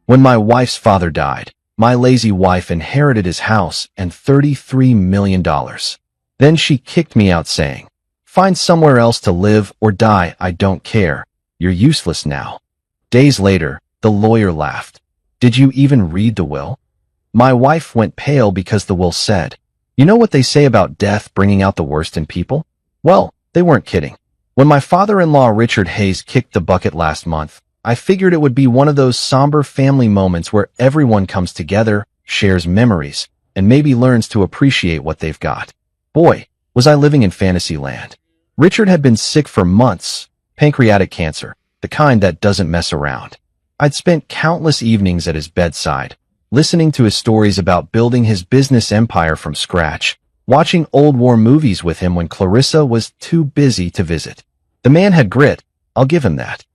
When my wife's father died, my lazy wife inherited his house and $33 million. Then she kicked me out saying, "Find somewhere else to live or die, I don't care. You're useless now." Days later, the lawyer laughed. "Did you even read the will?" My wife went pale because the will said, "You know what they say about death bringing out the worst in people?" Well, they weren't kidding. When my father-in-law Richard Hayes kicked the bucket last month, I figured it would be one of those somber family moments where everyone comes together, shares memories, and maybe learns to appreciate what they've got. Boy, was I living in fantasy land. Richard had been sick for months, pancreatic cancer, the kind that doesn't mess around. I'd spent countless evenings at his bedside, listening to his stories about building his business empire from scratch, watching old war movies with him when Clarissa was too busy to visit. The man had grit, I'll give him that.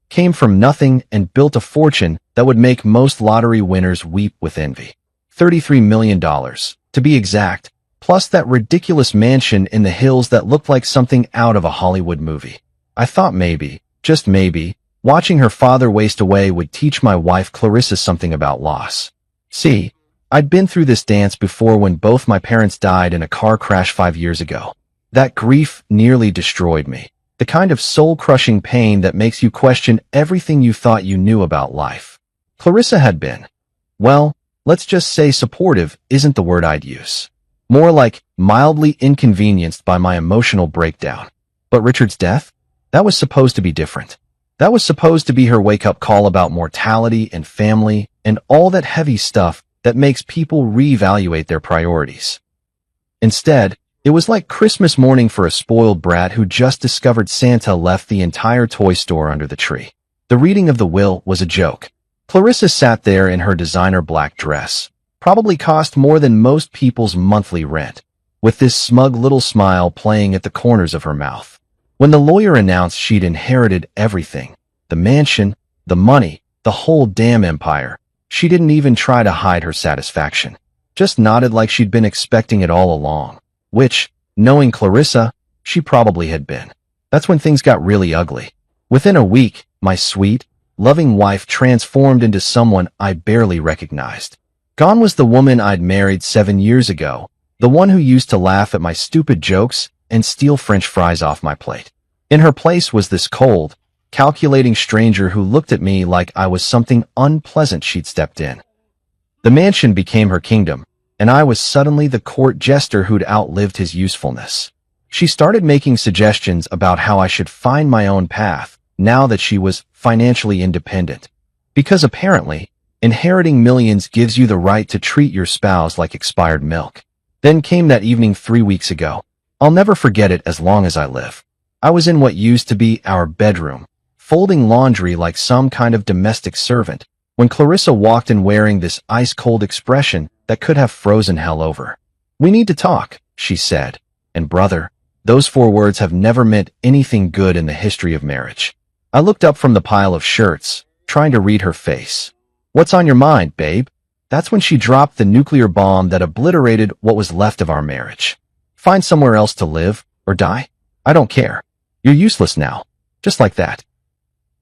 Came from nothing and built a fortune that would make most lottery winners weep with envy. $33 million, to be exact, plus that ridiculous mansion in the hills that looked like something out of a Hollywood movie. I thought maybe, just maybe, watching her father waste away would teach my wife Clarissa something about loss. See, I'd been through this dance before when both my parents died in a car crash 5 years ago. That grief nearly destroyed me. The kind of soul-crushing pain that makes you question everything you thought you knew about life. Clarissa had been, well, let's just say supportive isn't the word I'd use. More like mildly inconvenienced by my emotional breakdown. But Richard's death? That was supposed to be different. That was supposed to be her wake-up call about mortality and family and all that heavy stuff that makes people reevaluate their priorities. Instead, it was like Christmas morning for a spoiled brat who just discovered Santa left the entire toy store under the tree. The reading of the will was a joke. Clarissa sat there in her designer black dress, probably cost more than most people's monthly rent, with this smug little smile playing at the corners of her mouth. When the lawyer announced she'd inherited everything, the mansion, the money, the whole damn empire, she didn't even try to hide her satisfaction. Just nodded like she'd been expecting it all along. Which, knowing Clarissa, she probably had been. That's when things got really ugly. Within a week, my sweet, loving wife transformed into someone I barely recognized. Gone was the woman I'd married 7 years ago, the one who used to laugh at my stupid jokes and steal French fries off my plate. In her place was this cold, calculating stranger who looked at me like I was something unpleasant she'd stepped in. The mansion became her kingdom, and I was suddenly the court jester who'd outlived his usefulness. She started making suggestions about how I should find my own path, now that she was financially independent. Because apparently, inheriting millions gives you the right to treat your spouse like expired milk. Then came that evening 3 weeks ago. I'll never forget it as long as I live. I was in what used to be our bedroom, folding laundry like some kind of domestic servant, when Clarissa walked in wearing this ice-cold expression that could have frozen hell over. "We need to talk," she said. And brother, those 4 words have never meant anything good in the history of marriage. I looked up from the pile of shirts, trying to read her face. "What's on your mind, babe?" That's when she dropped the nuclear bomb that obliterated what was left of our marriage. "Find somewhere else to live, or die? I don't care. You're useless now." Just like that.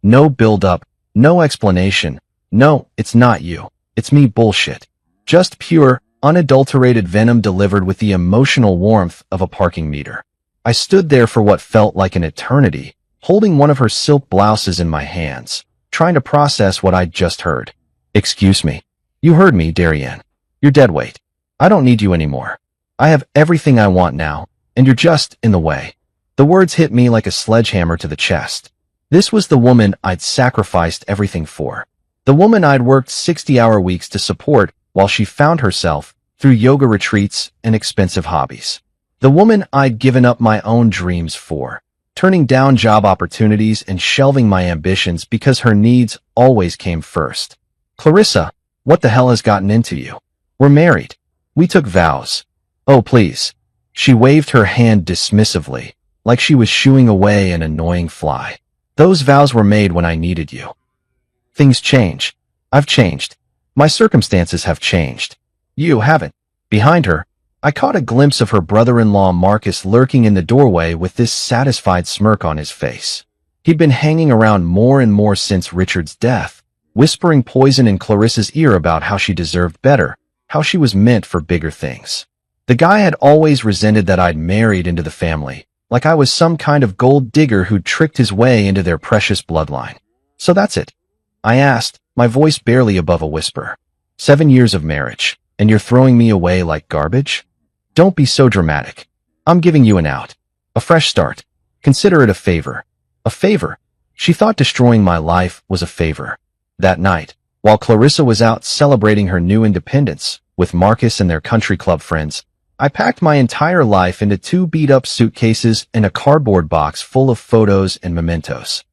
No build-up, no explanation. No, it's not you. It's me bullshit. Just pure, unadulterated venom delivered with the emotional warmth of a parking meter. I stood there for what felt like an eternity, holding one of her silk blouses in my hands, trying to process what I'd just heard. "Excuse me. You heard me, Darian. You're dead weight. I don't need you anymore. I have everything I want now, and you're just in the way." The words hit me like a sledgehammer to the chest. This was the woman I'd sacrificed everything for. The woman I'd worked 60-hour weeks to support while she found herself through yoga retreats and expensive hobbies. The woman I'd given up my own dreams for, turning down job opportunities and shelving my ambitions because her needs always came first. "Clarissa, what the hell has gotten into you? We're married. We took vows." "Oh, please." She waved her hand dismissively, like she was shooing away an annoying fly. "Those vows were made when I needed you." Things change. I've changed. My circumstances have changed. You haven't. Behind her, I caught a glimpse of her brother-in-law Marcus lurking in the doorway with this satisfied smirk on his face. He'd been hanging around more and more since Richard's death, whispering poison in Clarissa's ear about how she deserved better, how she was meant for bigger things. The guy had always resented that I'd married into the family, like I was some kind of gold digger who'd tricked his way into their precious bloodline. So that's it? I asked, my voice barely above a whisper. 7 years of marriage, and you're throwing me away like garbage? Don't be so dramatic. I'm giving you an out. A fresh start. Consider it a favor. A favor? She thought destroying my life was a favor. That night, while Clarissa was out celebrating her new independence with Marcus and their country club friends, I packed my entire life into 2 beat-up suitcases and a cardboard box full of photos and mementos.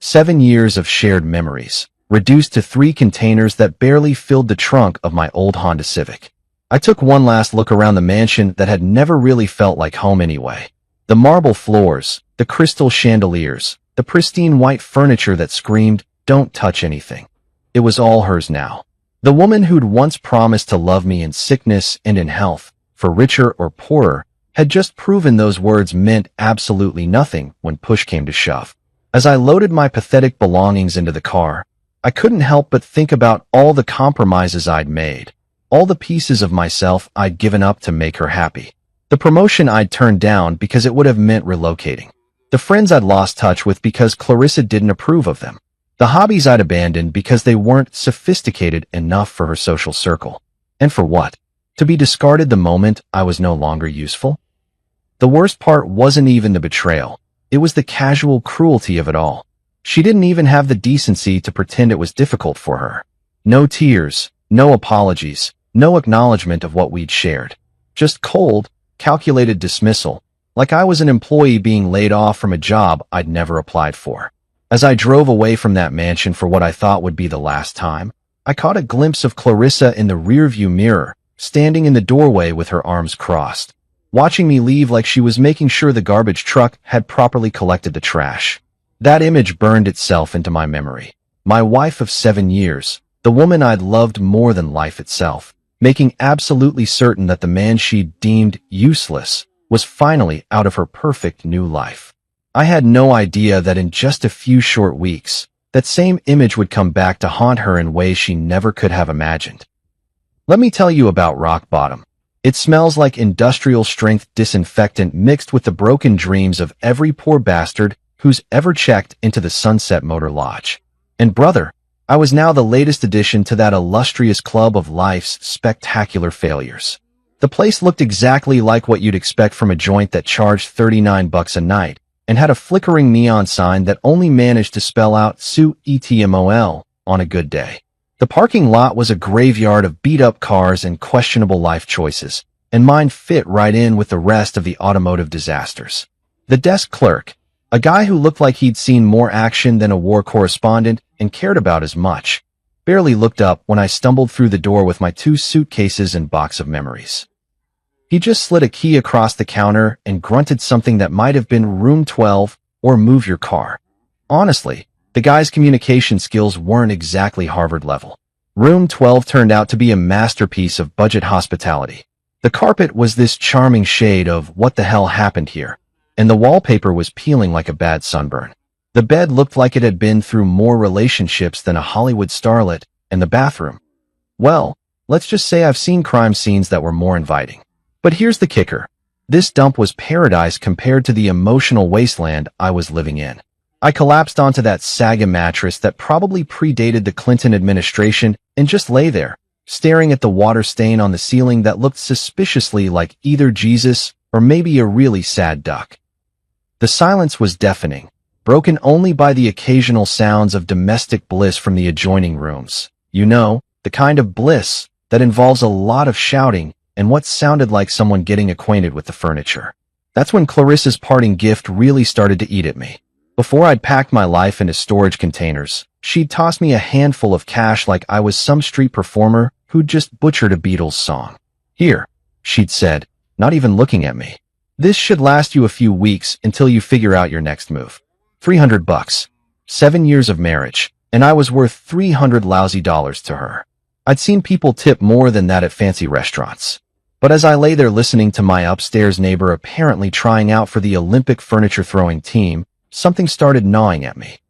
7 years of shared memories, reduced to 3 containers that barely filled the trunk of my old Honda Civic. I took one last look around the mansion that had never really felt like home anyway. The marble floors, the crystal chandeliers, the pristine white furniture that screamed, "Don't touch anything." It was all hers now. The woman who'd once promised to love me in sickness and in health, for richer or poorer, had just proven those words meant absolutely nothing when push came to shove. As I loaded my pathetic belongings into the car, I couldn't help but think about all the compromises I'd made, all the pieces of myself I'd given up to make her happy. The promotion I'd turned down because it would have meant relocating. The friends I'd lost touch with because Clarissa didn't approve of them. The hobbies I'd abandoned because they weren't sophisticated enough for her social circle. And for what? To be discarded the moment I was no longer useful? The worst part wasn't even the betrayal. It was the casual cruelty of it all. She didn't even have the decency to pretend it was difficult for her. No tears, no apologies, no acknowledgement of what we'd shared. Just cold, calculated dismissal, like I was an employee being laid off from a job I'd never applied for. As I drove away from that mansion for what I thought would be the last time, I caught a glimpse of Clarissa in the rearview mirror, standing in the doorway with her arms crossed, watching me leave like she was making sure the garbage truck had properly collected the trash. That image burned itself into my memory. My wife of 7 years, the woman I'd loved more than life itself, making absolutely certain that the man she'd deemed useless was finally out of her perfect new life. I had no idea that in just a few short weeks, that same image would come back to haunt her in ways she never could have imagined. Let me tell you about rock bottom. It smells like industrial-strength disinfectant mixed with the broken dreams of every poor bastard who's ever checked into the Sunset Motor Lodge. And brother, I was now the latest addition to that illustrious club of life's spectacular failures. The place looked exactly like what you'd expect from a joint that charged $39 a night and had a flickering neon sign that only managed to spell out Sue ETMOL on a good day. The parking lot was a graveyard of beat-up cars and questionable life choices, and mine fit right in with the rest of the automotive disasters. The desk clerk, a guy who looked like he'd seen more action than a war correspondent and cared about as much, barely looked up when I stumbled through the door with my 2 suitcases and box of memories. He just slid a key across the counter and grunted something that might have been room 12 or move your car. Honestly, the guy's communication skills weren't exactly Harvard level. Room 12 turned out to be a masterpiece of budget hospitality. The carpet was this charming shade of "what the hell happened here?" and the wallpaper was peeling like a bad sunburn. The bed looked like it had been through more relationships than a Hollywood starlet, and the bathroom, well, let's just say I've seen crime scenes that were more inviting. But here's the kicker. This dump was paradise compared to the emotional wasteland I was living in. I collapsed onto that Saga mattress that probably predated the Clinton administration and just lay there, staring at the water stain on the ceiling that looked suspiciously like either Jesus or maybe a really sad duck. The silence was deafening, broken only by the occasional sounds of domestic bliss from the adjoining rooms. You know, the kind of bliss that involves a lot of shouting and what sounded like someone getting acquainted with the furniture. That's when Clarissa's parting gift really started to eat at me. Before I'd packed my life into storage containers, she'd tossed me a handful of cash like I was some street performer who'd just butchered a Beatles song. "Here," she'd said, not even looking at me. "This should last you a few weeks until you figure out your next move. $300. 7 years of marriage, and I was worth $300 lousy dollars to her." I'd seen people tip more than that at fancy restaurants. But as I lay there listening to my upstairs neighbor apparently trying out for the Olympic furniture throwing team, something started gnawing at me.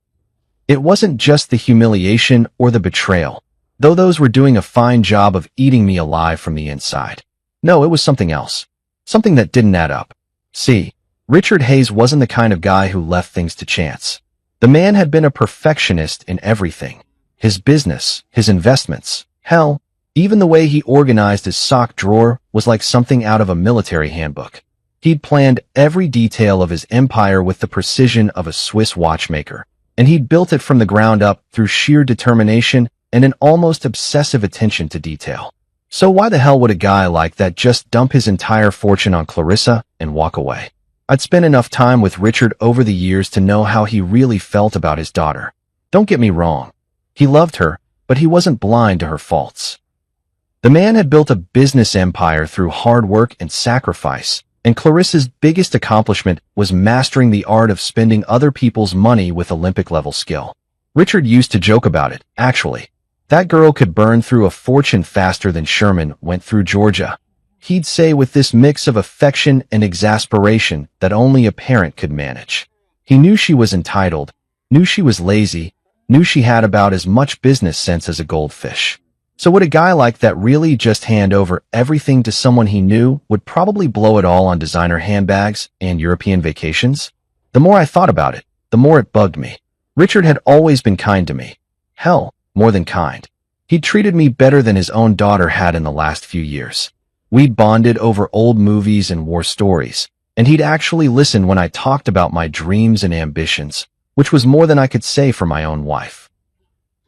It wasn't just the humiliation or the betrayal, though those were doing a fine job of eating me alive from the inside. No, it was something else. Something that didn't add up. See, Richard Hayes wasn't the kind of guy who left things to chance. The man had been a perfectionist in everything. His business, his investments, hell, even the way he organized his sock drawer was like something out of a military handbook. He'd planned every detail of his empire with the precision of a Swiss watchmaker, and he'd built it from the ground up through sheer determination and an almost obsessive attention to detail. So why the hell would a guy like that just dump his entire fortune on Clarissa and walk away? I'd spent enough time with Richard over the years to know how he really felt about his daughter. Don't get me wrong. He loved her, but he wasn't blind to her faults. The man had built a business empire through hard work and sacrifice, and Clarissa's biggest accomplishment was mastering the art of spending other people's money with Olympic-level skill. Richard used to joke about it, actually. That girl could burn through a fortune faster than Sherman went through Georgia. He'd say with this mix of affection and exasperation that only a parent could manage. He knew she was entitled, knew she was lazy, knew she had about as much business sense as a goldfish. So would a guy like that really just hand over everything to someone he knew would probably blow it all on designer handbags and European vacations? The more I thought about it, the more it bugged me. Richard had always been kind to me. Hell, more than kind. He'd treated me better than his own daughter had in the last few years. We'd bonded over old movies and war stories, and he'd actually listened when I talked about my dreams and ambitions, which was more than I could say for my own wife.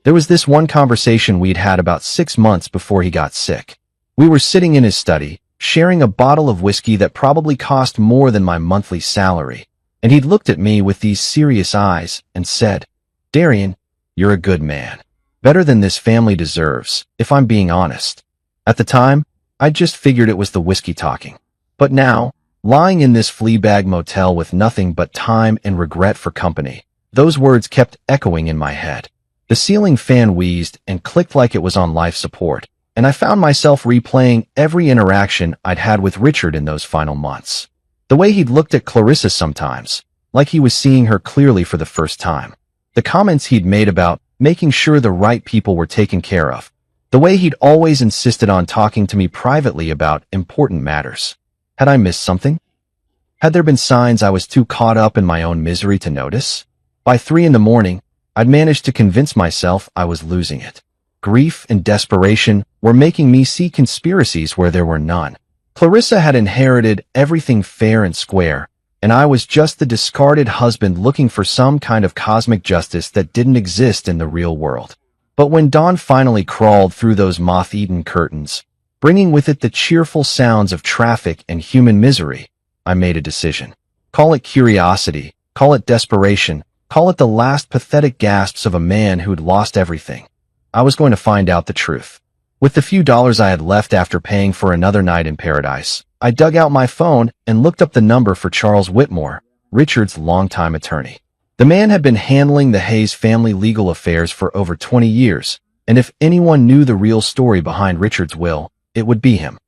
There was this one conversation we'd had about 6 months before he got sick. We were sitting in his study, sharing a bottle of whiskey that probably cost more than my monthly salary, and he'd looked at me with these serious eyes and said, "Darian, you're a good man. Better than this family deserves, if I'm being honest." At the time, I just figured it was the whiskey talking. But now, lying in this fleabag motel with nothing but time and regret for company, those words kept echoing in my head. The ceiling fan wheezed and clicked like it was on life support, and I found myself replaying every interaction I'd had with Richard in those final months. The way he'd looked at Clarissa sometimes, like he was seeing her clearly for the first time. The comments he'd made about making sure the right people were taken care of. The way he'd always insisted on talking to me privately about important matters. Had I missed something? Had there been signs I was too caught up in my own misery to notice? By 3 in the morning, I'd managed to convince myself I was losing it. Grief and desperation were making me see conspiracies where there were none. Clarissa had inherited everything fair and square, and I was just the discarded husband looking for some kind of cosmic justice that didn't exist in the real world. But when dawn finally crawled through those moth-eaten curtains, bringing with it the cheerful sounds of traffic and human misery, I made a decision. Call it curiosity, call it desperation, call it the last pathetic gasps of a man who'd lost everything. I was going to find out the truth. With the few dollars I had left after paying for another night in paradise, I dug out my phone and looked up the number for Charles Whitmore, Richard's longtime attorney. The man had been handling the Hayes family legal affairs for over 20 years, and if anyone knew the real story behind Richard's will, it would be him.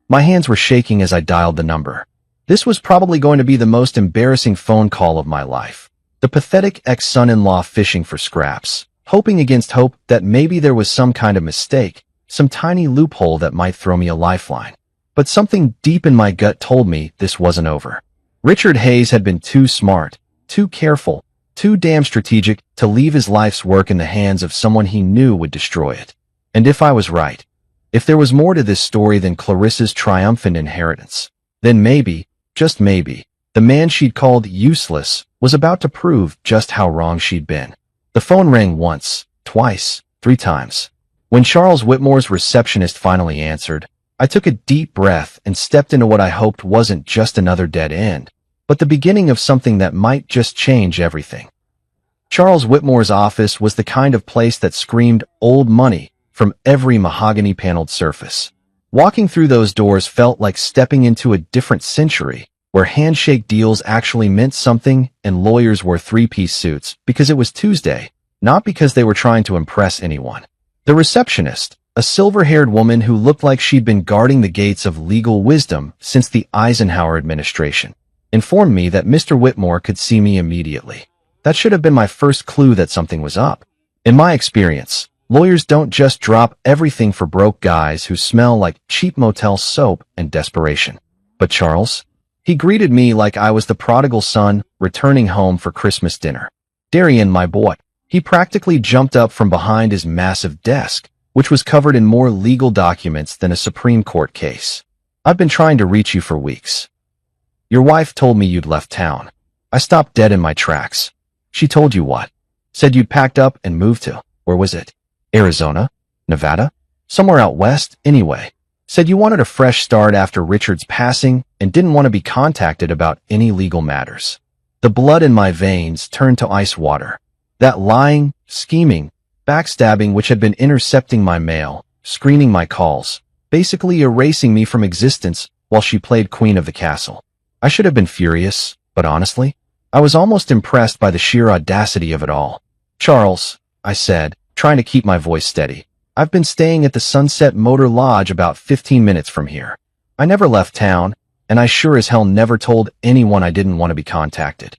My hands were shaking as I dialed the number. This was probably going to be the most embarrassing phone call of my life. The pathetic ex-son-in-law fishing for scraps, hoping against hope that maybe there was some kind of mistake, some tiny loophole that might throw me a lifeline. But something deep in my gut told me this wasn't over. Richard Hayes had been too smart, too careful, too damn strategic to leave his life's work in the hands of someone he knew would destroy it. And if I was right, if there was more to this story than Clarissa's triumphant inheritance, then maybe, just maybe, the man she'd called useless was about to prove just how wrong she'd been. The phone rang once, twice, 3 times. When Charles Whitmore's receptionist finally answered, I took a deep breath and stepped into what I hoped wasn't just another dead end, but the beginning of something that might just change everything. Charles Whitmore's office was the kind of place that screamed old money from every mahogany-paneled surface. Walking through those doors felt like stepping into a different century, where handshake deals actually meant something and lawyers wore 3-piece suits because it was Tuesday, not because they were trying to impress anyone. The receptionist, a silver-haired woman who looked like she'd been guarding the gates of legal wisdom since the Eisenhower administration, informed me that Mr. Whitmore could see me immediately. That should have been my first clue that something was up. In my experience, lawyers don't just drop everything for broke guys who smell like cheap motel soap and desperation. But Charles? He greeted me like I was the prodigal son returning home for Christmas dinner. Darian, my boy. He practically jumped up from behind his massive desk, which was covered in more legal documents than a Supreme Court case. I've been trying to reach you for weeks. Your wife told me you'd left town. I stopped dead in my tracks. She told you what? Said you'd packed up and moved to, where was it? Arizona? Nevada? Somewhere out west, anyway. Said you wanted a fresh start after Richard's passing and didn't want to be contacted about any legal matters. The blood in my veins turned to ice water. That lying, scheming, backstabbing which had been intercepting my mail, screening my calls, basically erasing me from existence while she played queen of the castle. I should have been furious, but honestly, I was almost impressed by the sheer audacity of it all. Charles, I said, trying to keep my voice steady, I've been staying at the Sunset Motor Lodge about 15 minutes from here. I never left town, and I sure as hell never told anyone I didn't want to be contacted.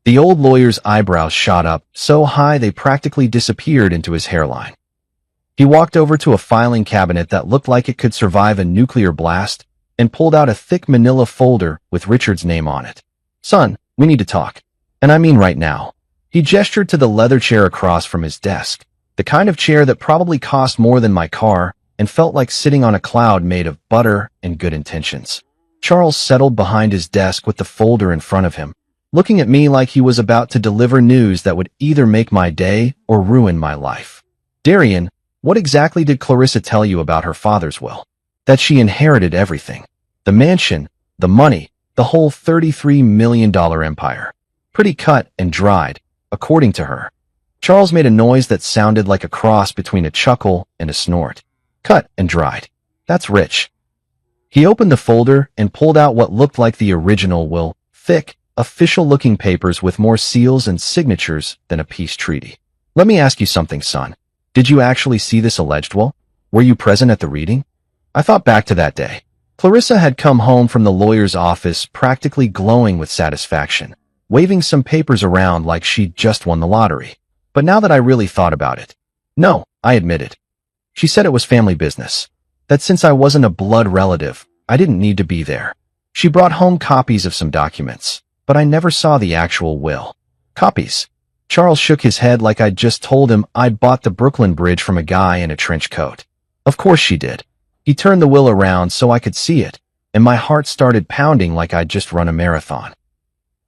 The old lawyer's eyebrows shot up so high they practically disappeared into his hairline. He walked over to a filing cabinet that looked like it could survive a nuclear blast and pulled out a thick manila folder with Richard's name on it. Son, we need to talk. And I mean right now. He gestured to the leather chair across from his desk, the kind of chair that probably cost more than my car and felt like sitting on a cloud made of butter and good intentions. Charles settled behind his desk with the folder in front of him, looking at me like he was about to deliver news that would either make my day or ruin my life. Darian, what exactly did Clarissa tell you about her father's will? That she inherited everything. The mansion, the money, the whole $33 million empire. Pretty cut and dried, according to her. Charles made a noise that sounded like a cross between a chuckle and a snort. Cut and dried. That's rich. He opened the folder and pulled out what looked like the original will, thick, official-looking papers with more seals and signatures than a peace treaty. Let me ask you something, son. Did you actually see this alleged will? Were you present at the reading? I thought back to that day. Clarissa had come home from the lawyer's office practically glowing with satisfaction, waving some papers around like she'd just won the lottery. But now that I really thought about it, no, I admitted. She said it was family business. That since I wasn't a blood relative, I didn't need to be there. She brought home copies of some documents, but I never saw the actual will. Copies. Charles shook his head like I'd just told him I'd bought the Brooklyn Bridge from a guy in a trench coat. Of course she did. He turned the will around so I could see it, and my heart started pounding like I'd just run a marathon.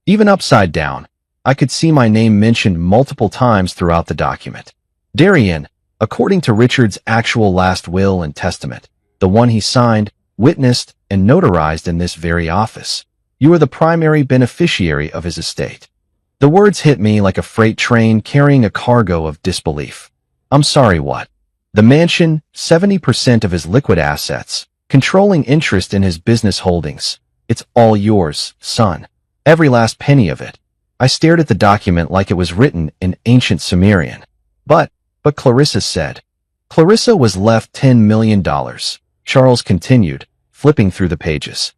Even upside down, I could see my name mentioned multiple times throughout the document. Darian, according to Richard's actual last will and testament, the one he signed, witnessed, and notarized in this very office, you are the primary beneficiary of his estate. The words hit me like a freight train carrying a cargo of disbelief. I'm sorry, what? The mansion, 70% of his liquid assets, controlling interest in his business holdings. It's all yours, son. Every last penny of it. I stared at the document like it was written in ancient Sumerian. But Clarissa said. Clarissa was left $10 million, Charles continued, flipping through the pages.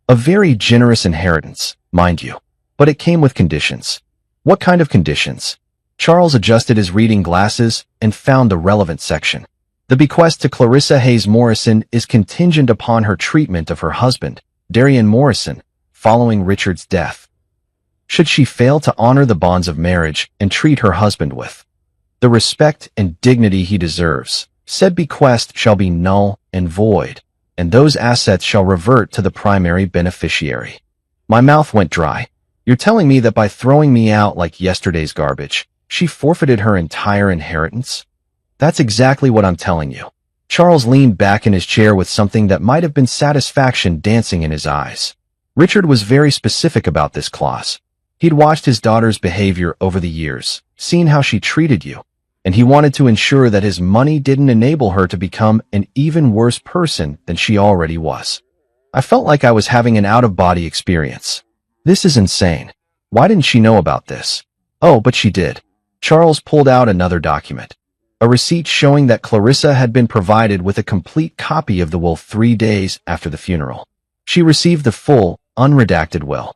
A very generous inheritance, mind you, but it came with conditions. What kind of conditions? Charles adjusted his reading glasses and found the relevant section. The bequest to Clarissa Hayes Morrison is contingent upon her treatment of her husband, Darian Morrison, following Richard's death. Should she fail to honor the bonds of marriage and treat her husband with the respect and dignity he deserves, said bequest shall be null and void, and those assets shall revert to the primary beneficiary. My mouth went dry. You're telling me that by throwing me out like yesterday's garbage, she forfeited her entire inheritance? That's exactly what I'm telling you. Charles leaned back in his chair with something that might have been satisfaction dancing in his eyes. Richard was very specific about this clause. He'd watched his daughter's behavior over the years, seen how she treated you, and he wanted to ensure that his money didn't enable her to become an even worse person than she already was. I felt like I was having an out-of-body experience. This is insane. Why didn't she know about this? Oh, but she did. Charles pulled out another document. A receipt showing that Clarissa had been provided with a complete copy of the will 3 days after the funeral. She received the full, unredacted will.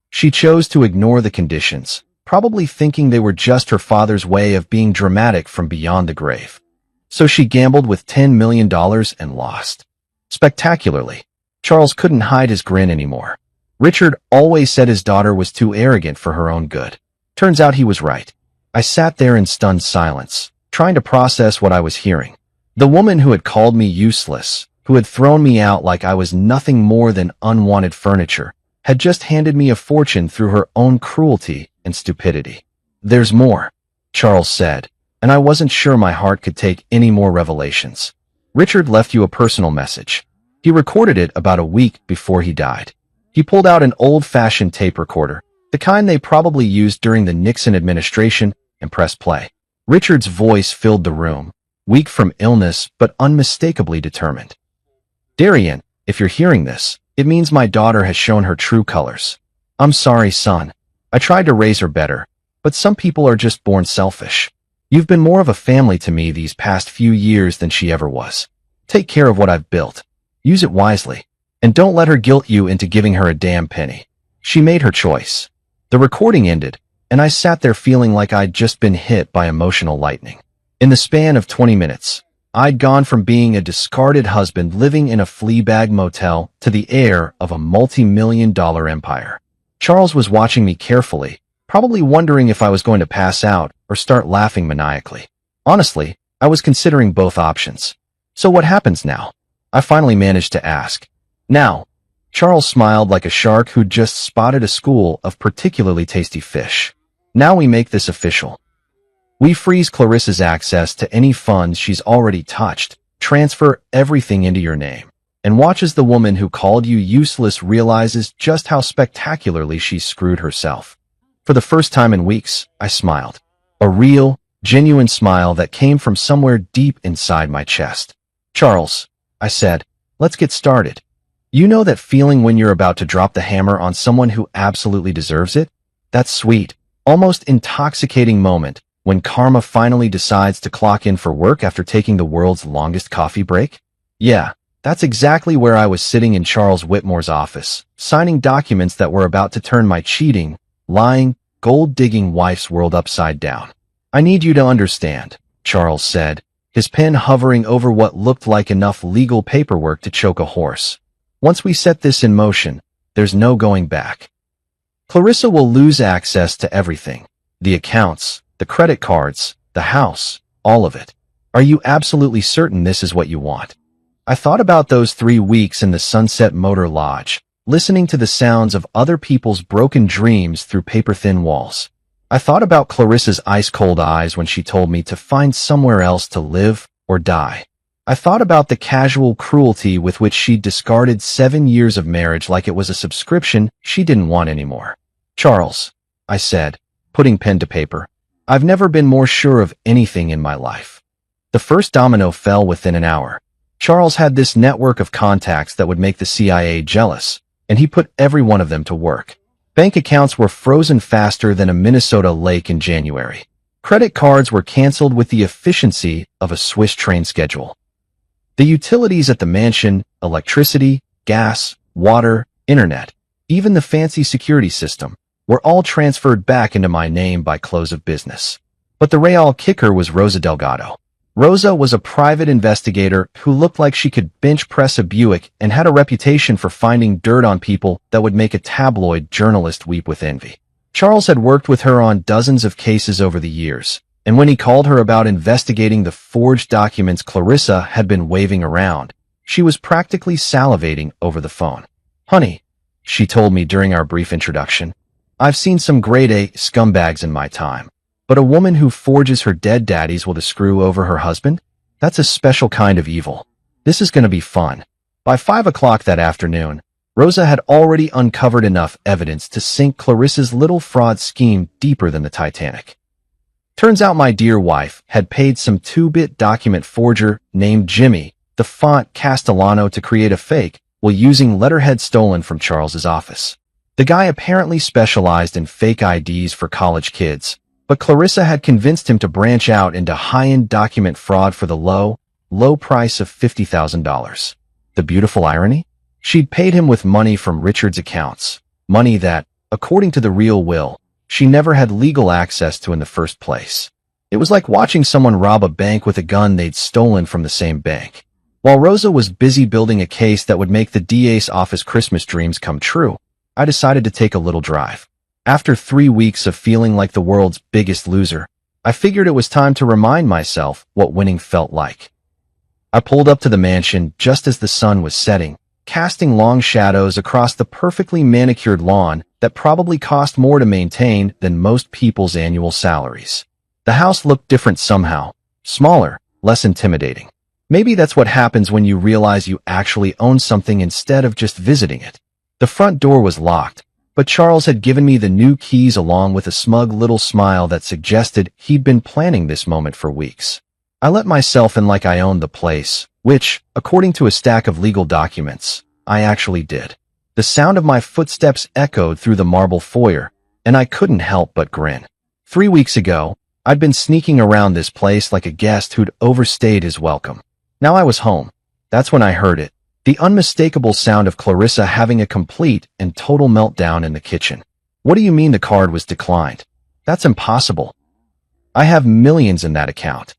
She chose to ignore the conditions, probably thinking they were just her father's way of being dramatic from beyond the grave. So she gambled with $10 million and lost. Spectacularly. Charles couldn't hide his grin anymore. Richard always said his daughter was too arrogant for her own good. Turns out he was right. I sat there in stunned silence, trying to process what I was hearing. The woman who had called me useless, who had thrown me out like I was nothing more than unwanted furniture, had just handed me a fortune through her own cruelty and stupidity. "There's more," Charles said, and I wasn't sure my heart could take any more revelations. "Richard left you a personal message. He recorded it about a week before he died. He pulled out an old-fashioned tape recorder, the kind they probably used during the Nixon administration, and pressed play. Richard's voice filled the room, weak from illness but unmistakably determined. "Darian, if you're hearing this, it means my daughter has shown her true colors. I'm sorry, son. I tried to raise her better, but some people are just born selfish. You've been more of a family to me these past few years than she ever was. Take care of what I've built. Use it wisely, and don't let her guilt you into giving her a damn penny." She made her choice. The recording ended, and I sat there feeling like I'd just been hit by emotional lightning. In the span of 20 minutes, I'd gone from being a discarded husband living in a flea-bag motel to the heir of a multi-million-dollar empire. Charles was watching me carefully, probably wondering if I was going to pass out or start laughing maniacally. Honestly, I was considering both options. "So what happens now?" I finally managed to ask. "Now," Charles smiled like a shark who'd just spotted a school of particularly tasty fish. "Now we make this official. We freeze Clarissa's access to any funds she's already touched, transfer everything into your name, and watch as the woman who called you useless realizes just how spectacularly she's screwed herself." For the first time in weeks, I smiled. A real, genuine smile that came from somewhere deep inside my chest. "Charles," I said, "let's get started. You know that feeling when you're about to drop the hammer on someone who absolutely deserves it? That sweet, almost intoxicating moment when karma finally decides to clock in for work after taking the world's longest coffee break? Yeah, that's exactly where I was sitting in Charles Whitmore's office, signing documents that were about to turn my cheating, lying, gold-digging wife's world upside down. "I need you to understand," Charles said, his pen hovering over what looked like enough legal paperwork to choke a horse. "Once we set this in motion, there's no going back. Clarissa will lose access to everything. The accounts, the credit cards, the house, all of it. Are you absolutely certain this is what you want?" I thought about those 3 weeks in the Sunset Motor Lodge, listening to the sounds of other people's broken dreams through paper-thin walls. I thought about Clarissa's ice-cold eyes when she told me to find somewhere else to live or die. I thought about the casual cruelty with which she'd discarded 7 years of marriage like it was a subscription she didn't want anymore. "Charles," I said, putting pen to paper, "I've never been more sure of anything in my life." The first domino fell within an hour. Charles had this network of contacts that would make the CIA jealous, and he put every one of them to work. Bank accounts were frozen faster than a Minnesota lake in January. Credit cards were canceled with the efficiency of a Swiss train schedule. The utilities at the mansion, electricity, gas, water, internet, even the fancy security system, were all transferred back into my name by close of business. But the real kicker was Rosa Delgado. Rosa was a private investigator who looked like she could bench press a Buick and had a reputation for finding dirt on people that would make a tabloid journalist weep with envy. Charles had worked with her on dozens of cases over the years, and when he called her about investigating the forged documents Clarissa had been waving around, she was practically salivating over the phone. "Honey," she told me during our brief introduction, "I've seen some grade-A scumbags in my time. But a woman who forges her dead daddies will to screw over her husband? That's a special kind of evil. This is going to be fun." By 5 o'clock that afternoon, Rosa had already uncovered enough evidence to sink Clarissa's little fraud scheme deeper than the Titanic. Turns out my dear wife had paid some 2-bit document forger named Jimmy the font Castellano to create a fake while using letterhead stolen from Charles's office. The guy apparently specialized in fake IDs for college kids, but Clarissa had convinced him to branch out into high-end document fraud for the low price of $50,000. The beautiful irony? She'd paid him with money from Richard's accounts, money that, according to the real will, she never had legal access to in the first place. It was like watching someone rob a bank with a gun they'd stolen from the same bank. While Rosa was busy building a case that would make the DA's office Christmas dreams come true, I decided to take a little drive. After 3 weeks of feeling like the world's biggest loser, I figured it was time to remind myself what winning felt like. I pulled up to the mansion just as the sun was setting, casting long shadows across the perfectly manicured lawn that probably cost more to maintain than most people's annual salaries. The house looked different somehow, smaller, less intimidating. Maybe that's what happens when you realize you actually own something instead of just visiting it. The front door was locked, but Charles had given me the new keys along with a smug little smile that suggested he'd been planning this moment for weeks. I let myself in like I owned the place, which, according to a stack of legal documents, I actually did. The sound of my footsteps echoed through the marble foyer, and I couldn't help but grin. 3 weeks ago, I'd been sneaking around this place like a guest who'd overstayed his welcome. Now I was home. That's when I heard it. The unmistakable sound of Clarissa having a complete and total meltdown in the kitchen. What do you mean the card was declined? That's impossible. I have millions in that account.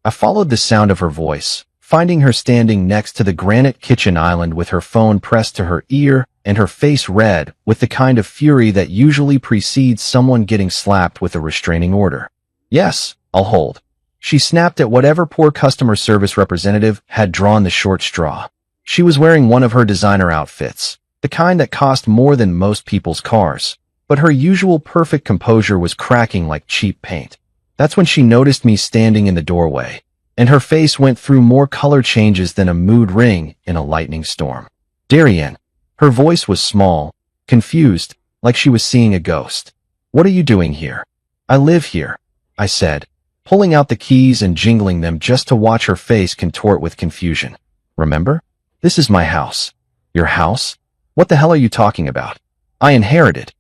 I followed the sound of her voice, finding her standing next to the granite kitchen island with her phone pressed to her ear and her face red with the kind of fury that usually precedes someone getting slapped with a restraining order. Yes, I'll hold. She snapped at whatever poor customer service representative had drawn the short straw. She was wearing one of her designer outfits, the kind that cost more than most people's cars, but her usual perfect composure was cracking like cheap paint. That's when she noticed me standing in the doorway, and her face went through more color changes than a mood ring in a lightning storm. Darien. Her voice was small, confused, like she was seeing a ghost. What are you doing here? I live here, I said, pulling out the keys and jingling them just to watch her face contort with confusion. Remember? This is my house. Your house? What the hell are you talking about? I inherited.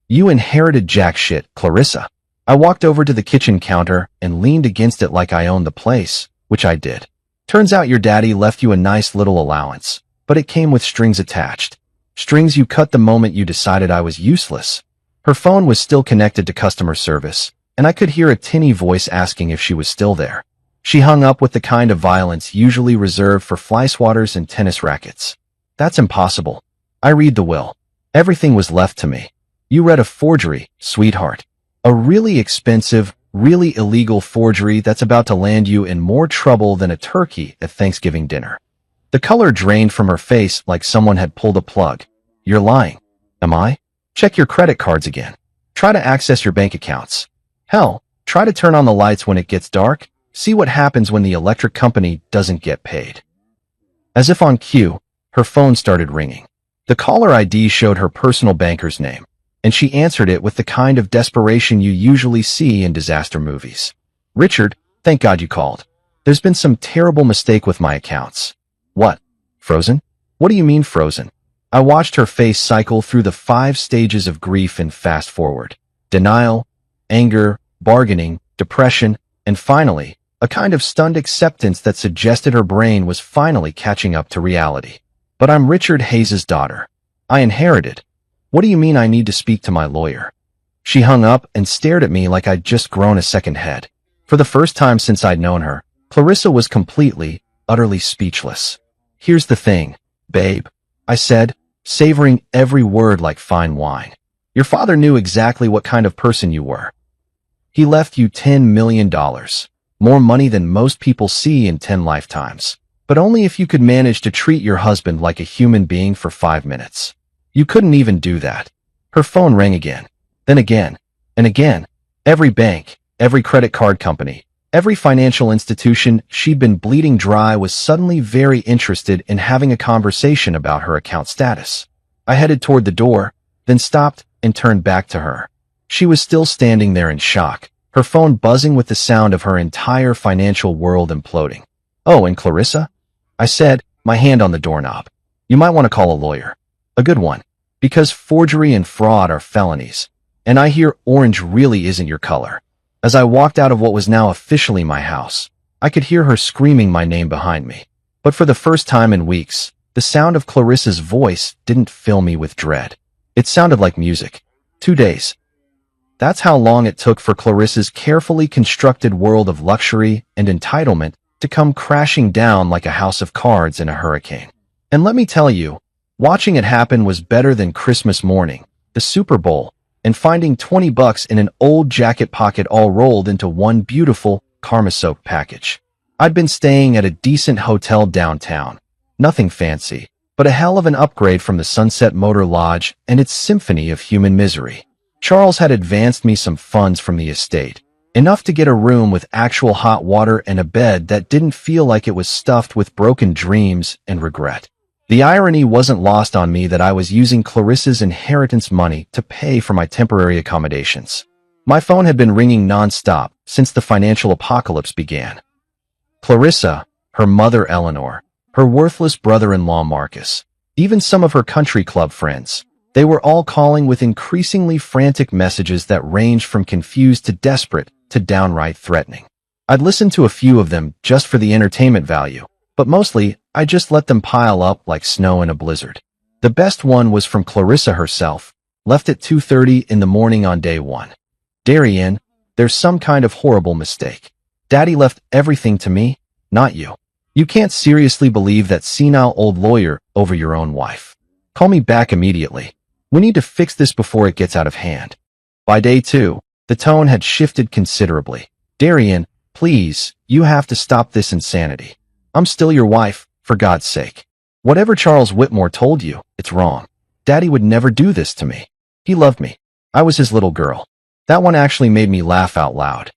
You inherited jack shit, Clarissa. I walked over to the kitchen counter and leaned against it like I owned the place, which I did. Turns out your daddy left you a nice little allowance, but it came with strings attached. Strings you cut the moment you decided I was useless. Her phone was still connected to customer service, and I could hear a tinny voice asking if she was still there. She hung up with the kind of violence usually reserved for fly swatters and tennis rackets. That's impossible. I read the will. Everything was left to me. You read a forgery, sweetheart. A really expensive, really illegal forgery that's about to land you in more trouble than a turkey at Thanksgiving dinner. The color drained from her face like someone had pulled a plug. You're lying. Am I? Check your credit cards again. Try to access your bank accounts. Hell, try to turn on the lights when it gets dark. See what happens when the electric company doesn't get paid. As if on cue, her phone started ringing. The caller ID showed her personal banker's name, and she answered it with the kind of desperation you usually see in disaster movies. Richard, thank God you called. There's been some terrible mistake with my accounts. What? Frozen? What do you mean frozen? I watched her face cycle through the 5 stages of grief and fast forward. Denial, anger, bargaining, depression, and finally, a kind of stunned acceptance that suggested her brain was finally catching up to reality. But I'm Richard Hayes's daughter. I inherited. What do you mean I need to speak to my lawyer? She hung up and stared at me like I'd just grown a second head. For the first time since I'd known her, Clarissa was completely, utterly speechless. Here's the thing, babe, I said, savoring every word like fine wine. Your father knew exactly what kind of person you were. He left you $10 million, more money than most people see in 10 lifetimes, but only if you could manage to treat your husband like a human being for 5 minutes. You couldn't even do that. Her phone rang again, then again, and again. Every bank, every credit card company, every financial institution she'd been bleeding dry was suddenly very interested in having a conversation about her account status. I headed toward the door, then stopped and turned back to her. She was still standing there in shock, her phone buzzing with the sound of her entire financial world imploding. Oh, and Clarissa? I said, my hand on the doorknob. You might want to call a lawyer. A good one. Because forgery and fraud are felonies. And I hear orange really isn't your color. As I walked out of what was now officially my house, I could hear her screaming my name behind me. But for the first time in weeks, the sound of Clarissa's voice didn't fill me with dread. It sounded like music. 2 days. That's how long it took for Clarissa's carefully constructed world of luxury and entitlement to come crashing down like a house of cards in a hurricane. And let me tell you, watching it happen was better than Christmas morning, the Super Bowl, and finding $20 in an old jacket pocket all rolled into one beautiful, karma-soaked package. I'd been staying at a decent hotel downtown. Nothing fancy, but a hell of an upgrade from the Sunset Motor Lodge and its symphony of human misery. Charles had advanced me some funds from the estate, enough to get a room with actual hot water and a bed that didn't feel like it was stuffed with broken dreams and regret. The irony wasn't lost on me that I was using Clarissa's inheritance money to pay for my temporary accommodations. My phone had been ringing non-stop since the financial apocalypse began. Clarissa, her mother Eleanor, her worthless brother-in-law Marcus, even some of her country club friends. They were all calling with increasingly frantic messages that ranged from confused to desperate to downright threatening. I'd listened to a few of them just for the entertainment value, but mostly I just let them pile up like snow in a blizzard. The best one was from Clarissa herself, left at 2:30 in the morning on day one. Darian, there's some kind of horrible mistake. Daddy left everything to me, not you. You can't seriously believe that senile old lawyer over your own wife. Call me back immediately. We need to fix this before it gets out of hand. By day two, the tone had shifted considerably. Darian, please, you have to stop this insanity. I'm still your wife, for God's sake. Whatever Charles Whitmore told you, it's wrong. Daddy would never do this to me. He loved me. I was his little girl. That one actually made me laugh out loud.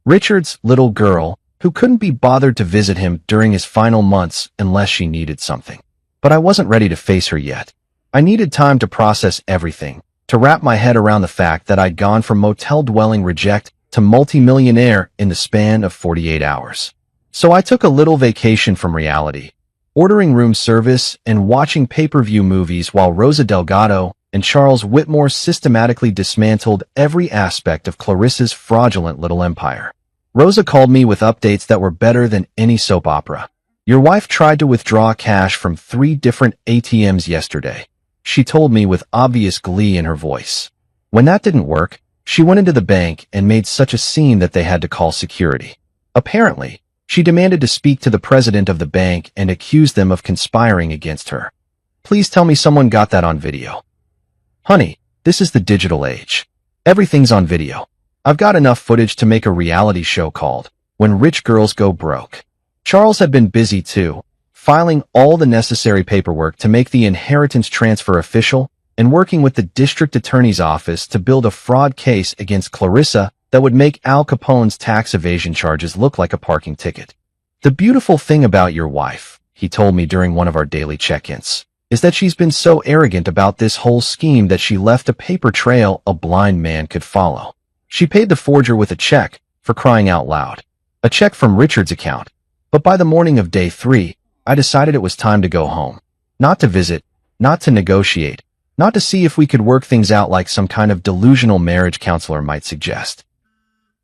Richard's little girl, who couldn't be bothered to visit him during his final months unless she needed something. But I wasn't ready to face her yet. I needed time to process everything, to wrap my head around the fact that I'd gone from motel-dwelling reject to multi-millionaire in the span of 48 hours. So I took a little vacation from reality, ordering room service and watching pay-per-view movies while Rosa Delgado and Charles Whitmore systematically dismantled every aspect of Clarissa's fraudulent little empire. Rosa called me with updates that were better than any soap opera. Your wife tried to withdraw cash from 3 different ATMs yesterday, she told me with obvious glee in her voice. When that didn't work, she went into the bank and made such a scene that they had to call security. Apparently, she demanded to speak to the president of the bank and accused them of conspiring against her. Please tell me someone got that on video. Honey, this is the digital age. Everything's on video. I've got enough footage to make a reality show called When Rich Girls Go Broke. Charles had been busy too, filing all the necessary paperwork to make the inheritance transfer official and working with the district attorney's office to build a fraud case against Clarissa that would make Al Capone's tax evasion charges look like a parking ticket. The beautiful thing about your wife, he told me during one of our daily check-ins, is that she's been so arrogant about this whole scheme that she left a paper trail a blind man could follow. She paid the forger with a check, for crying out loud. A check from Richard's account. But by the morning of day 3, I decided it was time to go home. Not to visit, not to negotiate, not to see if we could work things out like some kind of delusional marriage counselor might suggest.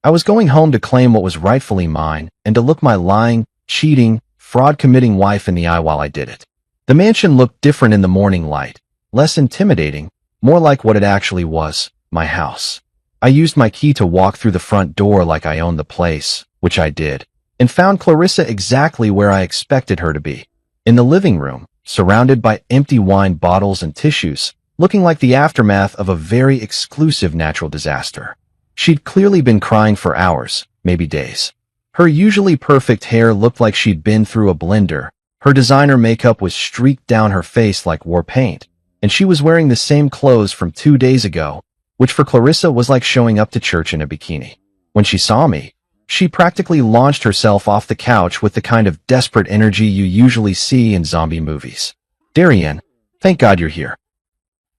I was going home to claim what was rightfully mine and to look my lying, cheating, fraud-committing wife in the eye while I did it. The mansion looked different in the morning light, less intimidating, more like what it actually was, my house. I used my key to walk through the front door like I owned the place, which I did, and found Clarissa exactly where I expected her to be. In the living room, surrounded by empty wine bottles and tissues, looking like the aftermath of a very exclusive natural disaster. She'd clearly been crying for hours, maybe days. Her usually perfect hair looked like she'd been through a blender, her designer makeup was streaked down her face like war paint, and she was wearing the same clothes from 2 days ago, which for Clarissa was like showing up to church in a bikini. When she saw me, she practically launched herself off the couch with the kind of desperate energy you usually see in zombie movies. Darian, thank God you're here.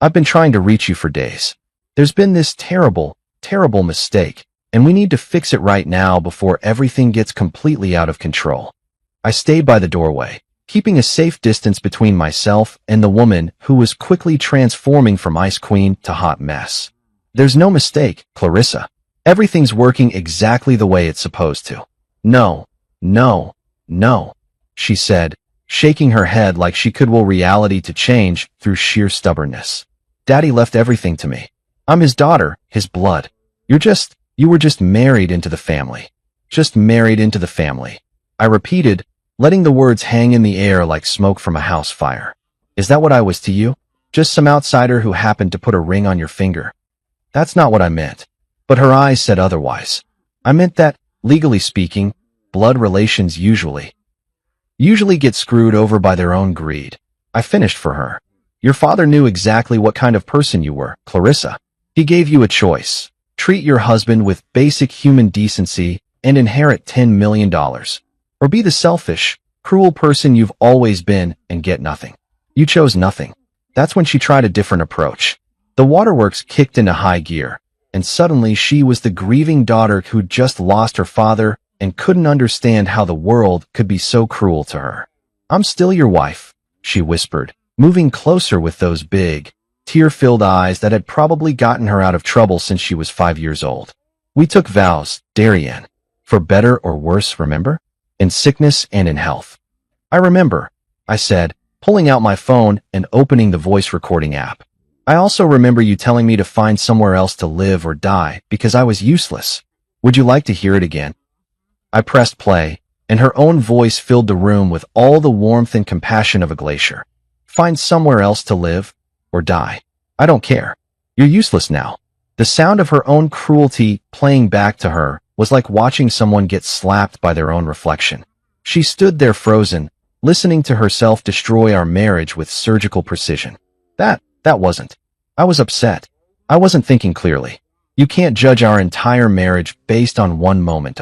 I've been trying to reach you for days. There's been this terrible mistake, and we need to fix it right now before everything gets completely out of control. I stayed by the doorway, keeping a safe distance between myself and the woman who was quickly transforming from ice queen to hot mess. There's no mistake, Clarissa. Everything's working exactly the way it's supposed to. No, she said, shaking her head like she could will reality to change through sheer stubbornness. Daddy left everything to me. I'm his daughter, his blood. You were just married into the family. Just married into the family. I repeated, letting the words hang in the air like smoke from a house fire. Is that what I was to you? Just some outsider who happened to put a ring on your finger? That's not what I meant. But her eyes said otherwise. I meant that, legally speaking, blood relations usually get screwed over by their own greed. I finished for her. Your father knew exactly what kind of person you were, Clarissa. He gave you a choice. Treat your husband with basic human decency and inherit $10 million. Or be the selfish, cruel person you've always been and get nothing. You chose nothing. That's when she tried a different approach. The waterworks kicked into high gear, and suddenly she was the grieving daughter who'd just lost her father and couldn't understand how the world could be so cruel to her. I'm still your wife, she whispered, moving closer with those big, tear-filled eyes that had probably gotten her out of trouble since she was 5 years old. We took vows, Darien. For better or worse, remember? In sickness and in health. I remember, I said, pulling out my phone and opening the voice recording app. I also remember you telling me to find somewhere else to live or die because I was useless. Would you like to hear it again? I pressed play, and her own voice filled the room with all the warmth and compassion of a glacier. Find somewhere else to live or die. I don't care. You're useless now. The sound of her own cruelty playing back to her was like watching someone get slapped by their own reflection. She stood there frozen, listening to herself destroy our marriage with surgical precision. That wasn't. I was upset. I wasn't thinking clearly. You can't judge our entire marriage based on one moment.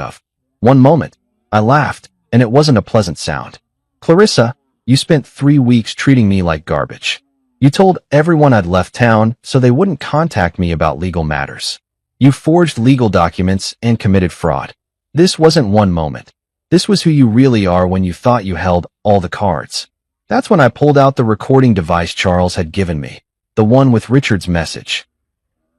I laughed, and it wasn't a pleasant sound. Clarissa, you spent 3 weeks treating me like garbage. You told everyone I'd left town so they wouldn't contact me about legal matters. You forged legal documents and committed fraud. This wasn't one moment. This was who you really are when you thought you held all the cards. That's when I pulled out the recording device Charles had given me, the one with Richard's message.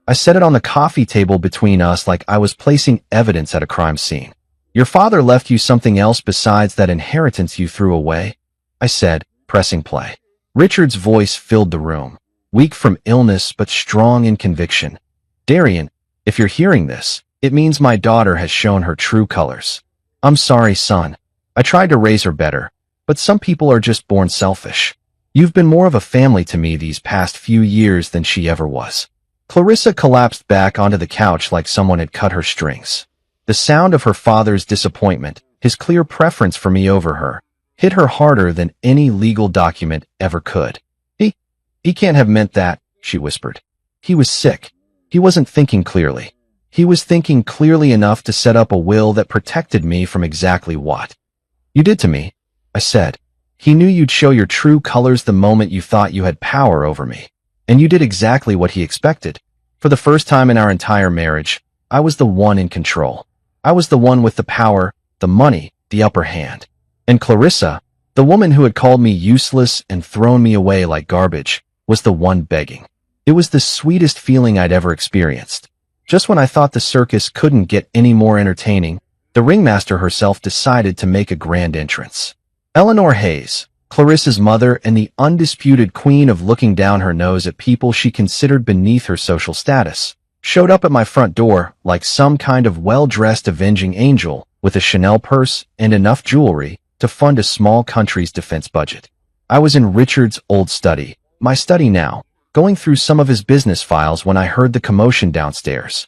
I set it on the coffee table between us like I was placing evidence at a crime scene. Your father left you something else besides that inheritance you threw away? I said, pressing play. Richard's voice filled the room, weak from illness but strong in conviction. Darien, if you're hearing this, it means my daughter has shown her true colors. I'm sorry, son. I tried to raise her better, but some people are just born selfish. You've been more of a family to me these past few years than she ever was. Clarissa collapsed back onto the couch like someone had cut her strings. The sound of her father's disappointment, his clear preference for me over her, hit her harder than any legal document ever could. He can't have meant that, she whispered. He was sick. He wasn't thinking clearly. He was thinking clearly enough to set up a will that protected me from exactly what you did to me, I said. He knew you'd show your true colors the moment you thought you had power over me. And you did exactly what he expected. For the first time in our entire marriage, I was the one in control. I was the one with the power, the money, the upper hand. And Clarissa, the woman who had called me useless and thrown me away like garbage, was the one begging. It was the sweetest feeling I'd ever experienced. Just when I thought the circus couldn't get any more entertaining, the ringmaster herself decided to make a grand entrance. Eleanor Hayes, Clarissa's mother and the undisputed queen of looking down her nose at people she considered beneath her social status, showed up at my front door like some kind of well-dressed avenging angel with a Chanel purse and enough jewelry to fund a small country's defense budget. I was in Richard's old study, my study now, going through some of his business files when I heard the commotion downstairs.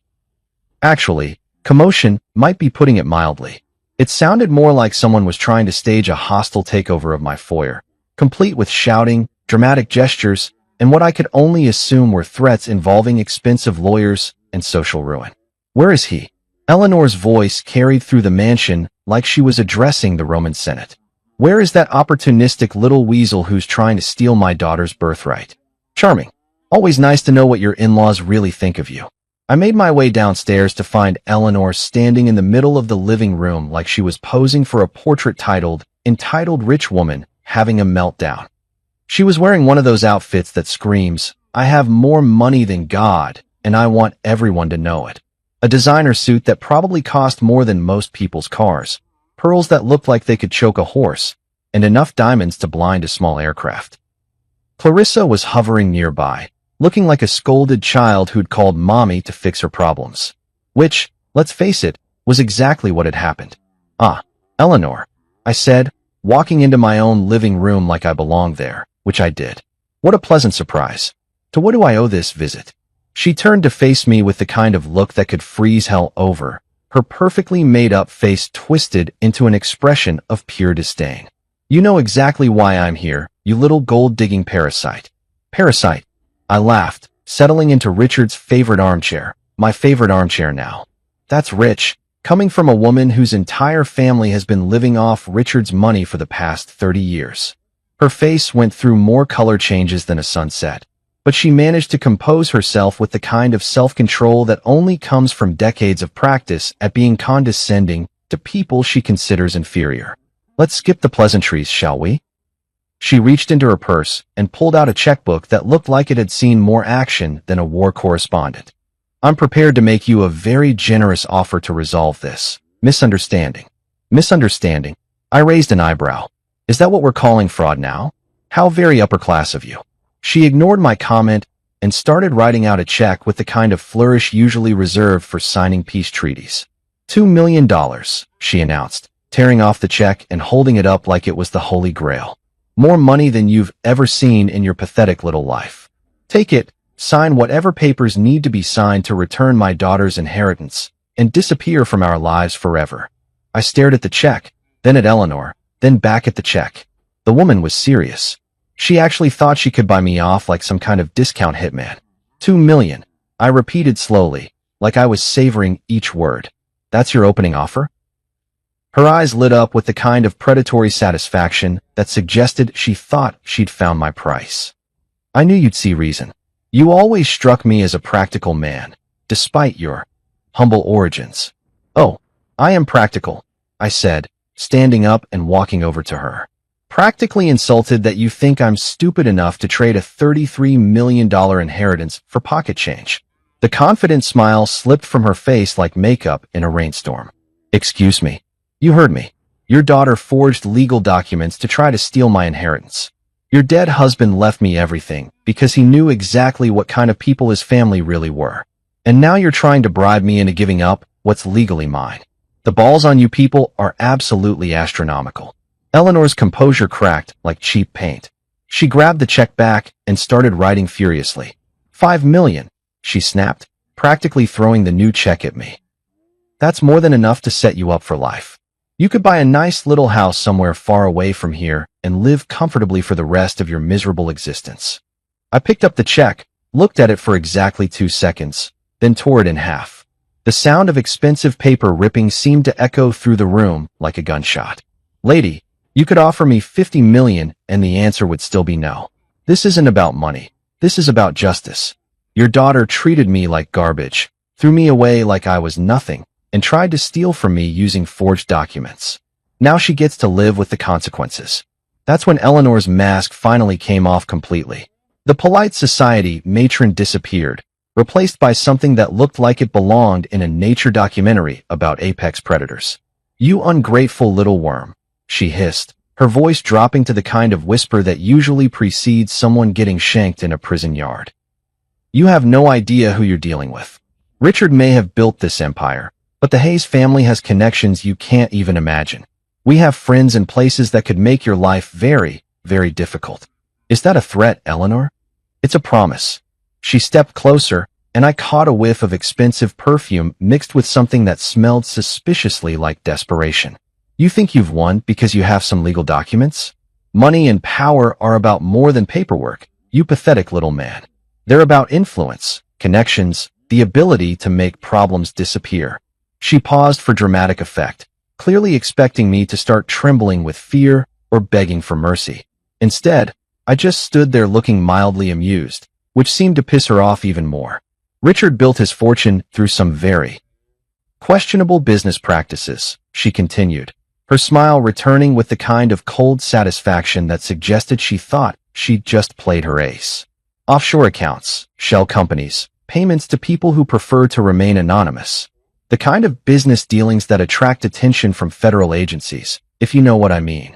Actually, commotion might be putting it mildly. It sounded more like someone was trying to stage a hostile takeover of my foyer, complete with shouting, dramatic gestures, and what I could only assume were threats involving expensive lawyers and social ruin. Where is he? Eleanor's voice carried through the mansion like she was addressing the Roman Senate. Where is that opportunistic little weasel who's trying to steal my daughter's birthright? Charming. Always nice to know what your in-laws really think of you. I made my way downstairs to find Eleanor standing in the middle of the living room like she was posing for a portrait entitled Rich Woman Having a Meltdown. She was wearing one of those outfits that screams, I have more money than God, and I want everyone to know it. A designer suit that probably cost more than most people's cars, pearls that looked like they could choke a horse, and enough diamonds to blind a small aircraft. Clarissa was hovering nearby, looking like a scolded child who'd called mommy to fix her problems. Which, let's face it, was exactly what had happened. "Ah, Eleanor," I said, walking into my own living room like I belonged there, which I did. "What a pleasant surprise. To what do I owe this visit?" She turned to face me with the kind of look that could freeze hell over, her perfectly made-up face twisted into an expression of pure disdain. "You know exactly why I'm here, you little gold-digging parasite." "Parasite?" I laughed, settling into Richard's favorite armchair, my favorite armchair now. That's rich, coming from a woman whose entire family has been living off Richard's money for the past 30 years. Her face went through more color changes than a sunset, but she managed to compose herself with the kind of self-control that only comes from decades of practice at being condescending to people she considers inferior. "Let's skip the pleasantries, shall we?" She reached into her purse and pulled out a checkbook that looked like it had seen more action than a war correspondent. "I'm prepared to make you a very generous offer to resolve this misunderstanding." "Misunderstanding?" I raised an eyebrow. "Is that what we're calling fraud now? How very upper class of you." She ignored my comment and started writing out a check with the kind of flourish usually reserved for signing peace treaties. $2 million, she announced, tearing off the check and holding it up like it was the Holy Grail. "More money than you've ever seen in your pathetic little life. Take it, sign whatever papers need to be signed to return my daughter's inheritance, and disappear from our lives forever." I stared at the check, then at Eleanor, then back at the check. The woman was serious. She actually thought she could buy me off like some kind of discount hitman. $2 million, I repeated slowly, like I was savoring each word. "That's your opening offer?" Her eyes lit up with the kind of predatory satisfaction that suggested she thought she'd found my price. "I knew you'd see reason. You always struck me as a practical man, despite your humble origins." "Oh, I am practical," I said, standing up and walking over to her. "Practically insulted that you think I'm stupid enough to trade a $33 million inheritance for pocket change." The confident smile slipped from her face like makeup in a rainstorm. "Excuse me. You heard me. Your daughter forged legal documents to try to steal my inheritance. Your dead husband left me everything because he knew exactly what kind of people his family really were. And now you're trying to bribe me into giving up what's legally mine. The balls on you people are absolutely astronomical." Eleanor's composure cracked like cheap paint. She grabbed the check back and started writing furiously. $5 million, she snapped, practically throwing the new check at me. "That's more than enough to set you up for life. You could buy a nice little house somewhere far away from here and live comfortably for the rest of your miserable existence." I picked up the check, looked at it for exactly 2 seconds, then tore it in half. The sound of expensive paper ripping seemed to echo through the room like a gunshot. "Lady, you could offer me $50 million and the answer would still be no. This isn't about money. This is about justice. Your daughter treated me like garbage, threw me away like I was nothing, and tried to steal from me using forged documents. Now she gets to live with the consequences." That's when Eleanor's mask finally came off completely. The polite society matron disappeared, replaced by something that looked like it belonged in a nature documentary about apex predators. "You ungrateful little worm," she hissed, her voice dropping to the kind of whisper that usually precedes someone getting shanked in a prison yard. "You have no idea who you're dealing with. Richard may have built this empire, but the Hayes family has connections you can't even imagine. We have friends and places that could make your life very, very difficult." "Is that a threat, Eleanor?" "It's a promise." She stepped closer, and I caught a whiff of expensive perfume mixed with something that smelled suspiciously like desperation. "You think you've won because you have some legal documents? Money and power are about more than paperwork, you pathetic little man. They're about influence, connections, the ability to make problems disappear." She paused for dramatic effect, clearly expecting me to start trembling with fear or begging for mercy. Instead, I just stood there looking mildly amused, which seemed to piss her off even more. "Richard built his fortune through some very questionable business practices," she continued, her smile returning with the kind of cold satisfaction that suggested she thought she'd just played her ace. "Offshore accounts, shell companies, payments to people who prefer to remain anonymous. The kind of business dealings that attract attention from federal agencies, if you know what I mean."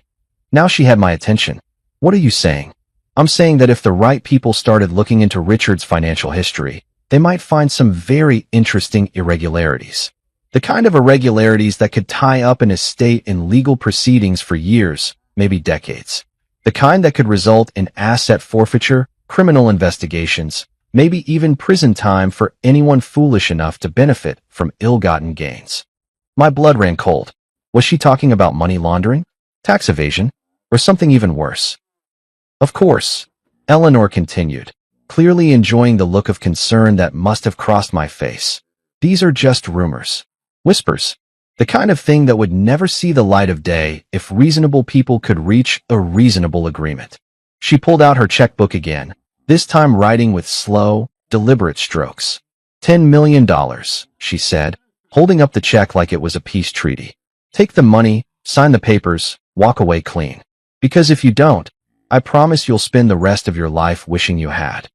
Now she had my attention. "What are you saying?" "I'm saying that if the right people started looking into Richard's financial history, they might find some very interesting irregularities. The kind of irregularities that could tie up an estate in legal proceedings for years, maybe decades. The kind that could result in asset forfeiture, criminal investigations, maybe even prison time for anyone foolish enough to benefit from ill-gotten gains. My blood ran cold. Was she talking about money laundering, tax evasion, or something even worse? Of course, Eleanor continued, clearly enjoying the look of concern that must have crossed my face. These are just rumors. Whispers. The kind of thing that would never see the light of day if reasonable people could reach a reasonable agreement. She pulled out her checkbook again, this time writing with slow, deliberate strokes. $10 million, she said, holding up the check like it was a peace treaty. Take the money, sign the papers, walk away clean. Because if you don't, I promise you'll spend the rest of your life wishing you had.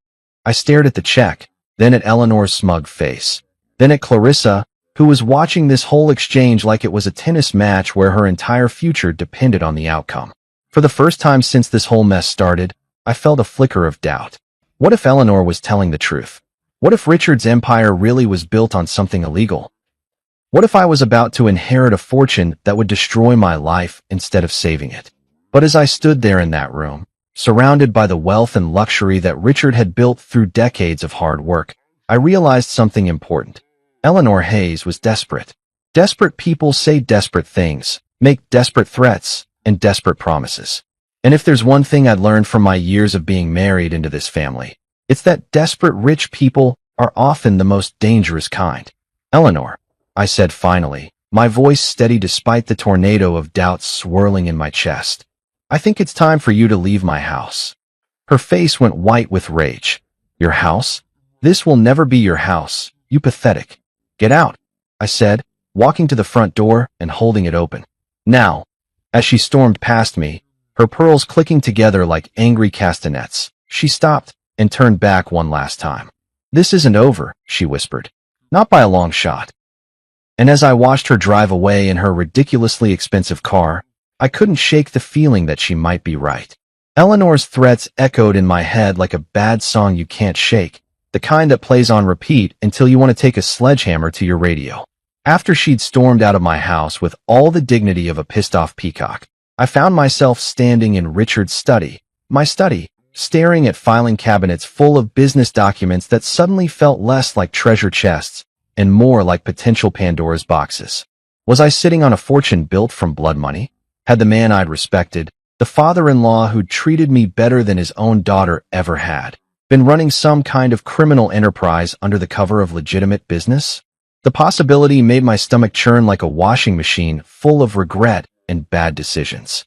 I stared at the check, then at Eleanor's smug face, then at Clarissa, who was watching this whole exchange like it was a tennis match where her entire future depended on the outcome. For the first time since this whole mess started, I felt a flicker of doubt. What if Eleanor was telling the truth? What if Richard's empire really was built on something illegal? What if I was about to inherit a fortune that would destroy my life instead of saving it? But as I stood there in that room, surrounded by the wealth and luxury that Richard had built through decades of hard work, I realized something important. Eleanor Hayes was desperate. Desperate people say desperate things, make desperate threats, and desperate promises. And if there's one thing I'd learned from my years of being married into this family, it's that desperate rich people are often the most dangerous kind. Eleanor, I said finally, my voice steady despite the tornado of doubts swirling in my chest. I think it's time for you to leave my house. Her face went white with rage. Your house? This will never be your house, you pathetic. Get out, I said, walking to the front door and holding it open. Now, as she stormed past me, her pearls clicking together like angry castanets, she stopped and turned back one last time. This isn't over, she whispered. Not by a long shot. And as I watched her drive away in her ridiculously expensive car, I couldn't shake the feeling that she might be right. Eleanor's threats echoed in my head like a bad song you can't shake, the kind that plays on repeat until you want to take a sledgehammer to your radio. After she'd stormed out of my house with all the dignity of a pissed-off peacock, I found myself standing in Richard's study, my study, staring at filing cabinets full of business documents that suddenly felt less like treasure chests and more like potential Pandora's boxes. Was I sitting on a fortune built from blood money? Had the man I'd respected, the father-in-law who'd treated me better than his own daughter ever had, been running some kind of criminal enterprise under the cover of legitimate business? The possibility made my stomach churn like a washing machine full of regret and bad decisions.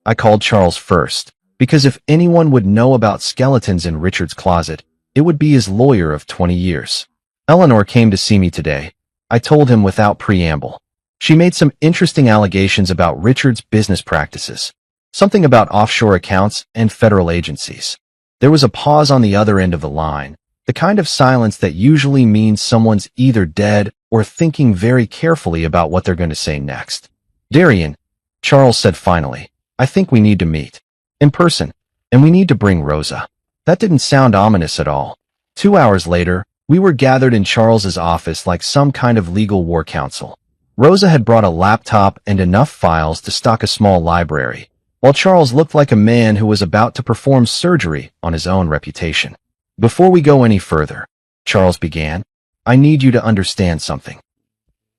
I called Charles first, because if anyone would know about skeletons in Richard's closet, it would be his lawyer of 20 years. Eleanor came to see me today, I told him without preamble. She made some interesting allegations about Richard's business practices, something about offshore accounts and federal agencies. There was a pause on the other end of the line, the kind of silence that usually means someone's either dead or thinking very carefully about what they're going to say next. Darian, Charles said finally, I think we need to meet. In person. And we need to bring Rosa. That didn't sound ominous at all. 2 hours later, we were gathered in Charles's office like some kind of legal war council. Rosa had brought a laptop and enough files to stock a small library, while Charles looked like a man who was about to perform surgery on his own reputation. Before we go any further, Charles began, I need you to understand something.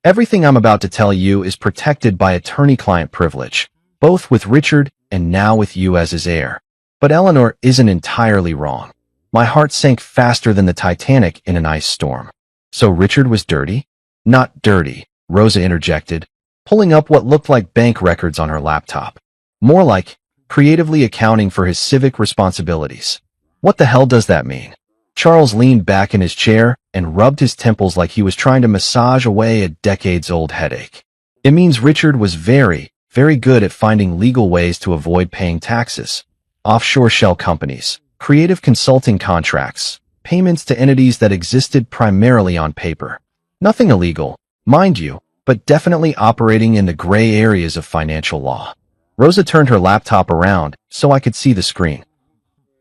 Everything I'm about to tell you is protected by attorney-client privilege, both with Richard and now with you as his heir. But Eleanor isn't entirely wrong. My heart sank faster than the Titanic in an ice storm. So Richard was dirty? Not dirty, Rosa interjected, pulling up what looked like bank records on her laptop. More like creatively accounting for his civic responsibilities. What the hell does that mean? Charles leaned back in his chair and rubbed his temples like he was trying to massage away a decades-old headache. It means Richard was very good at finding legal ways to avoid paying taxes. Offshore shell companies, creative consulting contracts, payments to entities that existed primarily on paper. Nothing illegal, mind you, but definitely operating in the gray areas of financial law. Rosa turned her laptop around so I could see the screen.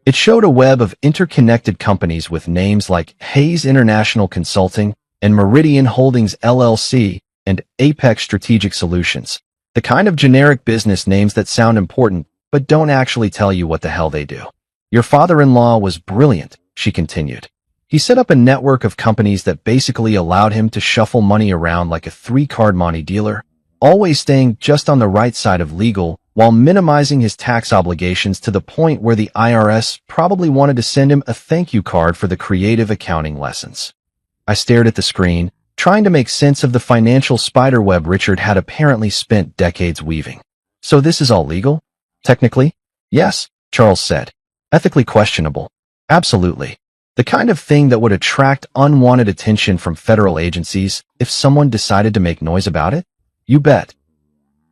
It showed a web of interconnected companies with names like Hayes International Consulting and Meridian Holdings LLC and Apex Strategic Solutions. The kind of generic business names that sound important but don't actually tell you what the hell they do. Your father-in-law was brilliant, she continued. He set up a network of companies that basically allowed him to shuffle money around like a three-card money dealer, always staying just on the right side of legal while minimizing his tax obligations to the point where the IRS probably wanted to send him a thank you card for the creative accounting lessons. I stared at the screen, trying to make sense of the financial spiderweb Richard had apparently spent decades weaving. So this is all legal? Technically? Yes, Charles said. Ethically questionable? Absolutely. The kind of thing that would attract unwanted attention from federal agencies if someone decided to make noise about it? You bet.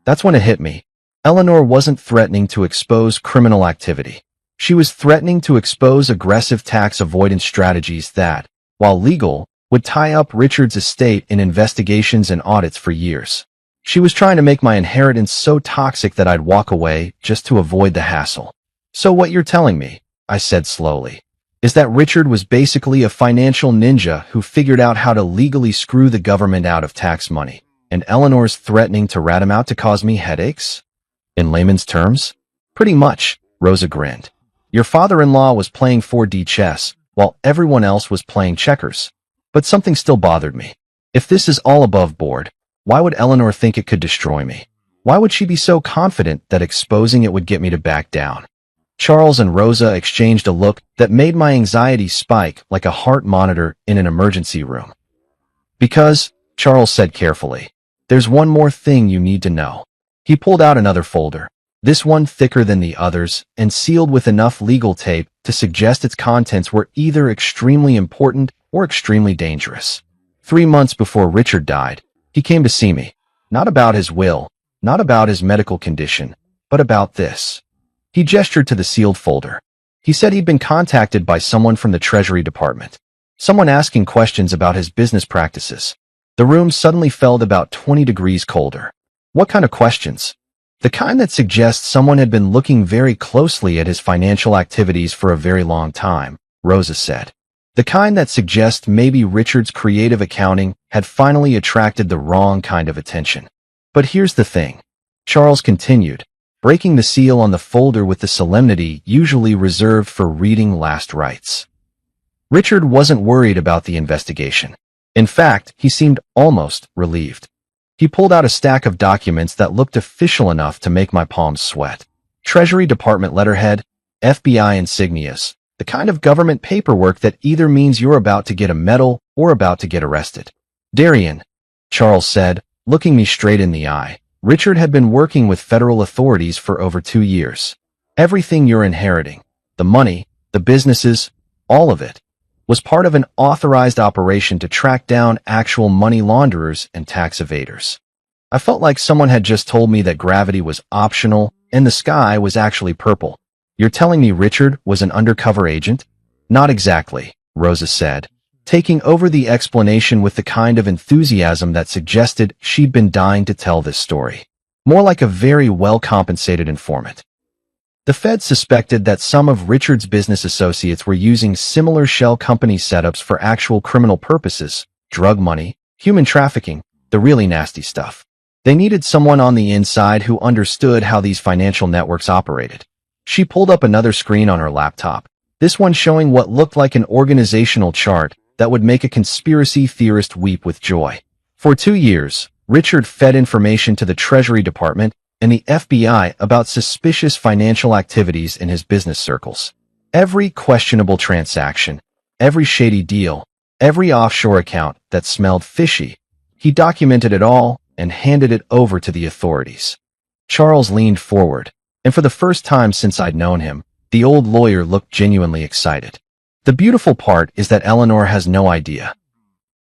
That's when it hit me. Eleanor wasn't threatening to expose criminal activity. She was threatening to expose aggressive tax avoidance strategies that, while legal, would tie up Richard's estate in investigations and audits for years. She was trying to make my inheritance so toxic that I'd walk away just to avoid the hassle. So what you're telling me, I said slowly, is that Richard was basically a financial ninja who figured out how to legally screw the government out of tax money, and Eleanor's threatening to rat him out to cause me headaches? In layman's terms? Pretty much, Rosa grinned. Your father-in-law was playing 4D chess, while everyone else was playing checkers. But something still bothered me. If this is all above board, why would Eleanor think it could destroy me? Why would she be so confident that exposing it would get me to back down? Charles and Rosa exchanged a look that made my anxiety spike like a heart monitor in an emergency room. Because, Charles said carefully, there's one more thing you need to know. He pulled out another folder, this one thicker than the others and sealed with enough legal tape to suggest its contents were either extremely important or extremely dangerous. 3 months before Richard died, he came to see me. Not about his will, not about his medical condition, but about this. He gestured to the sealed folder. He said he'd been contacted by someone from the Treasury Department. Someone asking questions about his business practices. The room suddenly felt about 20 degrees colder. What kind of questions? The kind that suggests someone had been looking very closely at his financial activities for a very long time, Rosa said. The kind that suggests maybe Richard's creative accounting had finally attracted the wrong kind of attention. But here's the thing, Charles continued, breaking the seal on the folder with the solemnity usually reserved for reading last rites. Richard wasn't worried about the investigation. In fact, he seemed almost relieved. He pulled out a stack of documents that looked official enough to make my palms sweat. Treasury Department letterhead, FBI insignias, the kind of government paperwork that either means you're about to get a medal or about to get arrested. Darian, Charles said, looking me straight in the eye. Richard had been working with federal authorities for over 2 years. Everything you're inheriting, the money, the businesses, all of it, was part of an authorized operation to track down actual money launderers and tax evaders. I felt like someone had just told me that gravity was optional and the sky was actually purple. You're telling me Richard was an undercover agent? Not exactly, Rosa said, taking over the explanation with the kind of enthusiasm that suggested she'd been dying to tell this story. More like a very well-compensated informant. The Fed suspected that some of Richard's business associates were using similar shell company setups for actual criminal purposes, drug money, human trafficking, the really nasty stuff. They needed someone on the inside who understood how these financial networks operated. She pulled up another screen on her laptop, this one showing what looked like an organizational chart that would make a conspiracy theorist weep with joy. For 2 years, Richard fed information to the Treasury Department and the FBI about suspicious financial activities in his business circles. Every questionable transaction, every shady deal, every offshore account that smelled fishy, he documented it all and handed it over to the authorities. Charles leaned forward, and for the first time since I'd known him, the old lawyer looked genuinely excited. The beautiful part is that Eleanor has no idea.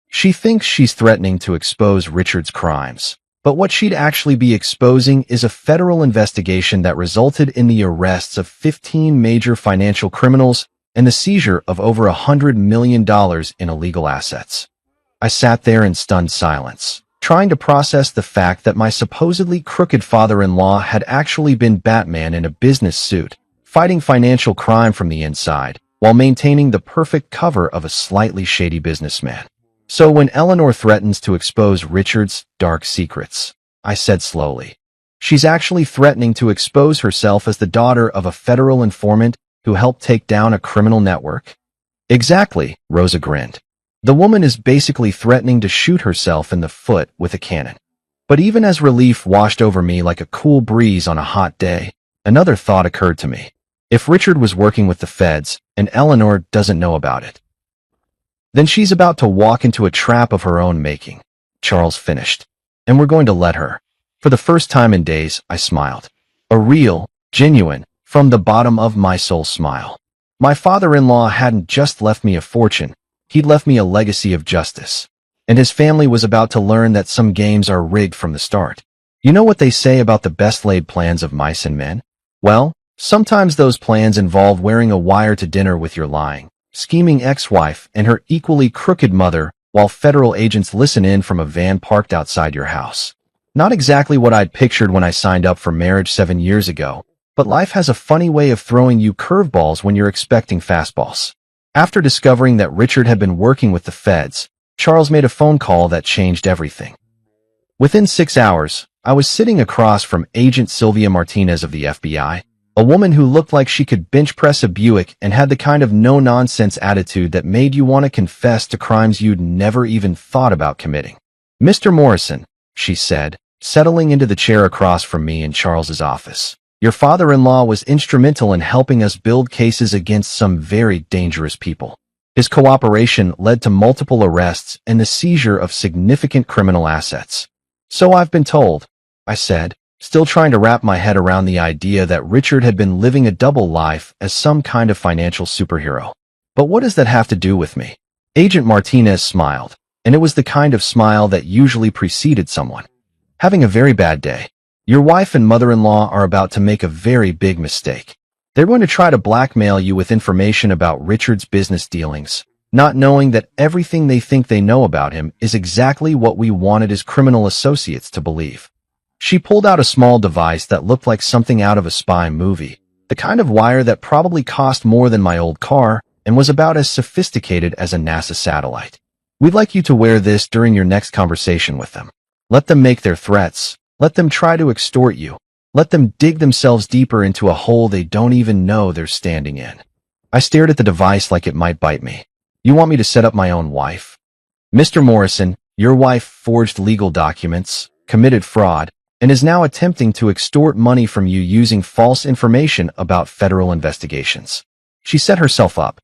She thinks she's threatening to expose Richard's crimes. But what she'd actually be exposing is a federal investigation that resulted in the arrests of 15 major financial criminals and the seizure of over $100 million in illegal assets. I sat there in stunned silence, trying to process the fact that my supposedly crooked father-in-law had actually been Batman in a business suit, fighting financial crime from the inside, while maintaining the perfect cover of a slightly shady businessman. So when Eleanor threatens to expose Richard's dark secrets, I said slowly, she's actually threatening to expose herself as the daughter of a federal informant who helped take down a criminal network? Exactly, Rosa grinned. The woman is basically threatening to shoot herself in the foot with a cannon. But even as relief washed over me like a cool breeze on a hot day, another thought occurred to me. If Richard was working with the feds, and Eleanor doesn't know about it, then she's about to walk into a trap of her own making. Charles finished. And we're going to let her. For the first time in days, I smiled. A real, genuine, from the bottom of my soul smile. My father-in-law hadn't just left me a fortune, he'd left me a legacy of justice. And his family was about to learn that some games are rigged from the start. You know what they say about the best-laid plans of mice and men? Well, sometimes those plans involve wearing a wire to dinner with your lying, scheming ex-wife and her equally crooked mother while federal agents listen in from a van parked outside your house. Not exactly what I'd pictured when I signed up for marriage 7 years ago, but life has a funny way of throwing you curveballs when you're expecting fastballs. After discovering that Richard had been working with the feds, Charles made a phone call that changed everything. Within 6 hours, I was sitting across from Agent Sylvia Martinez of the FBI, a woman who looked like she could bench press a Buick and had the kind of no-nonsense attitude that made you want to confess to crimes you'd never even thought about committing. Mr. Morrison, she said, settling into the chair across from me in Charles's office. Your father-in-law was instrumental in helping us build cases against some very dangerous people. His cooperation led to multiple arrests and the seizure of significant criminal assets. So I've been told, I said, still trying to wrap my head around the idea that Richard had been living a double life as some kind of financial superhero. But what does that have to do with me? Agent Martinez smiled, and it was the kind of smile that usually preceded someone having a very bad day. Your wife and mother-in-law are about to make a very big mistake. They're going to try to blackmail you with information about Richard's business dealings, not knowing that everything they think they know about him is exactly what we wanted his criminal associates to believe. She pulled out a small device that looked like something out of a spy movie, the kind of wire that probably cost more than my old car and was about as sophisticated as a NASA satellite. We'd like you to wear this during your next conversation with them. Let them make their threats. Let them try to extort you. Let them dig themselves deeper into a hole they don't even know they're standing in. I stared at the device like it might bite me. You want me to set up my own wife? Mr. Morrison, your wife forged legal documents, committed fraud, and is now attempting to extort money from you using false information about federal investigations. She set herself up.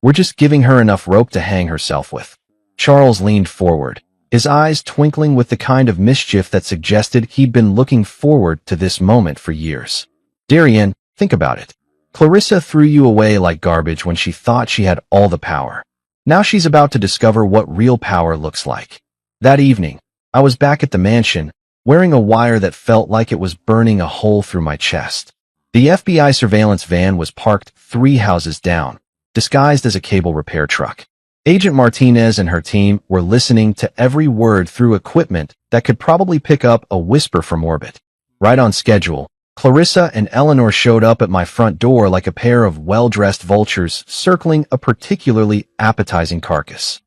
We're just giving her enough rope to hang herself with. Charles leaned forward, his eyes twinkling with the kind of mischief that suggested he'd been looking forward to this moment for years. Darian, think about it. Clarissa threw you away like garbage when she thought she had all the power. Now she's about to discover what real power looks like. That evening, I was back at the mansion, wearing a wire that felt like it was burning a hole through my chest. The FBI surveillance van was parked 3 houses down, disguised as a cable repair truck. Agent Martinez and her team were listening to every word through equipment that could probably pick up a whisper from orbit. Right on schedule, Clarissa and Eleanor showed up at my front door like a pair of well-dressed vultures circling a particularly appetizing carcass.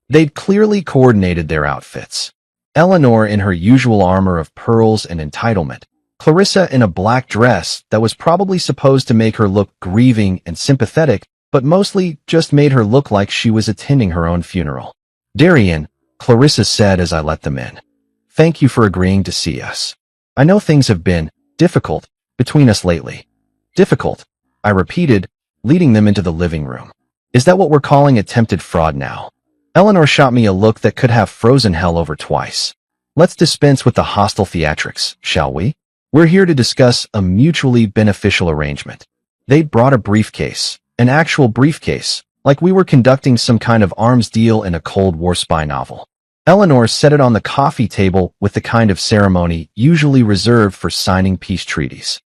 They'd clearly coordinated their outfits. Eleanor in her usual armor of pearls and entitlement, Clarissa in a black dress that was probably supposed to make her look grieving and sympathetic, but mostly just made her look like she was attending her own funeral. Darian, Clarissa said as I let them in. Thank you for agreeing to see us. I know things have been difficult between us lately. Difficult, I repeated, leading them into the living room. Is that what we're calling attempted fraud now? Eleanor shot me a look that could have frozen hell over twice. Let's dispense with the hostile theatrics, shall we? We're here to discuss a mutually beneficial arrangement. They'd brought a briefcase. An actual briefcase, like we were conducting some kind of arms deal in a Cold War spy novel. Eleanor set it on the coffee table with the kind of ceremony usually reserved for signing peace treaties.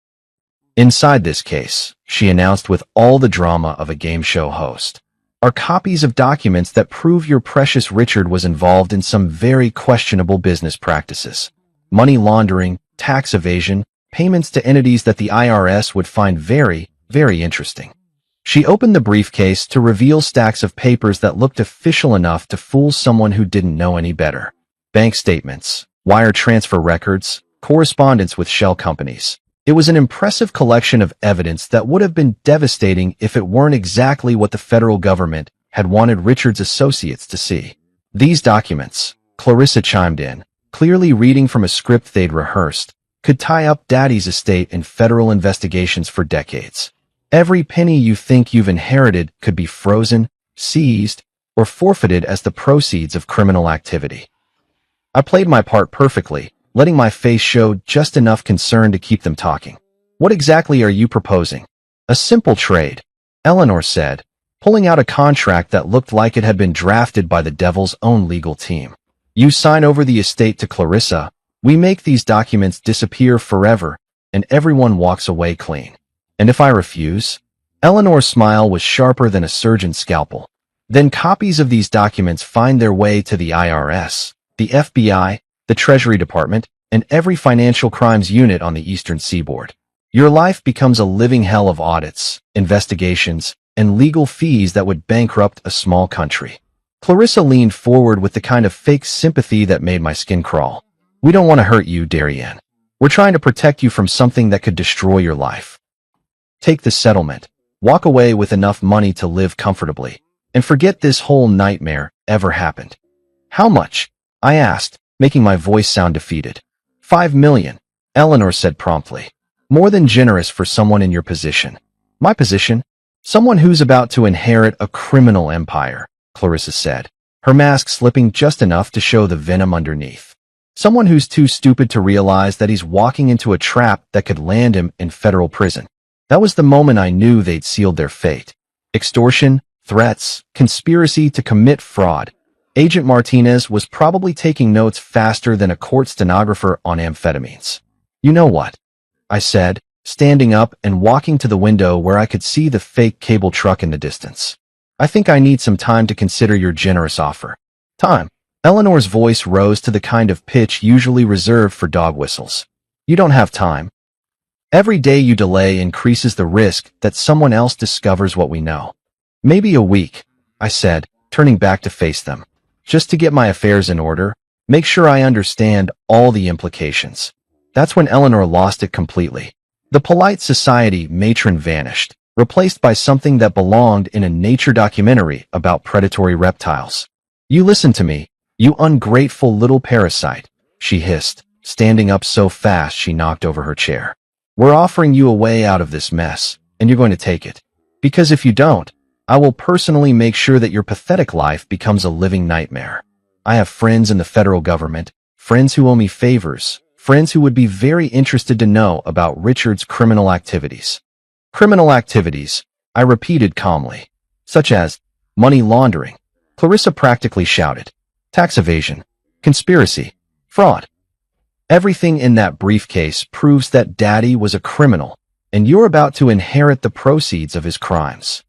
Inside this case, she announced with all the drama of a game show host, are copies of documents that prove your precious Richard was involved in some very questionable business practices. Money laundering, tax evasion, payments to entities that the IRS would find very, very interesting. She opened the briefcase to reveal stacks of papers that looked official enough to fool someone who didn't know any better. Bank statements, wire transfer records, correspondence with shell companies. It was an impressive collection of evidence that would have been devastating if it weren't exactly what the federal government had wanted Richard's associates to see. These documents, Clarissa chimed in, clearly reading from a script they'd rehearsed, could tie up Daddy's estate in federal investigations for decades. Every penny you think you've inherited could be frozen, seized, or forfeited as the proceeds of criminal activity. I played my part perfectly, letting my face show just enough concern to keep them talking. What exactly are you proposing? A simple trade, Eleanor said, pulling out a contract that looked like it had been drafted by the devil's own legal team. You sign over the estate to Clarissa, we make these documents disappear forever, and everyone walks away clean. And if I refuse? Eleanor's smile was sharper than a surgeon's scalpel. Then copies of these documents find their way to the IRS, the FBI, the Treasury Department, and every financial crimes unit on the Eastern Seaboard. Your life becomes a living hell of audits, investigations, and legal fees that would bankrupt a small country. Clarissa leaned forward with the kind of fake sympathy that made my skin crawl. We don't want to hurt you, Darien. We're trying to protect you from something that could destroy your life. Take the settlement, walk away with enough money to live comfortably, and forget this whole nightmare ever happened. How much? I asked, making my voice sound defeated. $5 million, Eleanor said promptly. More than generous for someone in your position. My position? Someone who's about to inherit a criminal empire, Clarissa said, her mask slipping just enough to show the venom underneath. Someone who's too stupid to realize that he's walking into a trap that could land him in federal prison. That was the moment I knew they'd sealed their fate. Extortion, threats, conspiracy to commit fraud. Agent Martinez was probably taking notes faster than a court stenographer on amphetamines. You know what? I said, standing up and walking to the window where I could see the fake cable truck in the distance. I think I need some time to consider your generous offer. Time. Eleanor's voice rose to the kind of pitch usually reserved for dog whistles. You don't have time. Every day you delay increases the risk that someone else discovers what we know. Maybe a week, I said, turning back to face them. Just to get my affairs in order, make sure I understand all the implications. That's when Eleanor lost it completely. The polite society matron vanished, replaced by something that belonged in a nature documentary about predatory reptiles. You listen to me, you ungrateful little parasite, she hissed, standing up so fast she knocked over her chair. We're offering you a way out of this mess, and you're going to take it. Because if you don't, I will personally make sure that your pathetic life becomes a living nightmare. I have friends in the federal government, friends who owe me favors, friends who would be very interested to know about Richard's criminal activities. Criminal activities, I repeated calmly, such as money laundering. Clarissa practically shouted. Tax evasion, conspiracy, fraud. Everything in that briefcase proves that Daddy was a criminal, and you're about to inherit the proceeds of his crimes.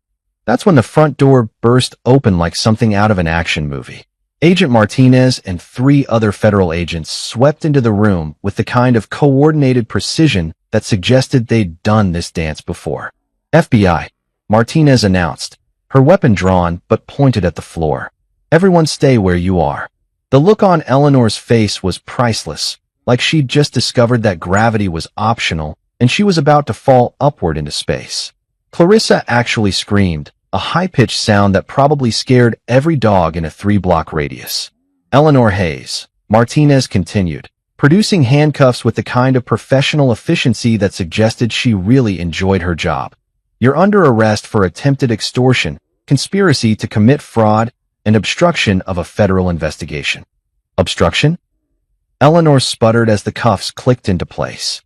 That's when the front door burst open like something out of an action movie. Agent Martinez and 3 other federal agents swept into the room with the kind of coordinated precision that suggested they'd done this dance before. FBI, Martinez announced, her weapon drawn but pointed at the floor. Everyone stay where you are. The look on Eleanor's face was priceless, like she'd just discovered that gravity was optional and she was about to fall upward into space. Clarissa actually screamed, a high-pitched sound that probably scared every dog in a 3-block radius. Eleanor Hayes, Martinez continued, producing handcuffs with the kind of professional efficiency that suggested she really enjoyed her job. You're under arrest for attempted extortion, conspiracy to commit fraud, and obstruction of a federal investigation. Obstruction? Eleanor sputtered as the cuffs clicked into place.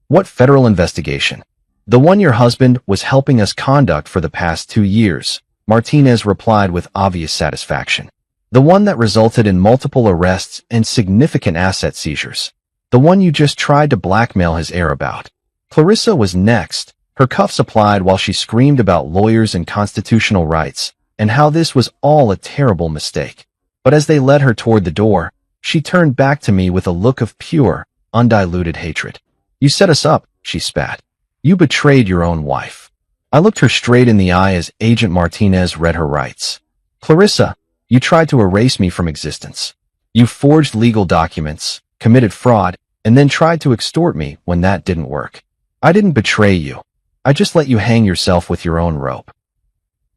What federal investigation? The one your husband was helping us conduct for the past 2 years, Martinez replied with obvious satisfaction. The one that resulted in multiple arrests and significant asset seizures. The one you just tried to blackmail his heir about. Clarissa was next, her cuffs applied while she screamed about lawyers and constitutional rights, and how this was all a terrible mistake. But as they led her toward the door, she turned back to me with a look of pure, undiluted hatred. You set us up, she spat. You betrayed your own wife. I looked her straight in the eye as Agent Martinez read her rights. Clarissa, you tried to erase me from existence. You forged legal documents, committed fraud, and then tried to extort me when that didn't work. I didn't betray you. I just let you hang yourself with your own rope.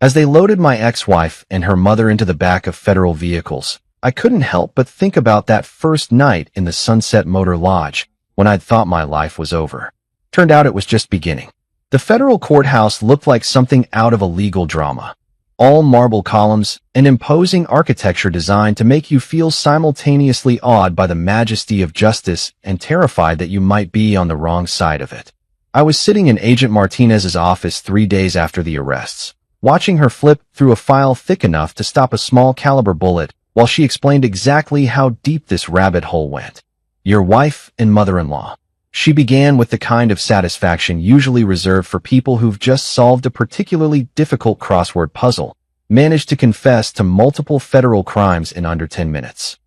As they loaded my ex-wife and her mother into the back of federal vehicles, I couldn't help but think about that first night in the Sunset Motor Lodge when I'd thought my life was over. Turned out it was just beginning. The federal courthouse looked like something out of a legal drama. All marble columns and imposing architecture designed to make you feel simultaneously awed by the majesty of justice and terrified that you might be on the wrong side of it. I was sitting in Agent Martinez's office 3 days after the arrests, watching her flip through a file thick enough to stop a small caliber bullet while she explained exactly how deep this rabbit hole went. Your wife and mother-in-law. She began with the kind of satisfaction usually reserved for people who've just solved a particularly difficult crossword puzzle, managed to confess to multiple federal crimes in under 10 minutes.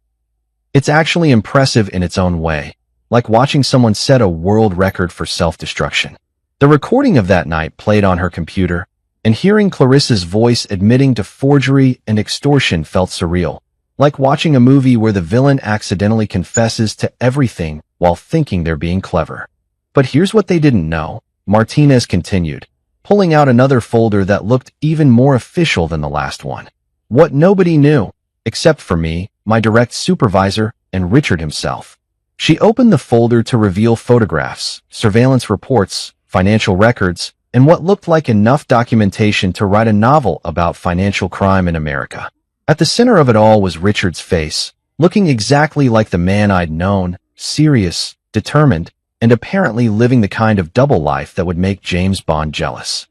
It's actually impressive in its own way, like watching someone set a world record for self-destruction. The recording of that night played on her computer, and hearing Clarissa's voice admitting to forgery and extortion felt surreal, like watching a movie where the villain accidentally confesses to everything while thinking they're being clever. But here's what they didn't know, Martinez continued, pulling out another folder that looked even more official than the last one. What nobody knew, except for me, my direct supervisor, and Richard himself. She opened the folder to reveal photographs, surveillance reports, financial records, and what looked like enough documentation to write a novel about financial crime in America. At the center of it all was Richard's face, looking exactly like the man I'd known, serious, determined, and apparently living the kind of double life that would make James Bond jealous.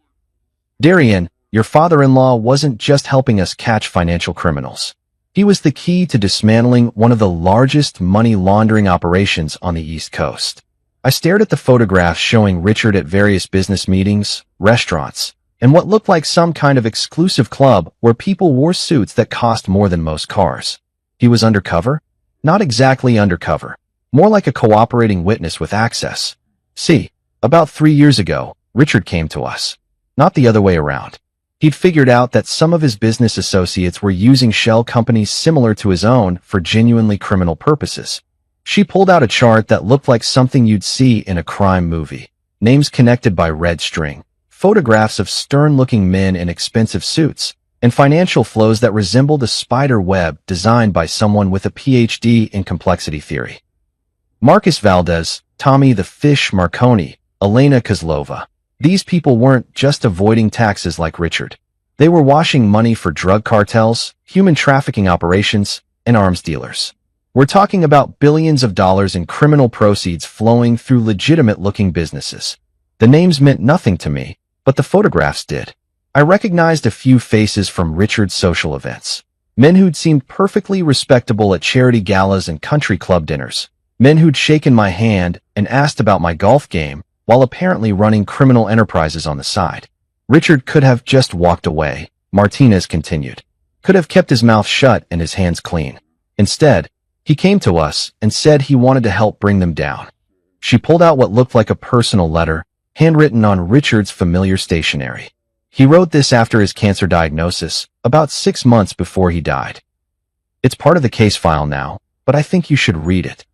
Darian, your father-in-law wasn't just helping us catch financial criminals. He was the key to dismantling one of the largest money laundering operations on the East Coast. I stared at the photographs showing Richard at various business meetings, restaurants, and what looked like some kind of exclusive club where people wore suits that cost more than most cars. He was undercover? Not exactly undercover. More like a cooperating witness with access. See, about 3 years ago, Richard came to us. Not the other way around. He'd figured out that some of his business associates were using shell companies similar to his own for genuinely criminal purposes. She pulled out a chart that looked like something you'd see in a crime movie. Names connected by red string, photographs of stern-looking men in expensive suits, and financial flows that resembled a spider web designed by someone with a PhD in complexity theory. Marcus Valdez, Tommy the Fish Marconi, Elena Kozlova. These people weren't just avoiding taxes like Richard. They were washing money for drug cartels, human trafficking operations, and arms dealers. We're talking about billions of dollars in criminal proceeds flowing through legitimate-looking businesses. The names meant nothing to me, but the photographs did. I recognized a few faces from Richard's social events. Men who'd seemed perfectly respectable at charity galas and country club dinners. Men who'd shaken my hand and asked about my golf game, while apparently running criminal enterprises on the side. Richard could have just walked away, Martinez continued. Could have kept his mouth shut and his hands clean. Instead, he came to us and said he wanted to help bring them down. She pulled out what looked like a personal letter, handwritten on Richard's familiar stationery. He wrote this after his cancer diagnosis, about 6 months before he died. It's part of the case file now, but I think you should read it.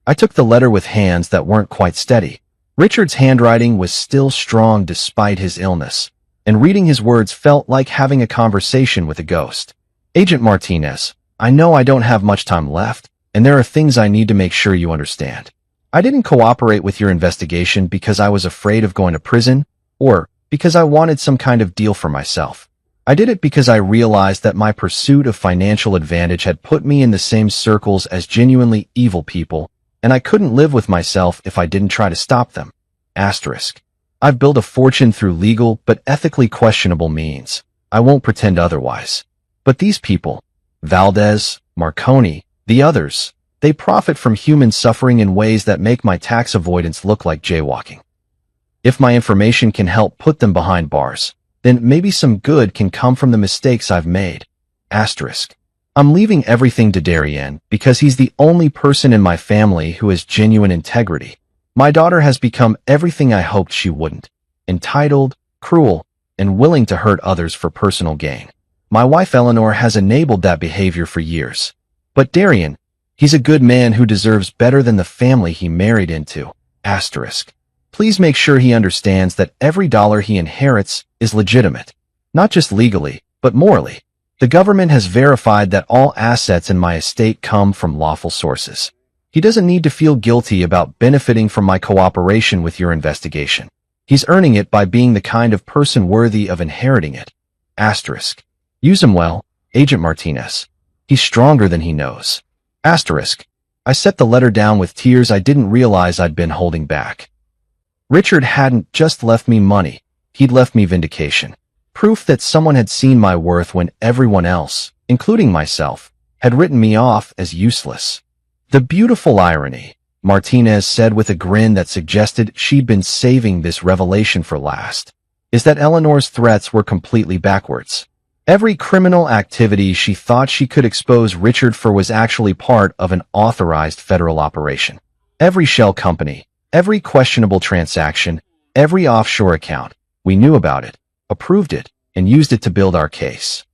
I took the letter with hands that weren't quite steady. Richard's handwriting was still strong despite his illness, and reading his words felt like having a conversation with a ghost. Agent Martinez, I know I don't have much time left, and there are things I need to make sure you understand. I didn't cooperate with your investigation because I was afraid of going to prison, or because I wanted some kind of deal for myself. I did it because I realized that my pursuit of financial advantage had put me in the same circles as genuinely evil people, and I couldn't live with myself if I didn't try to stop them. Asterisk. I've built a fortune through legal but ethically questionable means. I won't pretend otherwise. But these people, Valdez, Marconi, the others, they profit from human suffering in ways that make my tax avoidance look like jaywalking. If my information can help put them behind bars, then maybe some good can come from the mistakes I've made. Asterisk. I'm leaving everything to Darian because he's the only person in my family who has genuine integrity. My daughter has become everything I hoped she wouldn't. Entitled, cruel, and willing to hurt others for personal gain. My wife Eleanor has enabled that behavior for years. But Darian, he's a good man who deserves better than the family he married into. Asterisk. Please make sure he understands that every dollar he inherits is legitimate. Not just legally, but morally. The government has verified that all assets in my estate come from lawful sources. He doesn't need to feel guilty about benefiting from my cooperation with your investigation. He's earning it by being the kind of person worthy of inheriting it. Asterisk. Use him well, Agent Martinez. He's stronger than he knows. Asterisk. I set the letter down with tears I didn't realize I'd been holding back. Richard hadn't just left me money, he'd left me vindication. Proof that someone had seen my worth when everyone else, including myself, had written me off as useless. The beautiful irony, Martinez said with a grin that suggested she'd been saving this revelation for last, is that Eleanor's threats were completely backwards. Every criminal activity she thought she could expose Richard for was actually part of an authorized federal operation. Every shell company, every questionable transaction, every offshore account, we knew about it, approved it, and used it to build our case.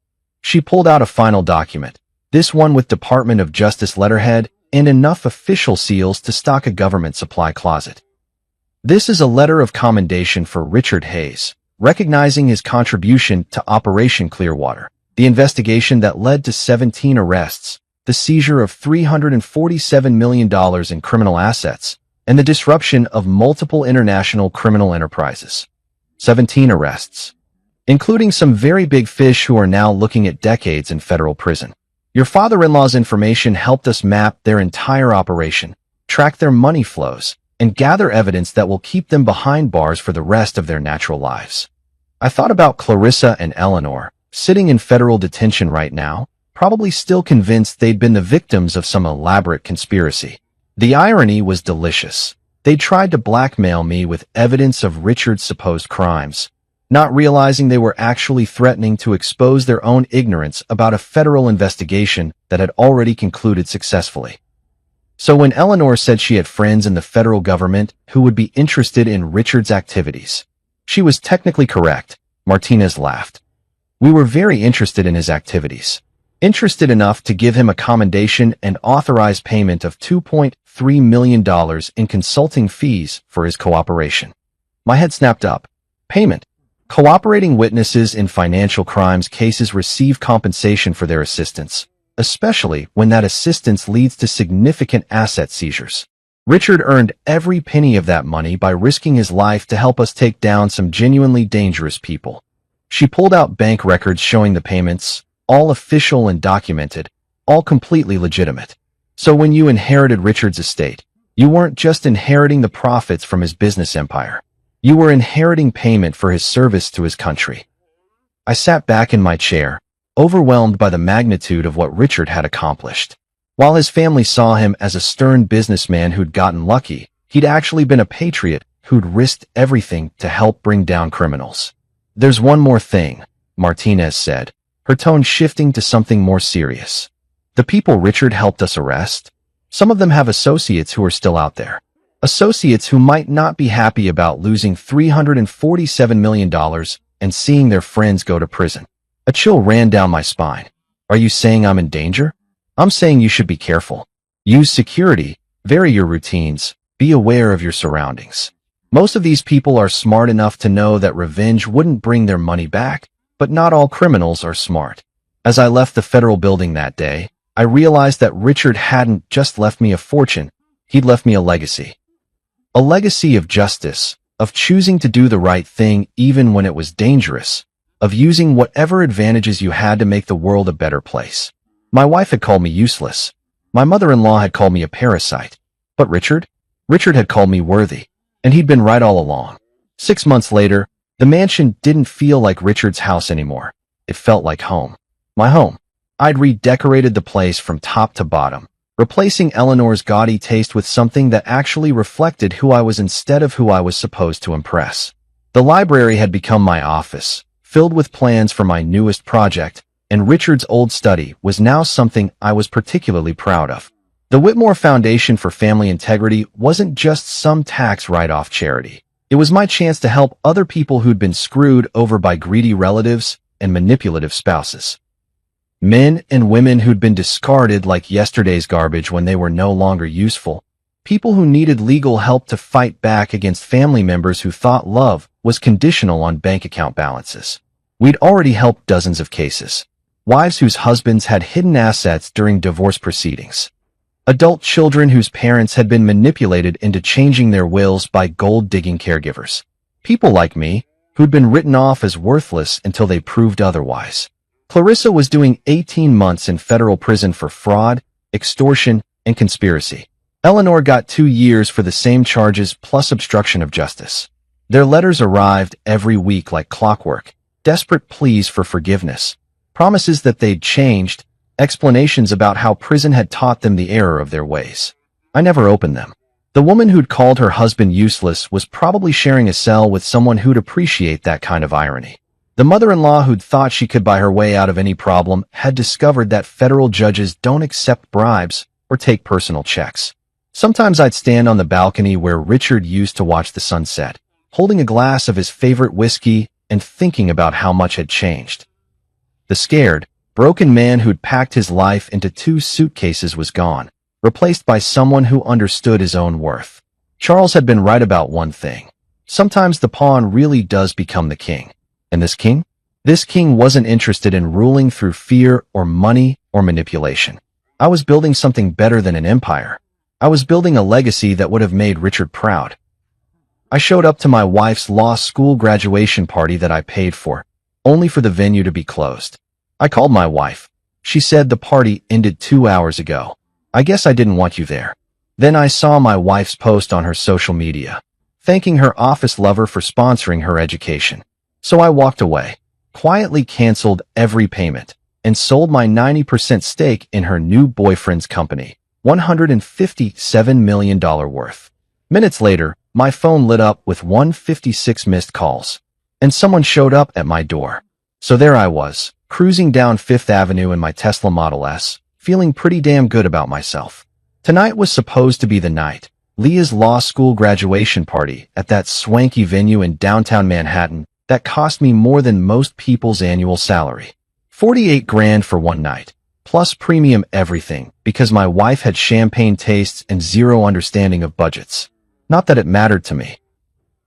She pulled out a final document, this one with Department of Justice letterhead and enough official seals to stock a government supply closet. This is a letter of commendation for Richard Hayes, recognizing his contribution to Operation Clearwater, the investigation that led to 17 arrests, the seizure of $347 million in criminal assets, and the disruption of multiple international criminal enterprises. 17 arrests, including some very big fish who are now looking at decades in federal prison. Your father-in-law's information helped us map their entire operation, track their money flows, and gather evidence that will keep them behind bars for the rest of their natural lives. I thought about Clarissa and Eleanor, sitting in federal detention right now, probably still convinced they'd been the victims of some elaborate conspiracy. The irony was delicious. They tried to blackmail me with evidence of Richard's supposed crimes, not realizing they were actually threatening to expose their own ignorance about a federal investigation that had already concluded successfully. So when Eleanor said she had friends in the federal government who would be interested in Richard's activities, she was technically correct. Martinez laughed. We were very interested in his activities. Interested enough to give him a commendation and authorize payment of $2.3 million in consulting fees for his cooperation. My head snapped up. Payment. Cooperating witnesses in financial crimes cases receive compensation for their assistance, especially when that assistance leads to significant asset seizures. Richard earned every penny of that money by risking his life to help us take down some genuinely dangerous people. She pulled out bank records showing the payments, all official and documented, all completely legitimate. So when you inherited Richard's estate, you weren't just inheriting the profits from his business empire. You were inheriting payment for his service to his country. I sat back in my chair, overwhelmed by the magnitude of what Richard had accomplished. While his family saw him as a stern businessman who'd gotten lucky, he'd actually been a patriot who'd risked everything to help bring down criminals. There's one more thing, Martinez said, her tone shifting to something more serious. The people Richard helped us arrest, some of them have associates who are still out there. Associates who might not be happy about losing $347 million and seeing their friends go to prison. A chill ran down my spine. Are you saying I'm in danger? I'm saying you should be careful. Use security, vary your routines, be aware of your surroundings. Most of these people are smart enough to know that revenge wouldn't bring their money back, but not all criminals are smart. As I left the federal building that day, I realized that Richard hadn't just left me a fortune, he'd left me a legacy. A legacy of justice, of choosing to do the right thing even when it was dangerous, of using whatever advantages you had to make the world a better place. My wife had called me useless. My mother-in-law had called me a parasite. But Richard had called me worthy. And he'd been right all along. 6 months later, the mansion didn't feel like Richard's house anymore. It felt like home. My home. I'd redecorated the place from top to bottom, replacing Eleanor's gaudy taste with something that actually reflected who I was instead of who I was supposed to impress. The library had become my office, filled with plans for my newest project, and Richard's old study was now something I was particularly proud of. The Whitmore Foundation for Family Integrity wasn't just some tax write-off charity. It was my chance to help other people who'd been screwed over by greedy relatives and manipulative spouses. Men and women who'd been discarded like yesterday's garbage when they were no longer useful. People who needed legal help to fight back against family members who thought love was conditional on bank account balances. We'd already helped dozens of cases. Wives whose husbands had hidden assets during divorce proceedings. Adult children whose parents had been manipulated into changing their wills by gold-digging caregivers. People like me, who'd been written off as worthless until they proved otherwise. Clarissa was doing 18 months in federal prison for fraud, extortion, and conspiracy. Eleanor got 2 years for the same charges plus obstruction of justice. Their letters arrived every week like clockwork, desperate pleas for forgiveness, promises that they'd changed, explanations about how prison had taught them the error of their ways. I never opened them. The woman who'd called her husband useless was probably sharing a cell with someone who'd appreciate that kind of irony. The mother-in-law who'd thought she could buy her way out of any problem had discovered that federal judges don't accept bribes or take personal checks. Sometimes I'd stand on the balcony where Richard used to watch the sunset, holding a glass of his favorite whiskey and thinking about how much had changed. The scared, broken man who'd packed his life into 2 suitcases was gone, replaced by someone who understood his own worth. Charles had been right about one thing. Sometimes the pawn really does become the king. And this king? This king wasn't interested in ruling through fear or money or manipulation. I was building something better than an empire. I was building a legacy that would have made Richard proud. I showed up to my wife's law school graduation party that I paid for, only for the venue to be closed. I called my wife. She said the party ended 2 hours ago. I guess I didn't want you there. Then I saw my wife's post on her social media, thanking her office lover for sponsoring her education. So I walked away, quietly canceled every payment, and sold my 90% stake in her new boyfriend's company, $157 million worth. Minutes later, my phone lit up with 156 missed calls, and someone showed up at my door. So there I was, cruising down Fifth Avenue in my Tesla Model S, feeling pretty damn good about myself. Tonight was supposed to be the night, Leah's law school graduation party at that swanky venue in downtown Manhattan that cost me more than most people's annual salary. 48 grand for one night, plus premium everything, because my wife had champagne tastes and zero understanding of budgets. Not that it mattered to me.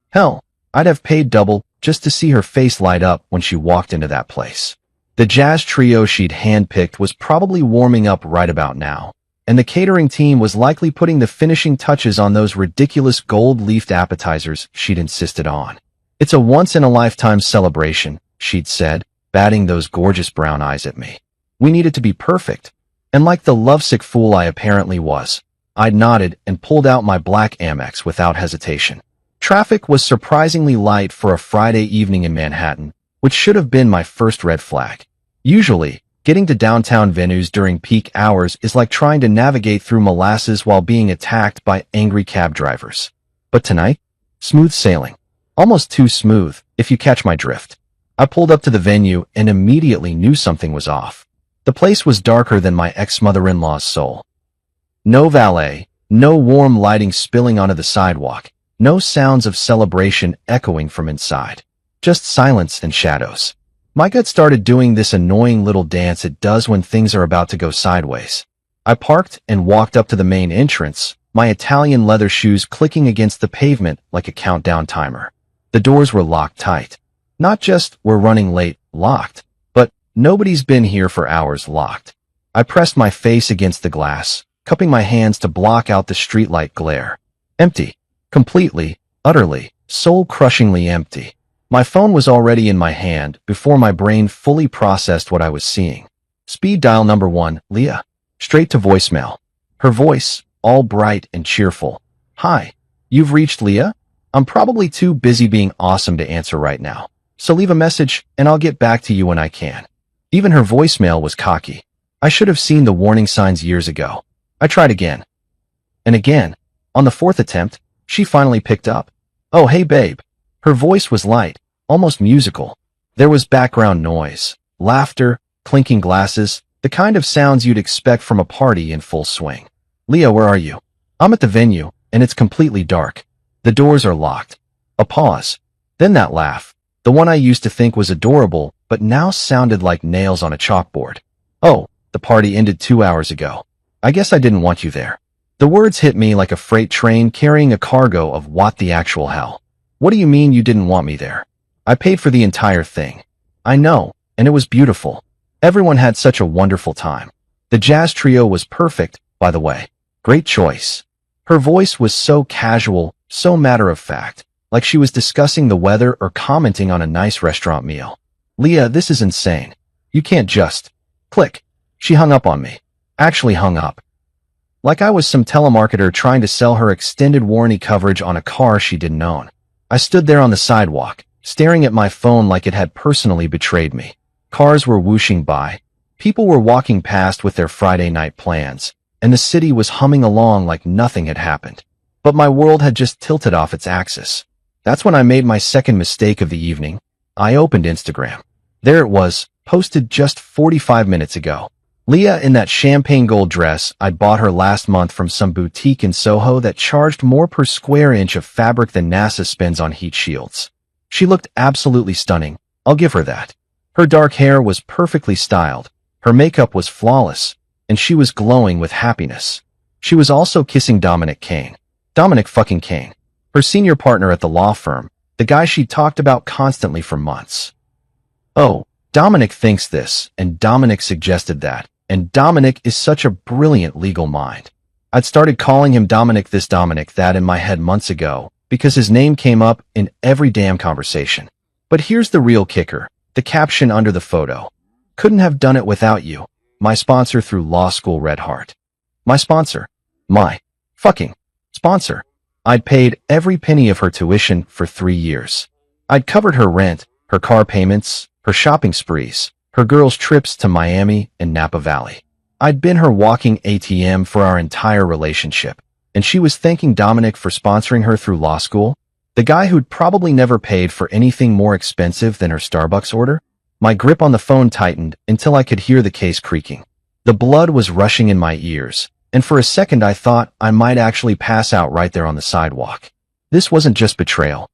Hell, I'd have paid double just to see her face light up when she walked into that place. The jazz trio she'd handpicked was probably warming up right about now, and the catering team was likely putting the finishing touches on those ridiculous gold-leafed appetizers she'd insisted on. It's a once-in-a-lifetime celebration, she'd said, batting those gorgeous brown eyes at me. We needed to be perfect, and like the lovesick fool I apparently was, I nodded and pulled out my black Amex without hesitation. Traffic was surprisingly light for a Friday evening in Manhattan, which should have been my first red flag. Usually, getting to downtown venues during peak hours is like trying to navigate through molasses while being attacked by angry cab drivers. But tonight, smooth sailing. Almost too smooth, if you catch my drift. I pulled up to the venue and immediately knew something was off. The place was darker than my ex-mother-in-law's soul. No valet, no warm lighting spilling onto the sidewalk, no sounds of celebration echoing from inside. Just silence and shadows. My gut started doing this annoying little dance it does when things are about to go sideways. I parked and walked up to the main entrance, my Italian leather shoes clicking against the pavement like a countdown timer. The doors were locked tight. Not just "we're running late" locked, but "nobody's been here for hours" locked. I pressed my face against the glass, cupping my hands to block out the streetlight glare. Empty. Completely, utterly, soul-crushingly empty. My phone was already in my hand before my brain fully processed what I was seeing. Speed dial number 1, Leah. Straight to voicemail. Her voice, all bright and cheerful. "Hi. You've reached Leah? I'm probably too busy being awesome to answer right now. So leave a message and I'll get back to you when I can." Even her voicemail was cocky. I should have seen the warning signs years ago. I tried again. And again. On the 4th attempt, she finally picked up. "Oh, hey babe." Her voice was light, almost musical. There was background noise, laughter, clinking glasses, the kind of sounds you'd expect from a party in full swing. Leah, where are you? I'm at the venue, and it's completely dark. The doors are locked. A pause. Then that laugh. The one I used to think was adorable, but now sounded like nails on a chalkboard. Oh, the party ended 2 hours ago. I guess I didn't want you there. The words hit me like a freight train carrying a cargo of what the actual hell. What do you mean you didn't want me there? I paid for the entire thing. I know, and it was beautiful. Everyone had such a wonderful time. The jazz trio was perfect, by the way. Great choice. Her voice was so casual, so matter-of-fact, like she was discussing the weather or commenting on a nice restaurant meal. Leah, this is insane. You can't just... Click. She hung up on me. Actually hung up. Like I was some telemarketer trying to sell her extended warranty coverage on a car she didn't own. I stood there on the sidewalk, staring at my phone like it had personally betrayed me. Cars were whooshing by. People were walking past with their Friday night plans, and the city was humming along like nothing had happened. But my world had just tilted off its axis. That's when I made my second mistake of the evening. I opened Instagram. There it was, posted just 45 minutes ago. Leah in that champagne gold dress I'd bought her last month from some boutique in Soho that charged more per square inch of fabric than NASA spends on heat shields. She looked absolutely stunning, I'll give her that. Her dark hair was perfectly styled, her makeup was flawless, and she was glowing with happiness. She was also kissing Dominic Kane. Dominic fucking Kane. Her senior partner at the law firm, the guy she talked about constantly for months. Oh, Dominic thinks this, and Dominic suggested that, and Dominic is such a brilliant legal mind. I'd started calling him Dominic this, Dominic that in my head months ago, because his name came up in every damn conversation. But here's the real kicker, the caption under the photo. Couldn't have done it without you, my sponsor through law school, Red Heart. My sponsor. My fucking sponsor. I'd paid every penny of her tuition for 3 years. I'd covered her rent, her car payments, her shopping sprees, her girls' trips to Miami and Napa Valley. I'd been her walking ATM for our entire relationship, and she was thanking Dominic for sponsoring her through law school, the guy who'd probably never paid for anything more expensive than her Starbucks order. My grip on the phone tightened until I could hear the case creaking. The blood was rushing in my ears, and for a second I thought I might actually pass out right there on the sidewalk. This wasn't just betrayal.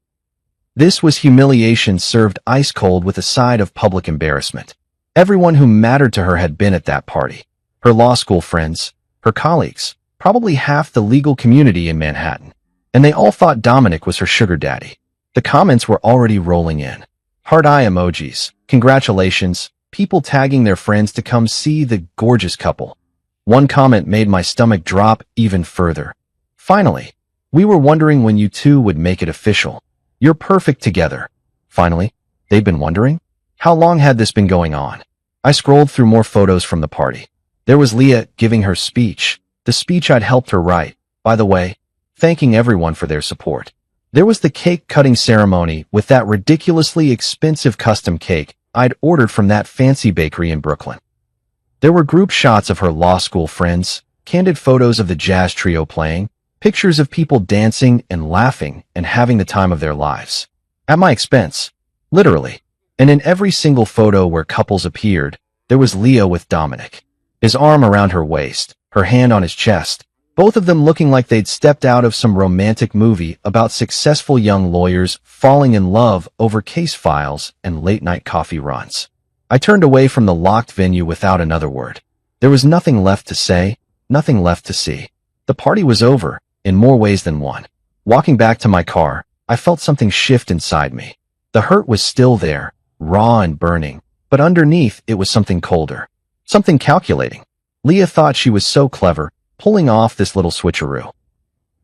This was humiliation served ice cold with a side of public embarrassment. Everyone who mattered to her had been at that party. Her law school friends, her colleagues, probably half the legal community in Manhattan. And they all thought Dominic was her sugar daddy. The comments were already rolling in. Heart eye emojis, congratulations, people tagging their friends to come see the gorgeous couple. One comment made my stomach drop even further. Finally, we were wondering when you two would make it official. You're perfect together. Finally, they've been wondering? How long had this been going on? I scrolled through more photos from the party. There was Leah giving her speech, the speech I'd helped her write, by the way, thanking everyone for their support. There was the cake-cutting ceremony with that ridiculously expensive custom cake I'd ordered from that fancy bakery in Brooklyn. There were group shots of her law school friends, candid photos of the jazz trio playing, pictures of people dancing and laughing and having the time of their lives. At my expense. Literally. And in every single photo where couples appeared, there was Leah with Dominic. His arm around her waist, her hand on his chest, both of them looking like they'd stepped out of some romantic movie about successful young lawyers falling in love over case files and late-night coffee runs. I turned away from the locked venue without another word. There was nothing left to say, nothing left to see. The party was over, in more ways than one. Walking back to my car, I felt something shift inside me. The hurt was still there, raw and burning, but underneath it was something colder. Something calculating. Leah thought she was so clever, pulling off this little switcheroo.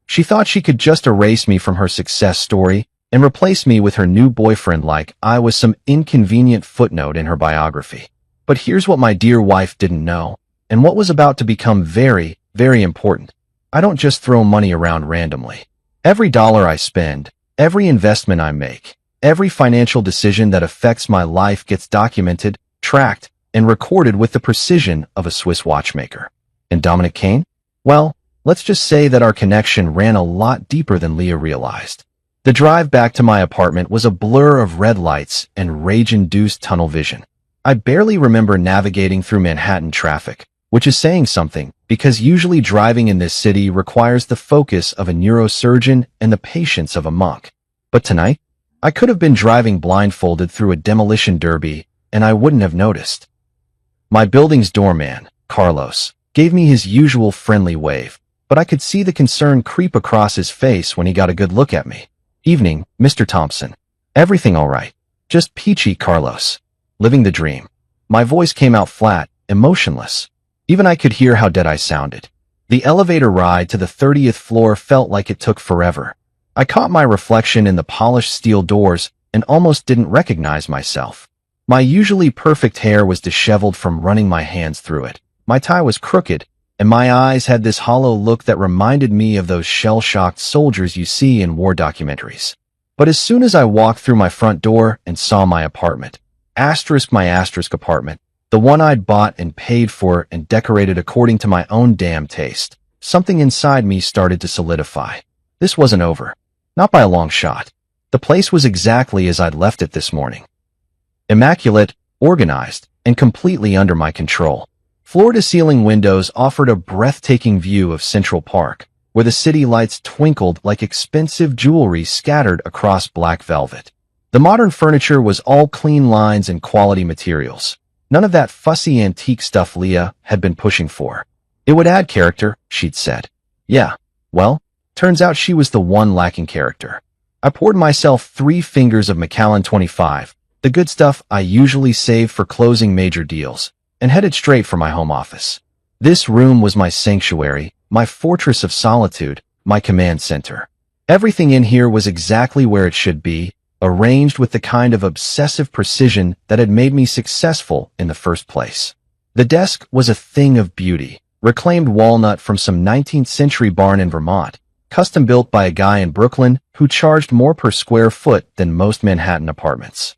She thought she could just erase me from her success story and replace me with her new boyfriend like I was some inconvenient footnote in her biography. But here's what my dear wife didn't know, and what was about to become very, very important. I don't just throw money around randomly. Every dollar I spend, every investment I make, every financial decision that affects my life gets documented, tracked, and recorded with the precision of a Swiss watchmaker. And Dominic Kane? Well, let's just say that our connection ran a lot deeper than Leah realized. The drive back to my apartment was a blur of red lights and rage-induced tunnel vision. I barely remember navigating through Manhattan traffic, which is saying something, because usually driving in this city requires the focus of a neurosurgeon and the patience of a monk. But tonight, I could have been driving blindfolded through a demolition derby, and I wouldn't have noticed. My building's doorman, Carlos, gave me his usual friendly wave, but I could see the concern creep across his face when he got a good look at me. "Evening, Mr. Thompson. Everything all right? Just peachy, Carlos. Living the dream." My voice came out flat, emotionless. Even I could hear how dead I sounded. The elevator ride to the 30th floor felt like it took forever. I caught my reflection in the polished steel doors and almost didn't recognize myself. My usually perfect hair was disheveled from running my hands through it. My tie was crooked, and my eyes had this hollow look that reminded me of those shell-shocked soldiers you see in war documentaries. But as soon as I walked through my front door and saw my apartment, my apartment, the one I'd bought and paid for and decorated according to my own damn taste, something inside me started to solidify. This wasn't over. Not by a long shot. The place was exactly as I'd left it this morning. Immaculate, organized, and completely under my control. Floor-to-ceiling windows offered a breathtaking view of Central Park, where the city lights twinkled like expensive jewelry scattered across black velvet. The modern furniture was all clean lines and quality materials. None of that fussy antique stuff Leah had been pushing for. It would add character, she'd said. Yeah, well, turns out she was the one lacking character. I poured myself 3 fingers of Macallan 25, the good stuff I usually save for closing major deals, and headed straight for my home office. This room was my sanctuary, my fortress of solitude, my command center. Everything in here was exactly where it should be, arranged with the kind of obsessive precision that had made me successful in the first place. The desk was a thing of beauty, reclaimed walnut from some 19th century barn in Vermont, custom built by a guy in Brooklyn who charged more per square foot than most Manhattan apartments.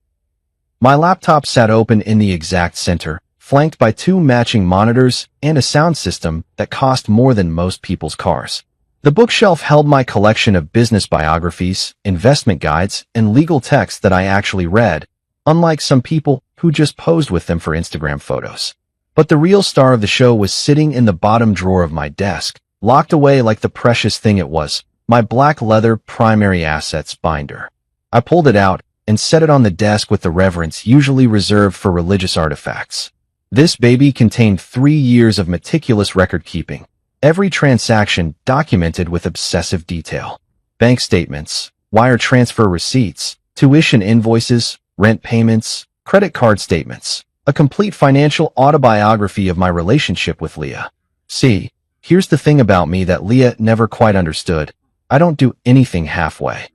My laptop sat open in the exact center, flanked by 2 matching monitors and a sound system that cost more than most people's cars. The bookshelf held my collection of business biographies, investment guides, and legal texts that I actually read, unlike some people who just posed with them for Instagram photos. But the real star of the show was sitting in the bottom drawer of my desk, locked away like the precious thing it was, my black leather primary assets binder. I pulled it out and set it on the desk with the reverence usually reserved for religious artifacts. This baby contained 3 years of meticulous record-keeping, every transaction documented with obsessive detail. Bank statements, wire transfer receipts, tuition invoices, rent payments, credit card statements, a complete financial autobiography of my relationship with Leah. See, here's the thing about me that Leah never quite understood. I don't do anything halfway.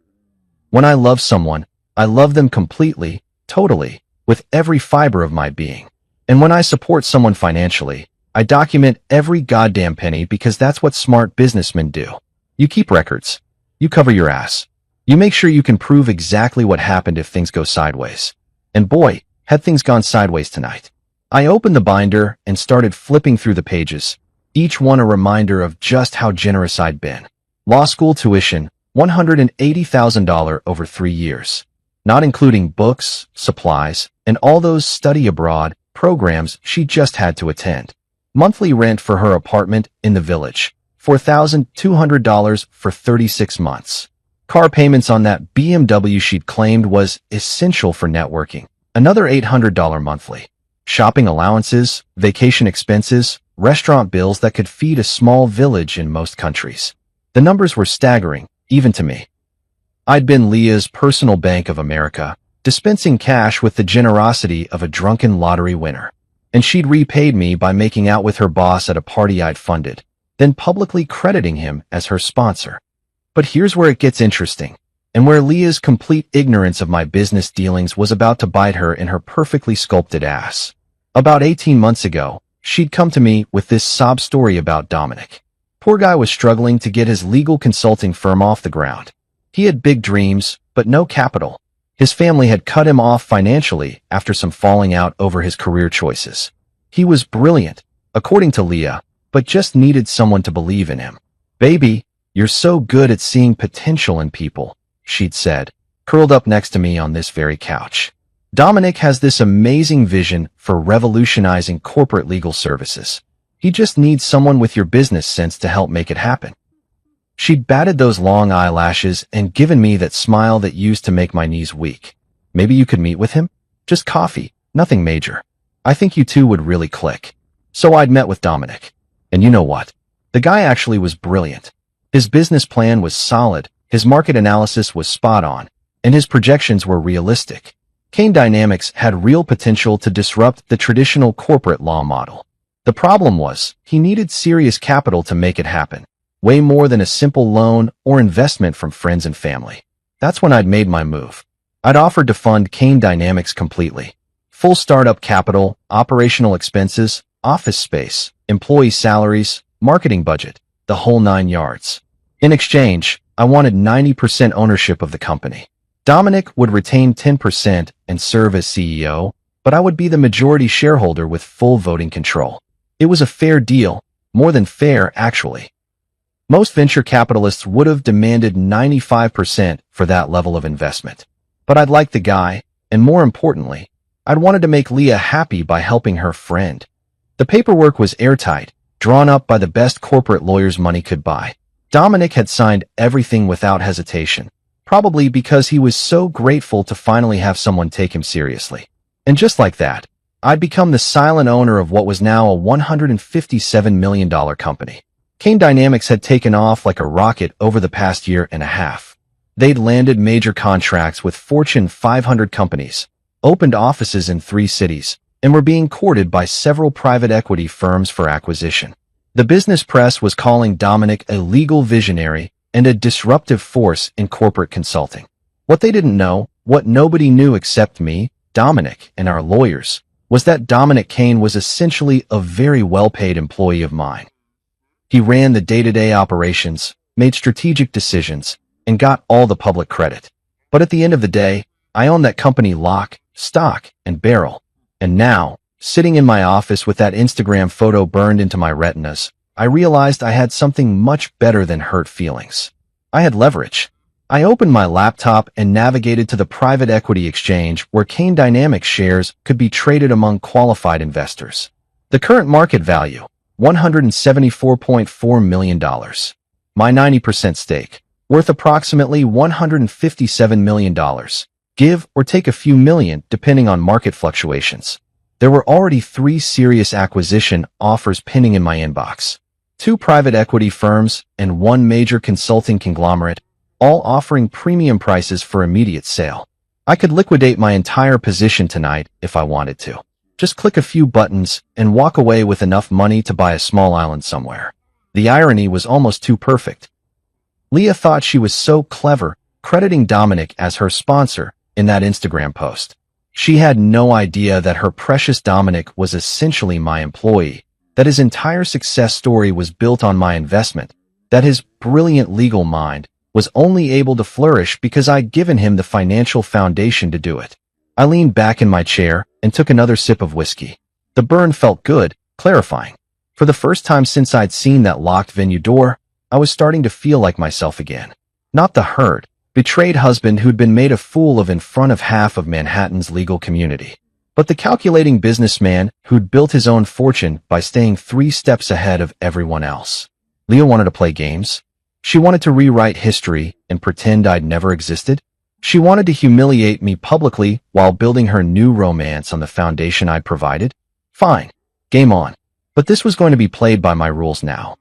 When I love someone, I love them completely, totally, with every fiber of my being. And when I support someone financially, I document every goddamn penny because that's what smart businessmen do. You keep records. You cover your ass. You make sure you can prove exactly what happened if things go sideways. And boy, had things gone sideways tonight. I opened the binder and started flipping through the pages, each one a reminder of just how generous I'd been. Law school tuition, $180,000 over 3 years, not including books, supplies, and all those study abroad programs she just had to attend. Monthly rent for her apartment in the village, $4,200 for 36 months. Car payments on that BMW she'd claimed was essential for networking, another $800 monthly. Shopping allowances, vacation expenses, restaurant bills that could feed a small village in most countries. The numbers were staggering, even to me. I'd been Leah's personal Bank of America, dispensing cash with the generosity of a drunken lottery winner. And she'd repaid me by making out with her boss at a party I'd funded, then publicly crediting him as her sponsor. But here's where it gets interesting, and where Leah's complete ignorance of my business dealings was about to bite her in her perfectly sculpted ass. About 18 months ago, she'd come to me with this sob story about Dominic. Poor guy was struggling to get his legal consulting firm off the ground. He had big dreams, but no capital. His family had cut him off financially after some falling out over his career choices. He was brilliant, according to Leah, but just needed someone to believe in him. "Baby, you're so good at seeing potential in people," she'd said, curled up next to me on this very couch. "Dominic has this amazing vision for revolutionizing corporate legal services. He just needs someone with your business sense to help make it happen. She'd batted those long eyelashes and given me that smile that used to make my knees weak. Maybe you could meet with him? Just coffee, nothing major. I think you two would really click. So I'd met with Dominic. And you know what? The guy actually was brilliant. His business plan was solid, his market analysis was spot on, and his projections were realistic. Kane Dynamics had real potential to disrupt the traditional corporate law model. The problem was, he needed serious capital to make it happen. Way more than a simple loan or investment from friends and family. That's when I'd made my move. I'd offered to fund Kane Dynamics completely. Full startup capital, operational expenses, office space, employee salaries, marketing budget, the whole 9 yards. In exchange, I wanted 90% ownership of the company. Dominic would retain 10% and serve as CEO, but I would be the majority shareholder with full voting control. It was a fair deal, more than fair, actually. Most venture capitalists would have demanded 95% for that level of investment. But I'd liked the guy, and more importantly, I'd wanted to make Leah happy by helping her friend. The paperwork was airtight, drawn up by the best corporate lawyers money could buy. Dominic had signed everything without hesitation, probably because he was so grateful to finally have someone take him seriously. And just like that, I'd become the silent owner of what was now a $157 million company. Kane Dynamics had taken off like a rocket over the past year and a half. They'd landed major contracts with Fortune 500 companies, opened offices in 3 cities, and were being courted by several private equity firms for acquisition. The business press was calling Dominic a legal visionary and a disruptive force in corporate consulting. What they didn't know, what nobody knew except me, Dominic, and our lawyers, was that Dominic Kane was essentially a very well-paid employee of mine. He ran the day-to-day operations, made strategic decisions, and got all the public credit. But at the end of the day, I owned that company lock, stock, and barrel. And now, sitting in my office with that Instagram photo burned into my retinas, I realized I had something much better than hurt feelings. I had leverage. I opened my laptop and navigated to the private equity exchange where Kane Dynamics shares could be traded among qualified investors. The current market value, $174.4 million. My 90% stake, worth approximately $157 million. Give or take a few million depending on market fluctuations. There were already 3 serious acquisition offers pending in my inbox. 2 private equity firms and 1 major consulting conglomerate, all offering premium prices for immediate sale. I could liquidate my entire position tonight if I wanted to. Just click a few buttons and walk away with enough money to buy a small island somewhere. The irony was almost too perfect. Leah thought she was so clever, crediting Dominic as her sponsor in that Instagram post. She had no idea that her precious Dominic was essentially my employee, that his entire success story was built on my investment, that his brilliant legal mind was only able to flourish because I'd given him the financial foundation to do it. I leaned back in my chair and took another sip of whiskey. The burn felt good, clarifying. For the first time since I'd seen that locked venue door, I was starting to feel like myself again. Not the hurt, betrayed husband who'd been made a fool of in front of half of Manhattan's legal community, but the calculating businessman who'd built his own fortune by staying 3 steps ahead of everyone else. Leah wanted to play games. She wanted to rewrite history and pretend I'd never existed. She wanted to humiliate me publicly while building her new romance on the foundation I'd provided. Fine. Game on. But this was going to be played by my rules now.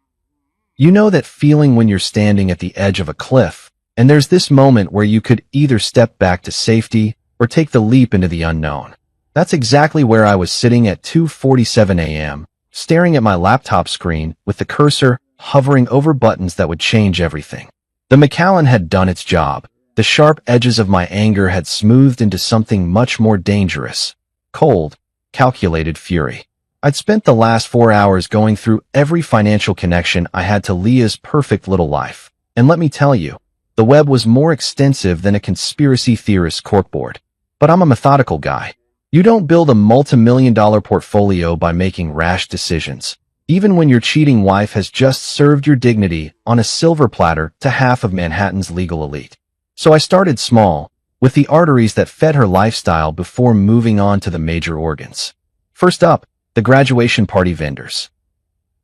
You know that feeling when you're standing at the edge of a cliff, and there's this moment where you could either step back to safety or take the leap into the unknown. That's exactly where I was sitting at 2:47 a.m., staring at my laptop screen with the cursor hovering over buttons that would change everything. The Macallan had done its job. The sharp edges of my anger had smoothed into something much more dangerous. Cold, calculated fury. I'd spent the last 4 hours going through every financial connection I had to Leah's perfect little life. And let me tell you, the web was more extensive than a conspiracy theorist's corkboard. But I'm a methodical guy. You don't build a multi-million-dollar portfolio by making rash decisions, even when your cheating wife has just served your dignity on a silver platter to half of Manhattan's legal elite. So I started small, with the arteries that fed her lifestyle before moving on to the major organs. First up, the graduation party vendors.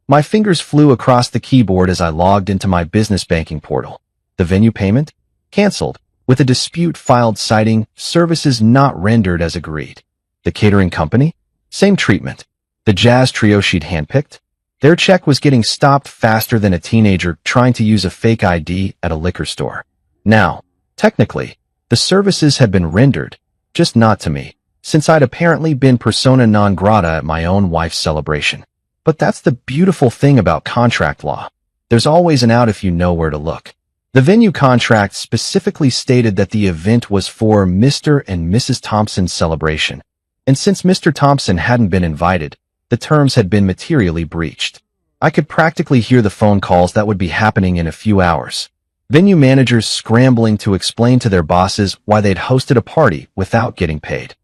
My fingers flew across the keyboard as I logged into my business banking portal. The venue payment? Cancelled, with a dispute filed citing services not rendered as agreed. The catering company? Same treatment. The jazz trio she'd handpicked? Their check was getting stopped faster than a teenager trying to use a fake ID at a liquor store. Now, technically, the services had been rendered, just not to me, since I'd apparently been persona non grata at my own wife's celebration. But that's the beautiful thing about contract law. There's always an out if you know where to look. The venue contract specifically stated that the event was for Mr. and Mrs. Thompson's celebration, and since Mr. Thompson hadn't been invited, the terms had been materially breached. I could practically hear the phone calls that would be happening in a few hours. Venue managers scrambling to explain to their bosses why they'd hosted a party without getting paid.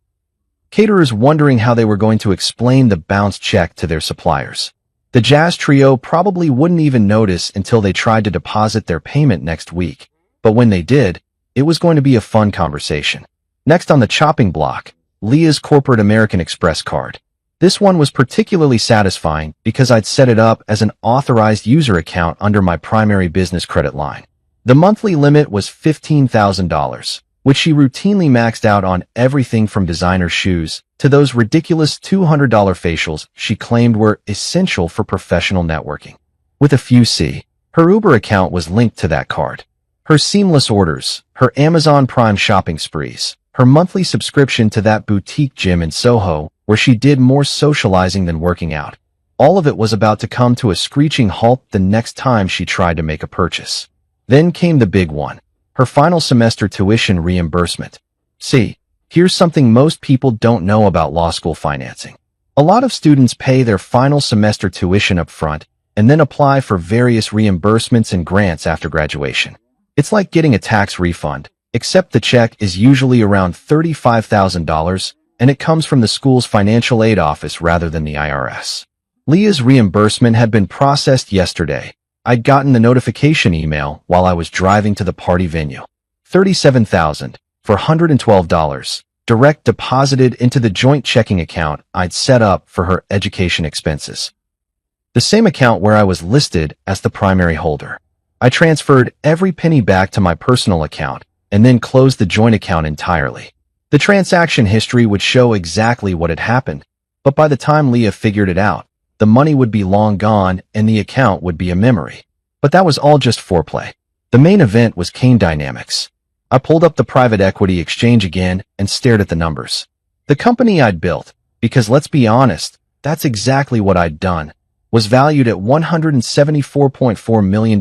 Caterers wondering how they were going to explain the bounced check to their suppliers. The jazz trio probably wouldn't even notice until they tried to deposit their payment next week, but when they did, it was going to be a fun conversation. Next on the chopping block, Leah's corporate American Express card. This one was particularly satisfying because I'd set it up as an authorized user account under my primary business credit line. The monthly limit was $15,000, which she routinely maxed out on everything from designer shoes to those ridiculous $200 facials she claimed were essential for professional networking. With a few C, her Uber account was linked to that card. Her seamless orders, her Amazon Prime shopping sprees, her monthly subscription to that boutique gym in Soho where she did more socializing than working out. All of it was about to come to a screeching halt the next time she tried to make a purchase. Then came the big one, her final semester tuition reimbursement. See, here's something most people don't know about law school financing. A lot of students pay their final semester tuition up front and then apply for various reimbursements and grants after graduation. It's like getting a tax refund, except the check is usually around $35,000 and it comes from the school's financial aid office rather than the IRS. Leah's reimbursement had been processed yesterday. I'd gotten the notification email while I was driving to the party venue. $37,412, direct deposited into the joint checking account I'd set up for her education expenses. The same account where I was listed as the primary holder. I transferred every penny back to my personal account and then closed the joint account entirely. The transaction history would show exactly what had happened, but by the time Leah figured it out, the money would be long gone and the account would be a memory. But that was all just foreplay. The main event was Kane Dynamics. I pulled up the private equity exchange again and stared at the numbers. The company I'd built, because let's be honest, that's exactly what I'd done, was valued at $174.4 million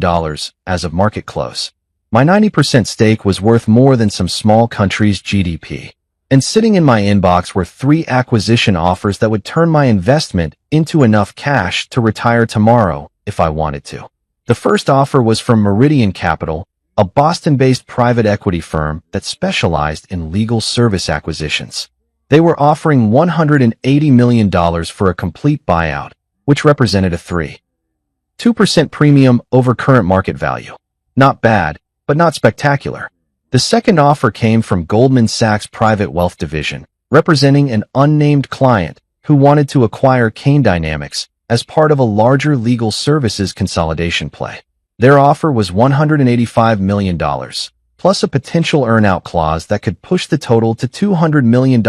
as of market close. My 90% stake was worth more than some small country's GDP. And sitting in my inbox were 3 acquisition offers that would turn my investment into enough cash to retire tomorrow if I wanted to. The first offer was from Meridian Capital, a Boston-based private equity firm that specialized in legal service acquisitions. They were offering $180 million for a complete buyout, which represented a 3.2% premium over current market value. Not bad, but not spectacular. The second offer came from Goldman Sachs' private wealth division, representing an unnamed client who wanted to acquire Kane Dynamics as part of a larger legal services consolidation play. Their offer was $185 million, plus a potential earn-out clause that could push the total to $200 million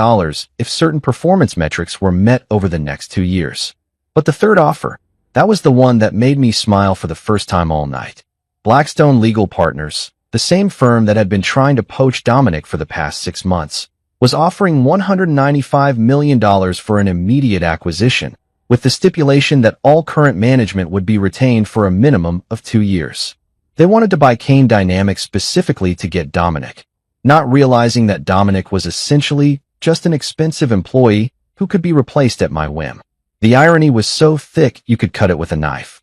if certain performance metrics were met over the next 2 years. But the third offer, that was the one that made me smile for the first time all night. Blackstone Legal Partners, the same firm that had been trying to poach Dominic for the past 6 months, was offering $195 million for an immediate acquisition, with the stipulation that all current management would be retained for a minimum of 2 years. They wanted to buy Kane Dynamics specifically to get Dominic, not realizing that Dominic was essentially just an expensive employee who could be replaced at my whim. The irony was so thick you could cut it with a knife.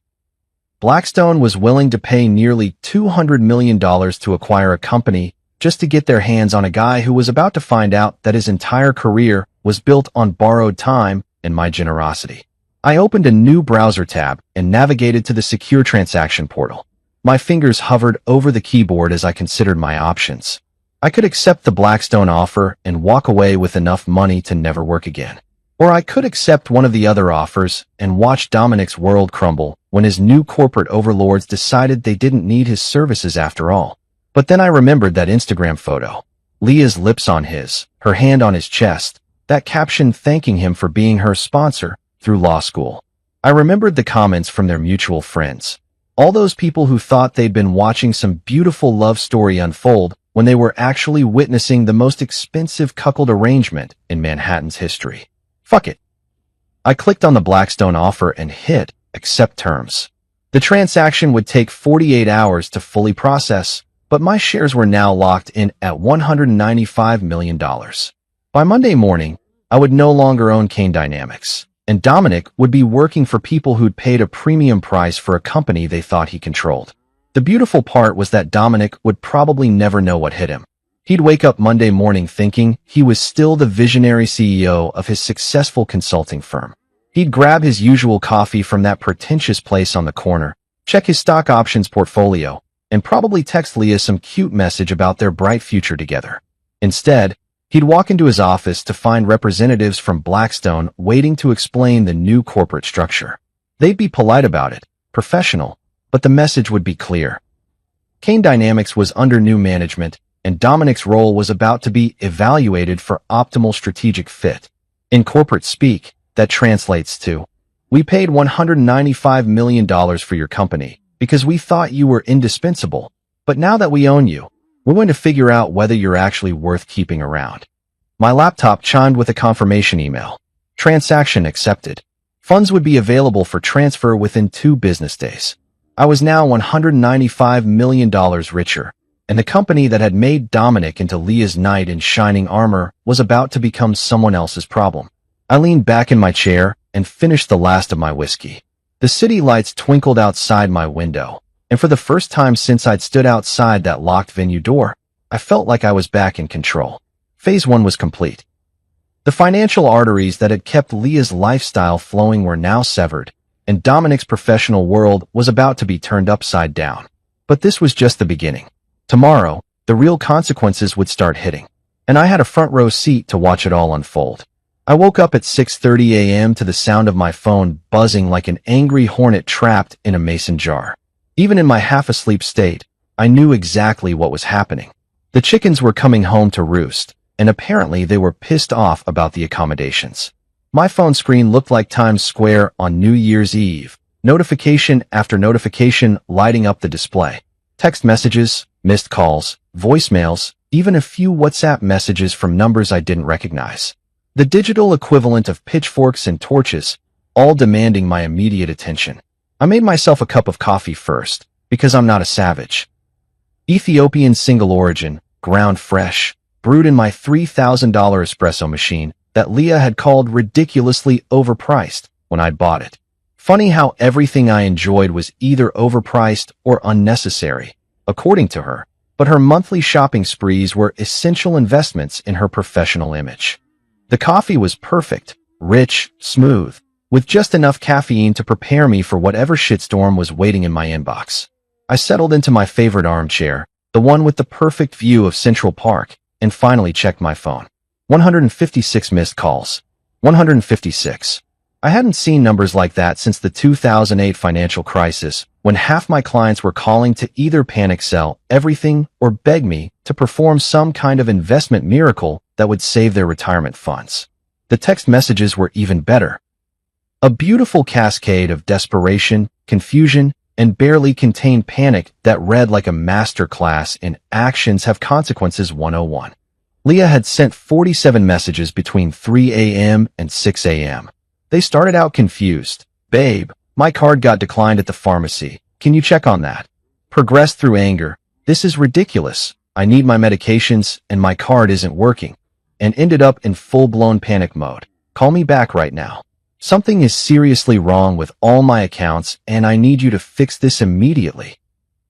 Blackstone was willing to pay nearly $200 million to acquire a company just to get their hands on a guy who was about to find out that his entire career was built on borrowed time and my generosity. I opened a new browser tab and navigated to the secure transaction portal. My fingers hovered over the keyboard as I considered my options. I could accept the Blackstone offer and walk away with enough money to never work again. Or I could accept one of the other offers and watch Dominic's world crumble when his new corporate overlords decided they didn't need his services after all. But then I remembered that Instagram photo. Leah's lips on his, her hand on his chest, that caption thanking him for being her sponsor through law school. I remembered the comments from their mutual friends. All those people who thought they'd been watching some beautiful love story unfold when they were actually witnessing the most expensive cuckold arrangement in Manhattan's history. Fuck it. I clicked on the Blackstone offer and hit accept terms. The transaction would take 48 hours to fully process, but my shares were now locked in at $195 million. By Monday morning, I would no longer own Kane Dynamics, and Dominic would be working for people who'd paid a premium price for a company they thought he controlled. The beautiful part was that Dominic would probably never know what hit him. He'd wake up Monday morning thinking he was still the visionary CEO of his successful consulting firm. He'd grab his usual coffee from that pretentious place on the corner, check his stock options portfolio, and probably text Leah some cute message about their bright future together. Instead, he'd walk into his office to find representatives from Blackstone waiting to explain the new corporate structure. They'd be polite about it, professional, but the message would be clear. Kane Dynamics was under new management, and Dominic's role was about to be evaluated for optimal strategic fit. In corporate speak, that translates to, "We paid $195 million for your company because we thought you were indispensable, but now that we own you, we're going to figure out whether you're actually worth keeping around." My laptop chimed with a confirmation email. Transaction accepted. Funds would be available for transfer within 2 business days. I was now $195 million richer, and the company that had made Dominic into Leah's knight in shining armor was about to become someone else's problem. I leaned back in my chair and finished the last of my whiskey. The city lights twinkled outside my window, and for the first time since I'd stood outside that locked venue door, I felt like I was back in control. Phase 1 was complete. The financial arteries that had kept Leah's lifestyle flowing were now severed, and Dominic's professional world was about to be turned upside down. But this was just the beginning. Tomorrow, the real consequences would start hitting, and I had a front row seat to watch it all unfold. I woke up at 6:30 a.m. to the sound of my phone buzzing like an angry hornet trapped in a mason jar. Even in my half-asleep state, I knew exactly what was happening. The chickens were coming home to roost, and apparently they were pissed off about the accommodations. My phone screen looked like Times Square on New Year's Eve, notification after notification lighting up the display. Text messages, missed calls, voicemails, even a few WhatsApp messages from numbers I didn't recognize. The digital equivalent of pitchforks and torches, all demanding my immediate attention. I made myself a cup of coffee first, because I'm not a savage. Ethiopian single origin, ground fresh, brewed in my $3,000 espresso machine that Leah had called ridiculously overpriced when I'd bought it. Funny how everything I enjoyed was either overpriced or unnecessary, according to her, but her monthly shopping sprees were essential investments in her professional image. The coffee was perfect, rich, smooth, with just enough caffeine to prepare me for whatever shitstorm was waiting in my inbox. I settled into my favorite armchair, the one with the perfect view of Central Park, and finally checked my phone. 156 missed calls. 156. I hadn't seen numbers like that since the 2008 financial crisis, when half my clients were calling to either panic sell everything or beg me to perform some kind of investment miracle that would save their retirement funds. The text messages were even better. A beautiful cascade of desperation, confusion, and barely contained panic that read like a master class in Actions Have Consequences 101. Leah had sent 47 messages between 3 a.m. and 6 a.m. They started out confused. "Babe, my card got declined at the pharmacy. Can you check on that?" Progressed through anger. "This is ridiculous. I need my medications and my card isn't working." And ended up in full-blown panic mode. "Call me back right now. Something is seriously wrong with all my accounts and I need you to fix this immediately."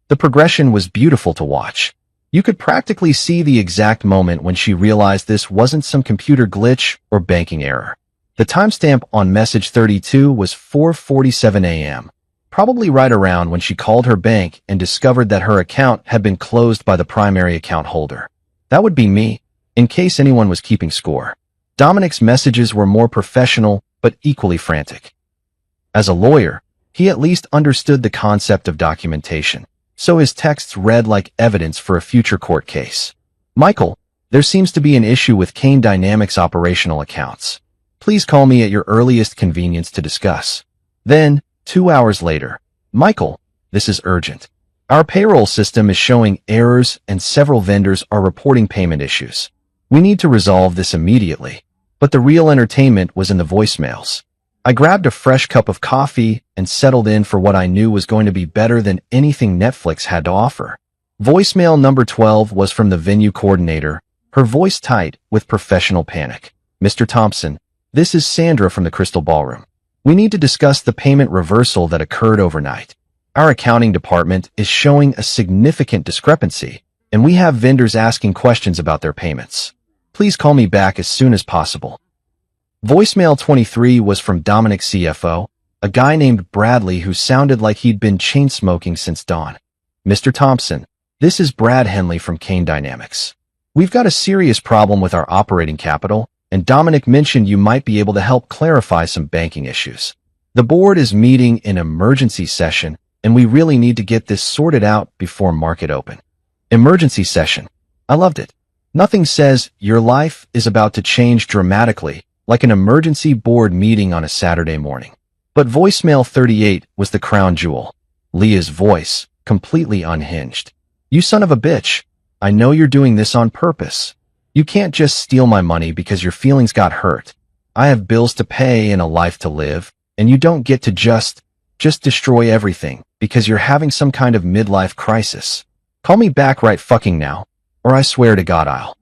The progression was beautiful to watch. You could practically see the exact moment when she realized this wasn't some computer glitch or banking error. The timestamp on message 32 was 4:47 a.m., probably right around when she called her bank and discovered that her account had been closed by the primary account holder. That would be me, in case anyone was keeping score. Dominic's messages were more professional, but equally frantic. As a lawyer, he at least understood the concept of documentation, so his texts read like evidence for a future court case. Michael, there seems to be an issue with Kane Dynamics operational accounts. Please call me at your earliest convenience to discuss. Then, 2 hours later, Michael, this is urgent. Our payroll system is showing errors and several vendors are reporting payment issues. We need to resolve this immediately. But the real entertainment was in the voicemails. I grabbed a fresh cup of coffee and settled in for what I knew was going to be better than anything Netflix had to offer. Voicemail number 12 was from the venue coordinator, her voice tight with professional panic. Mr. Thompson, this is Sandra from the Crystal Ballroom. We need to discuss the payment reversal that occurred overnight. Our accounting department is showing a significant discrepancy, and we have vendors asking questions about their payments. Please call me back as soon as possible. Voicemail 23 was from Dominic's CFO, a guy named Bradley who sounded like he'd been chain-smoking since dawn. Mr. Thompson, this is Brad Henley from Kane Dynamics. We've got a serious problem with our operating capital, and Dominic mentioned you might be able to help clarify some banking issues. The board is meeting in emergency session, and we really need to get this sorted out before market open. Emergency session. I loved it. Nothing says your life is about to change dramatically like an emergency board meeting on a Saturday morning. But voicemail 38 was the crown jewel. Leah's voice, completely unhinged. You son of a bitch. I know you're doing this on purpose. You can't just steal my money because your feelings got hurt. I have bills to pay and a life to live, and you don't get to just destroy everything because you're having some kind of midlife crisis. Call me back right fucking now, or I swear to God I'll.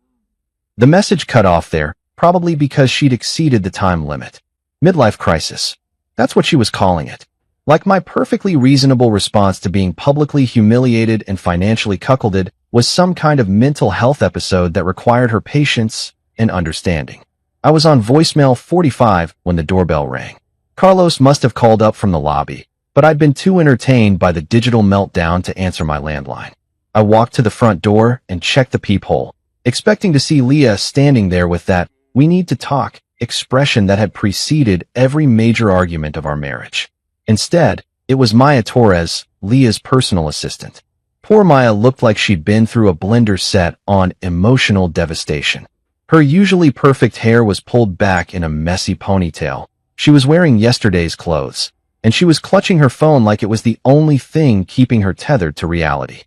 The message cut off there, probably because she'd exceeded the time limit. Midlife crisis. That's what she was calling it. Like my perfectly reasonable response to being publicly humiliated and financially cuckolded was some kind of mental health episode that required her patience and understanding. I was on voicemail 45 when the doorbell rang. Carlos must have called up from the lobby, but I'd been too entertained by the digital meltdown to answer my landline. I walked to the front door and checked the peephole, expecting to see Leah standing there with that "we need to talk" expression that had preceded every major argument of our marriage. Instead, it was Maya Torres, Leah's personal assistant. Poor Maya looked like she'd been through a blender set on emotional devastation. Her usually perfect hair was pulled back in a messy ponytail. She was wearing yesterday's clothes, and she was clutching her phone like it was the only thing keeping her tethered to reality.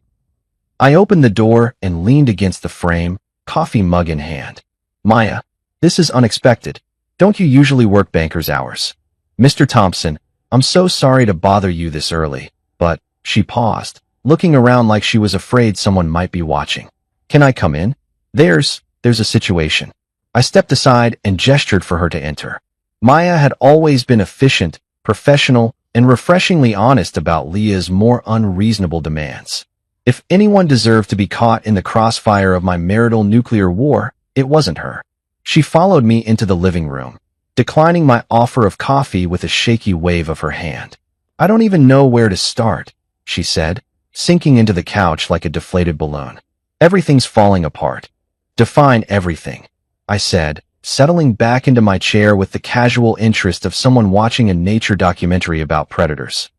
I opened the door and leaned against the frame, coffee mug in hand. Maya, this is unexpected. Don't you usually work banker's hours? Mr. Thompson, I'm so sorry to bother you this early, but, she paused, looking around like she was afraid someone might be watching. Can I come in? There's a situation. I stepped aside and gestured for her to enter. Maya had always been efficient, professional, and refreshingly honest about Leah's more unreasonable demands. If anyone deserved to be caught in the crossfire of my marital nuclear war, it wasn't her. She followed me into the living room, declining my offer of coffee with a shaky wave of her hand. I don't even know where to start, she said, sinking into the couch like a deflated balloon. Everything's falling apart. Define everything, I said, settling back into my chair with the casual interest of someone watching a nature documentary about predators.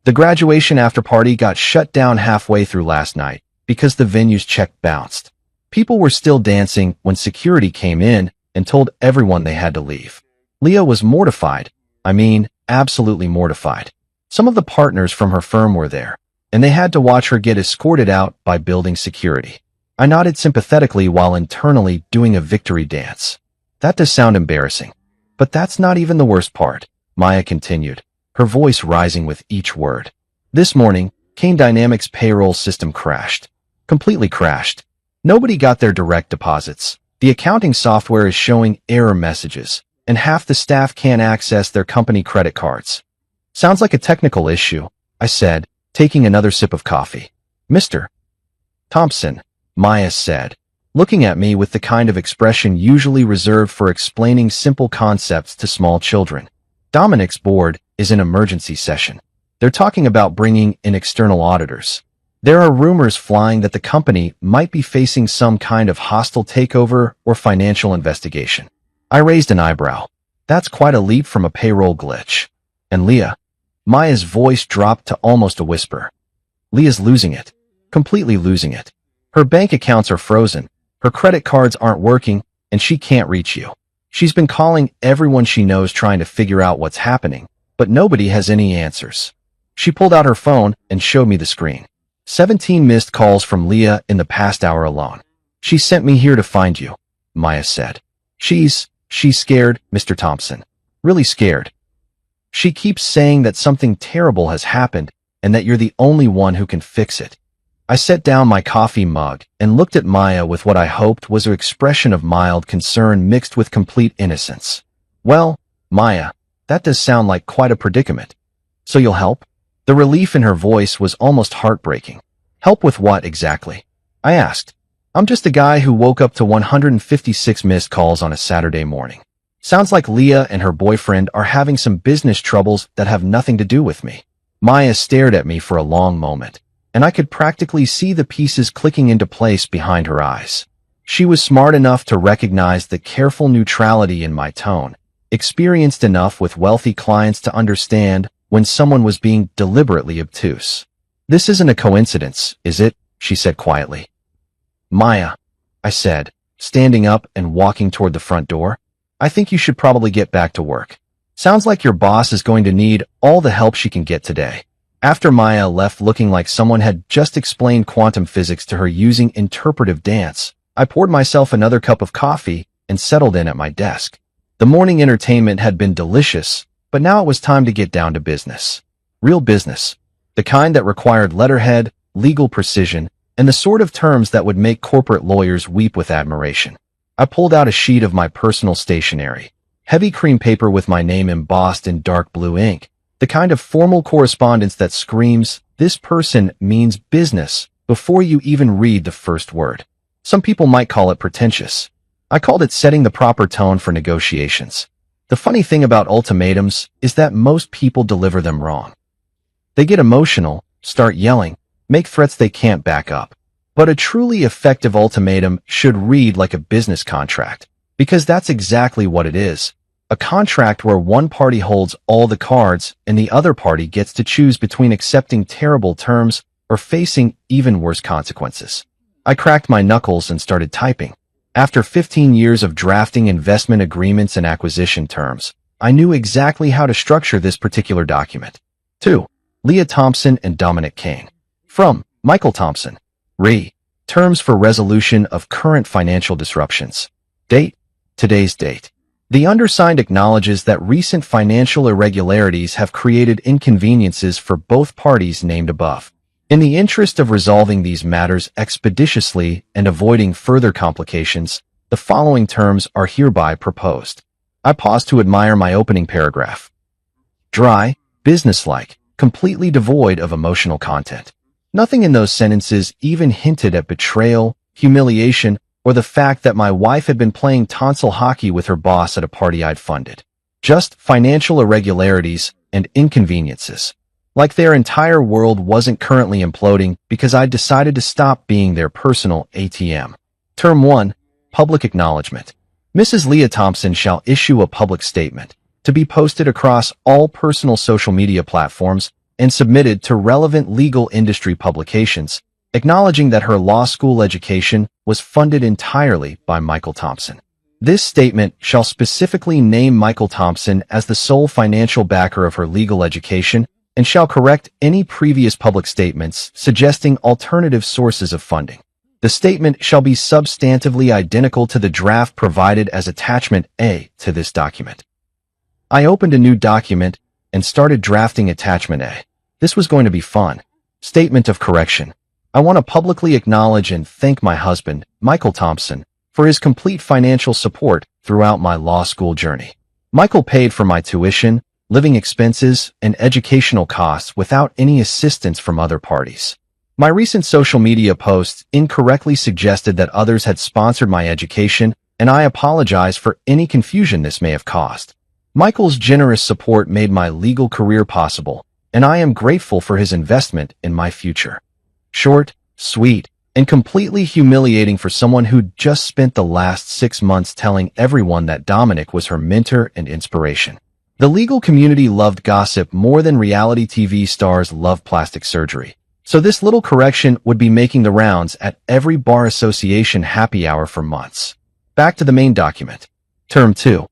The graduation after-party got shut down halfway through last night because the venue's check bounced. People were still dancing when security came in and told everyone they had to leave. Leah was mortified. I mean, absolutely mortified. Some of the partners from her firm were there, and they had to watch her get escorted out by building security. I nodded sympathetically while internally doing a victory dance. That does sound embarrassing. But that's not even the worst part, Maya continued, her voice rising with each word. This morning, Kane Dynamics' payroll system crashed. Completely crashed. Nobody got their direct deposits. The accounting software is showing error messages, and half the staff can't access their company credit cards. Sounds like a technical issue, I said, taking another sip of coffee. Mr. Thompson, Maya said, looking at me with the kind of expression usually reserved for explaining simple concepts to small children. Dominic's board is in emergency session. They're talking about bringing in external auditors. There are rumors flying that the company might be facing some kind of hostile takeover or financial investigation. I raised an eyebrow. That's quite a leap from a payroll glitch. And Leah? Maya's voice dropped to almost a whisper. Leah's losing it. Completely losing it. Her bank accounts are frozen, her credit cards aren't working, and she can't reach you. She's been calling everyone she knows trying to figure out what's happening, but nobody has any answers. She pulled out her phone and showed me the screen. 17 missed calls from Leah in the past hour alone. She sent me here to find you, Maya said. She's scared, Mr. Thompson. Really scared. She keeps saying that something terrible has happened and that you're the only one who can fix it. I set down my coffee mug and looked at Maya with what I hoped was an expression of mild concern mixed with complete innocence. Well, Maya, that does sound like quite a predicament. So you'll help? The relief in her voice was almost heartbreaking. Help with what exactly? I asked. I'm just a guy who woke up to 156 missed calls on a Saturday morning. Sounds like Leah and her boyfriend are having some business troubles that have nothing to do with me. Maya stared at me for a long moment, and I could practically see the pieces clicking into place behind her eyes. She was smart enough to recognize the careful neutrality in my tone, experienced enough with wealthy clients to understand when someone was being deliberately obtuse. This isn't a coincidence, is it? She said quietly. Maya, I said, standing up and walking toward the front door. I think you should probably get back to work. Sounds like your boss is going to need all the help she can get today. After Maya left looking like someone had just explained quantum physics to her using interpretive dance, I poured myself another cup of coffee and settled in at my desk. The morning entertainment had been delicious, but now it was time to get down to business. Real business. The kind that required letterhead, legal precision, and the sort of terms that would make corporate lawyers weep with admiration. I pulled out a sheet of my personal stationery, heavy cream paper with my name embossed in dark blue ink, the kind of formal correspondence that screams, "This person means business," before you even read the first word. Some people might call it pretentious. I called it setting the proper tone for negotiations. The funny thing about ultimatums is that most people deliver them wrong. They get emotional, start yelling, make threats they can't back up. But a truly effective ultimatum should read like a business contract, because that's exactly what it is. A contract where one party holds all the cards and the other party gets to choose between accepting terrible terms or facing even worse consequences. I cracked my knuckles and started typing. After 15 years of drafting investment agreements and acquisition terms, I knew exactly how to structure this particular document. 2. Leah Thompson and Dominic Kane. From Michael Thompson. Re. Terms for resolution of current financial disruptions. Date. Today's date. The undersigned acknowledges that recent financial irregularities have created inconveniences for both parties named above. In the interest of resolving these matters expeditiously and avoiding further complications, the following terms are hereby proposed. I pause to admire my opening paragraph. Dry, businesslike, completely devoid of emotional content. Nothing in those sentences even hinted at betrayal, humiliation, or the fact that my wife had been playing tonsil hockey with her boss at a party I'd funded. Just financial irregularities and inconveniences. Like their entire world wasn't currently imploding because I'd decided to stop being their personal ATM. Term 1. Public acknowledgement. Mrs. Leah Thompson shall issue a public statement to be posted across all personal social media platforms and submitted to relevant legal industry publications, acknowledging that her law school education was funded entirely by Michael Thompson. This statement shall specifically name Michael Thompson as the sole financial backer of her legal education and shall correct any previous public statements suggesting alternative sources of funding. The statement shall be substantively identical to the draft provided as Attachment A to this document. I opened a new document and started drafting Attachment A. This was going to be fun. Statement of correction. I want to publicly acknowledge and thank my husband, Michael Thompson, for his complete financial support throughout my law school journey. Michael paid for my tuition, living expenses, and educational costs without any assistance from other parties. My recent social media posts incorrectly suggested that others had sponsored my education, and I apologize for any confusion this may have caused. Michael's generous support made my legal career possible, and I am grateful for his investment in my future. Short, sweet, and completely humiliating for someone who'd just spent the last 6 months telling everyone that Dominic was her mentor and inspiration. The legal community loved gossip more than reality TV stars love plastic surgery. So this little correction would be making the rounds at every bar association happy hour for months. Back to the main document. Term 2.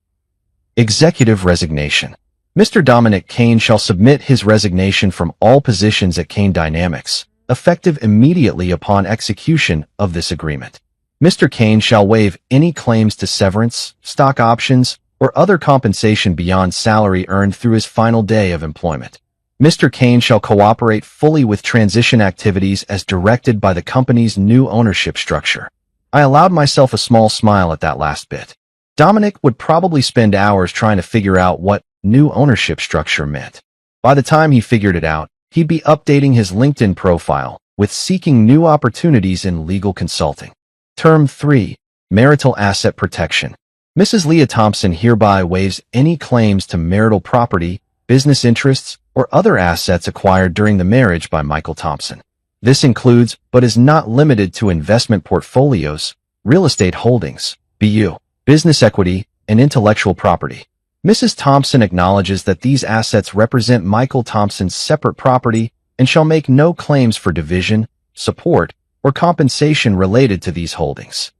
Executive resignation. Mr. Dominic Kane shall submit his resignation from all positions at Kane Dynamics, effective immediately upon execution of this agreement. Mr. Kane shall waive any claims to severance, stock options, or other compensation beyond salary earned through his final day of employment. Mr. Kane shall cooperate fully with transition activities as directed by the company's new ownership structure. I allowed myself a small smile at that last bit. Dominic would probably spend hours trying to figure out what new ownership structure meant. By the time he figured it out, he'd be updating his LinkedIn profile, with seeking new opportunities in legal consulting. Term 3. Marital asset protection. Mrs. Leah Thompson hereby waives any claims to marital property, business interests, or other assets acquired during the marriage by Michael Thompson. This includes, but is not limited to, investment portfolios, real estate holdings, BU, business equity, and intellectual property. Mrs. Thompson acknowledges that these assets represent Michael Thompson's separate property and shall make no claims for division, support, or compensation related to these holdings.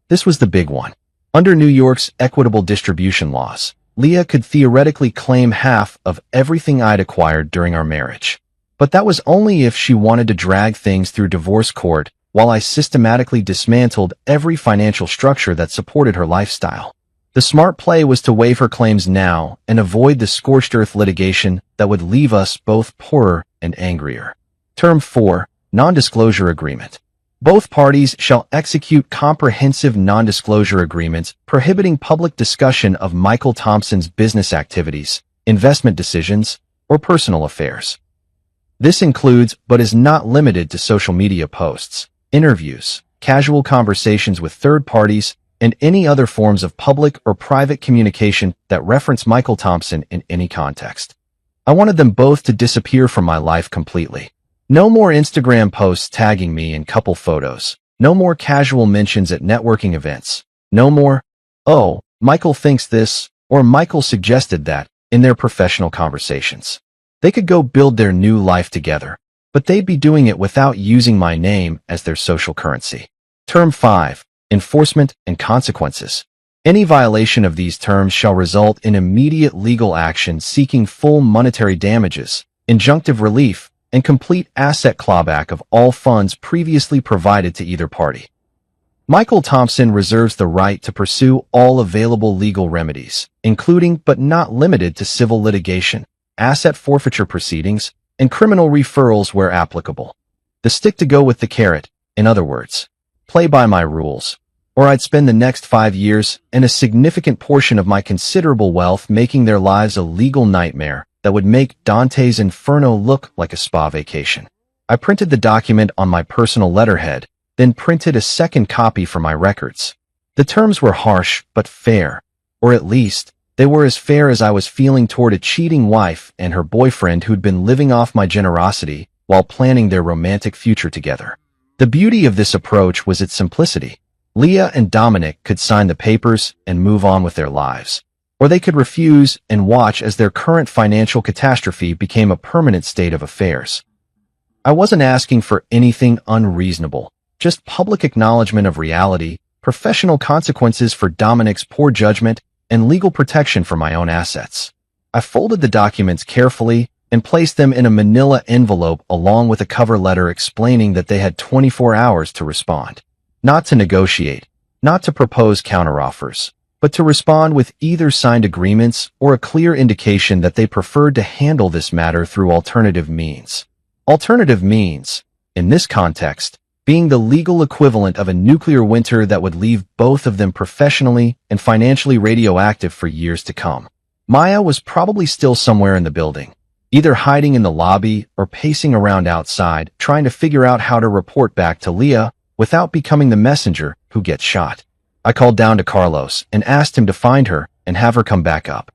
This was the big one. Under New York's equitable distribution laws, Leah could theoretically claim half of everything I'd acquired during our marriage. But that was only if she wanted to drag things through divorce court while I systematically dismantled every financial structure that supported her lifestyle. The smart play was to waive her claims now and avoid the scorched earth litigation that would leave us both poorer and angrier. Term 4. Non-disclosure agreement. Both parties shall execute comprehensive non-disclosure agreements prohibiting public discussion of Michael Thompson's business activities, investment decisions, or personal affairs. This includes, but is not limited to, social media posts, interviews, casual conversations with third parties, and any other forms of public or private communication that reference Michael Thompson in any context. I wanted them both to disappear from my life completely. No more Instagram posts tagging me in couple photos. No more casual mentions at networking events. No more, "Oh, Michael thinks this," or "Michael suggested that," in their professional conversations. They could go build their new life together, but they'd be doing it without using my name as their social currency. Term 5. Enforcement and consequences. Any violation of these terms shall result in immediate legal action seeking full monetary damages, injunctive relief, and complete asset clawback of all funds previously provided to either party. Michael Thompson reserves the right to pursue all available legal remedies, including but not limited to civil litigation, asset forfeiture proceedings, and criminal referrals where applicable. The stick to go with the carrot, in other words. Play by my rules, or I'd spend the next 5 years and a significant portion of my considerable wealth making their lives a legal nightmare that would make Dante's Inferno look like a spa vacation. I printed the document on my personal letterhead, then printed a second copy for my records. The terms were harsh but fair, or at least, they were as fair as I was feeling toward a cheating wife and her boyfriend who'd been living off my generosity while planning their romantic future together. The beauty of this approach was its simplicity. Leah and Dominic could sign the papers and move on with their lives, or they could refuse and watch as their current financial catastrophe became a permanent state of affairs. I wasn't asking for anything unreasonable, just public acknowledgement of reality, professional consequences for Dominic's poor judgment, and legal protection for my own assets. I folded the documents carefully and placed them in a manila envelope along with a cover letter explaining that they had 24 hours to respond. Not to negotiate, not to propose counteroffers, but to respond with either signed agreements or a clear indication that they preferred to handle this matter through alternative means. Alternative means, in this context, being the legal equivalent of a nuclear winter that would leave both of them professionally and financially radioactive for years to come. Maya was probably still somewhere in the building, either hiding in the lobby or pacing around outside, trying to figure out how to report back to Leah without becoming the messenger who gets shot. I called down to Carlos and asked him to find her and have her come back up.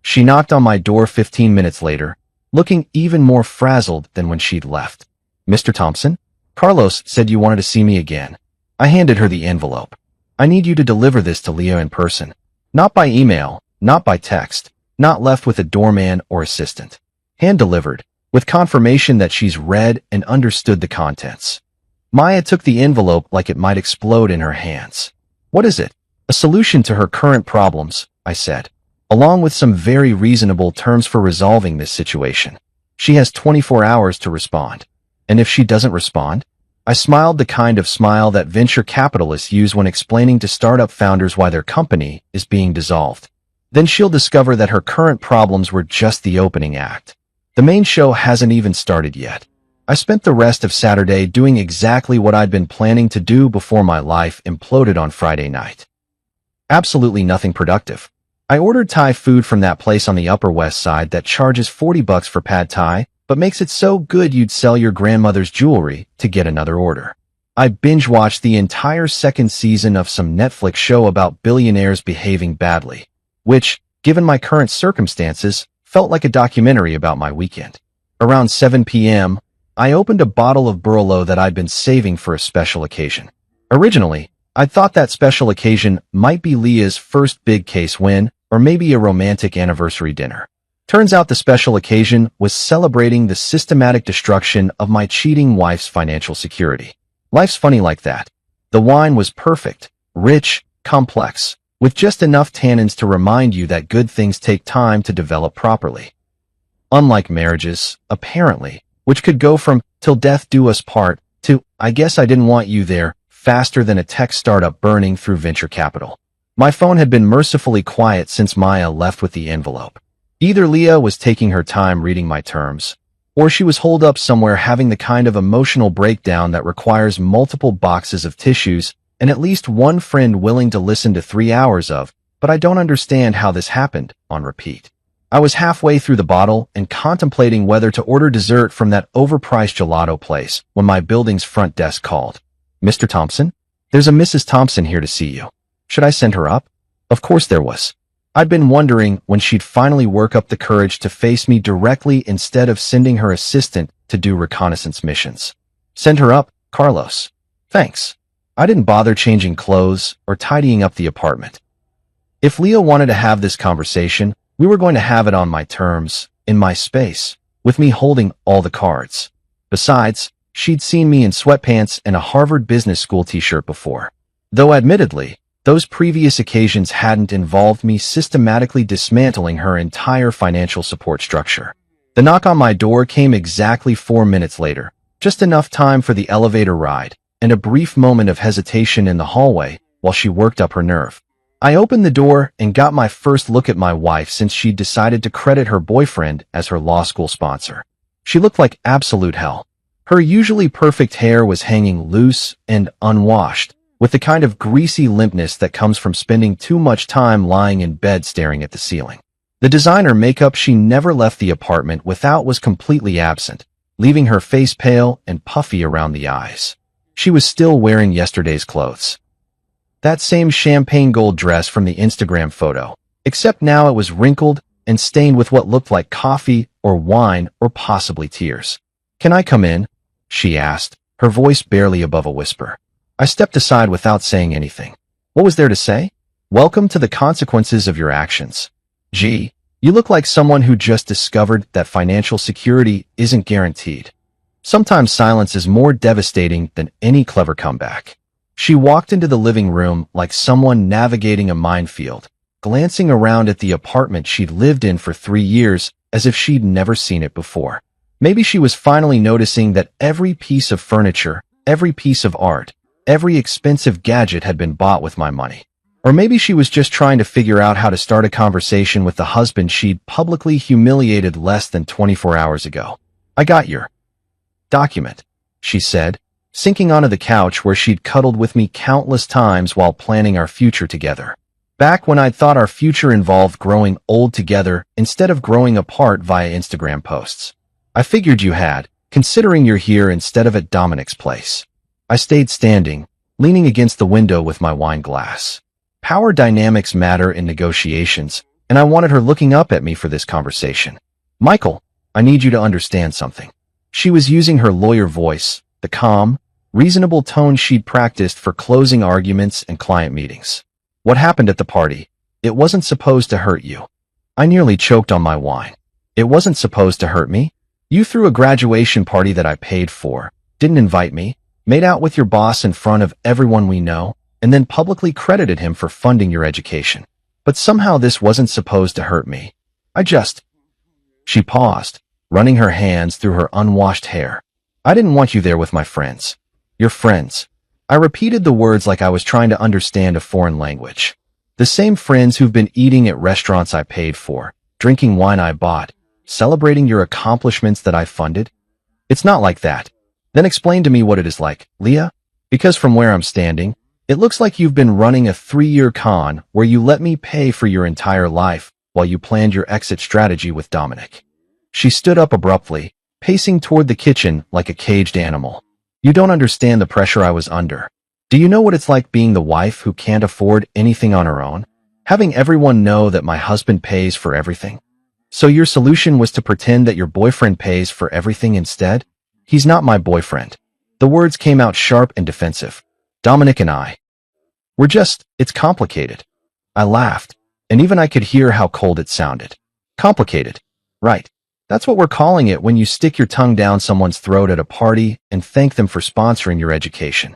She knocked on my door 15 minutes later, looking even more frazzled than when she'd left. "Mr. Thompson?" Carlos said you wanted to see me again. I handed her the envelope. I need you to deliver this to Leo in person. Not by email, not by text, not left with a doorman or assistant. Hand-delivered, with confirmation that she's read and understood the contents. Maya took the envelope like it might explode in her hands. What is it? A solution to her current problems, I said, along with some very reasonable terms for resolving this situation. She has 24 hours to respond. And if she doesn't respond? I smiled the kind of smile that venture capitalists use when explaining to startup founders why their company is being dissolved. Then she'll discover that her current problems were just the opening act. The main show hasn't even started yet. I spent the rest of Saturday doing exactly what I'd been planning to do before my life imploded on Friday night. Absolutely nothing productive. I ordered Thai food from that place on the Upper West Side that charges $40 for pad Thai, but makes it so good you'd sell your grandmother's jewelry to get another order. I binge-watched the entire second season of some Netflix show about billionaires behaving badly, which, given my current circumstances, felt like a documentary about my weekend. Around 7 p.m., I opened a bottle of Burlo that I'd been saving for a special occasion. Originally, I thought that special occasion might be Leah's first big case win, or maybe a romantic anniversary dinner. Turns out the special occasion was celebrating the systematic destruction of my cheating wife's financial security. Life's funny like that. The wine was perfect, rich, complex, with just enough tannins to remind you that good things take time to develop properly. Unlike marriages, apparently, which could go from "till death do us part" to "I guess I didn't want you there" faster than a tech startup burning through venture capital. My phone had been mercifully quiet since Maya left with the envelope. Either Leah was taking her time reading my terms, or she was holed up somewhere having the kind of emotional breakdown that requires multiple boxes of tissues and at least one friend willing to listen to 3 hours of, "But I don't understand how this happened," on repeat. I was halfway through the bottle and contemplating whether to order dessert from that overpriced gelato place when my building's front desk called. "Mr. Thompson? There's a Mrs. Thompson here to see you. Should I send her up?" Of course there was. I'd been wondering when she'd finally work up the courage to face me directly instead of sending her assistant to do reconnaissance missions. "Send her up, Carlos." "Thanks." I didn't bother changing clothes or tidying up the apartment. If Leah wanted to have this conversation, we were going to have it on my terms, in my space, with me holding all the cards. Besides, she'd seen me in sweatpants and a Harvard Business School t-shirt before. Though admittedly, those previous occasions hadn't involved me systematically dismantling her entire financial support structure. The knock on my door came exactly 4 minutes later, just enough time for the elevator ride, and a brief moment of hesitation in the hallway while she worked up her nerve. I opened the door and got my first look at my wife since she'd decided to credit her boyfriend as her law school sponsor. She looked like absolute hell. Her usually perfect hair was hanging loose and unwashed, with the kind of greasy limpness that comes from spending too much time lying in bed staring at the ceiling. The designer makeup she never left the apartment without was completely absent, leaving her face pale and puffy around the eyes. She was still wearing yesterday's clothes. That same champagne gold dress from the Instagram photo, except now it was wrinkled and stained with what looked like coffee or wine or possibly tears. "Can I come in?" she asked, her voice barely above a whisper. I stepped aside without saying anything. What was there to say? "Welcome to the consequences of your actions. Gee, you look like someone who just discovered that financial security isn't guaranteed. Sometimes silence is more devastating than any clever comeback." She walked into the living room like someone navigating a minefield, glancing around at the apartment she'd lived in for 3 years as if she'd never seen it before. Maybe she was finally noticing that every piece of furniture, every piece of art, every expensive gadget had been bought with my money. Or maybe she was just trying to figure out how to start a conversation with the husband she'd publicly humiliated less than 24 hours ago. "I got your document," she said, sinking onto the couch where she'd cuddled with me countless times while planning our future together. Back when I'd thought our future involved growing old together instead of growing apart via Instagram posts. "I figured you had, considering you're here instead of at Dominic's place." I stayed standing, leaning against the window with my wine glass. Power dynamics matter in negotiations, and I wanted her looking up at me for this conversation. "Michael, I need you to understand something." She was using her lawyer voice, the calm, reasonable tone she'd practiced for closing arguments and client meetings. What happened at the party? It wasn't supposed to hurt you. I nearly choked on my wine. It wasn't supposed to hurt me. You threw a graduation party that I paid for, didn't invite me, made out with your boss in front of everyone we know, and then publicly credited him for funding your education. But somehow this wasn't supposed to hurt me. She paused, running her hands through her unwashed hair. I didn't want you there with my friends. Your friends. I repeated the words like I was trying to understand a foreign language. The same friends who've been eating at restaurants I paid for, drinking wine I bought, celebrating your accomplishments that I funded. It's not like that. Then explain to me what it is like, Leah. Because from where I'm standing, it looks like you've been running a 3-year con where you let me pay for your entire life while you planned your exit strategy with Dominic. She stood up abruptly, pacing toward the kitchen like a caged animal. You don't understand the pressure I was under. Do you know what it's like being the wife who can't afford anything on her own? Having everyone know that my husband pays for everything? So your solution was to pretend that your boyfriend pays for everything instead? He's not my boyfriend. The words came out sharp and defensive. Dominic and I. It's complicated. I laughed, and even I could hear how cold it sounded. Complicated. Right. That's what we're calling it when you stick your tongue down someone's throat at a party and thank them for sponsoring your education.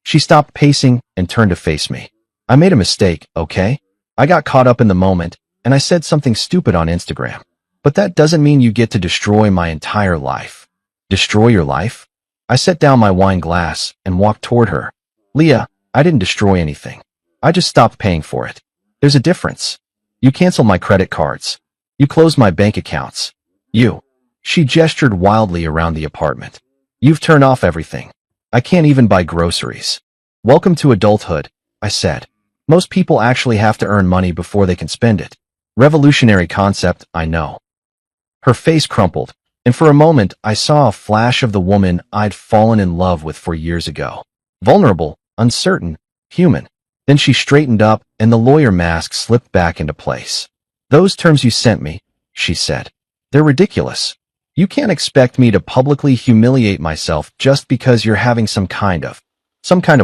She stopped pacing and turned to face me. I made a mistake, okay? I got caught up in the moment, and I said something stupid on Instagram. But that doesn't mean you get to destroy my entire life. Destroy your life? I set down my wine glass and walked toward her. Leah, I didn't destroy anything. I just stopped paying for it. There's a difference. You canceled my credit cards. You closed my bank accounts. She gestured wildly around the apartment. You've turned off everything. I can't even buy groceries. Welcome to adulthood, I said. Most people actually have to earn money before they can spend it. Revolutionary concept, I know. Her face crumpled, and for a moment I saw a flash of the woman I'd fallen in love with 4 years ago. Vulnerable, uncertain, human. Then she straightened up, and the lawyer mask slipped back into place. Those terms you sent me, she said. They're ridiculous. You can't expect me to publicly humiliate myself just because you're having some kind of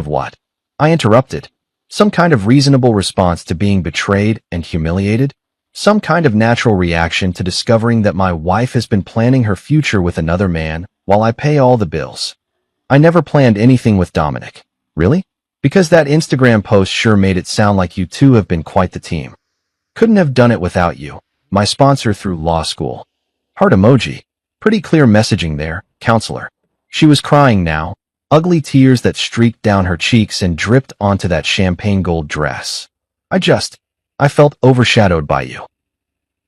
what? I interrupted. Some kind of reasonable response to being betrayed and humiliated? Some kind of natural reaction to discovering that my wife has been planning her future with another man while I pay all the bills. I never planned anything with Dominic. Really? Because that Instagram post sure made it sound like you two have been quite the team. Couldn't have done it without you, my sponsor through law school. Heart emoji. Pretty clear messaging there, counselor. She was crying now, ugly tears that streaked down her cheeks and dripped onto that champagne gold dress. I felt overshadowed by you.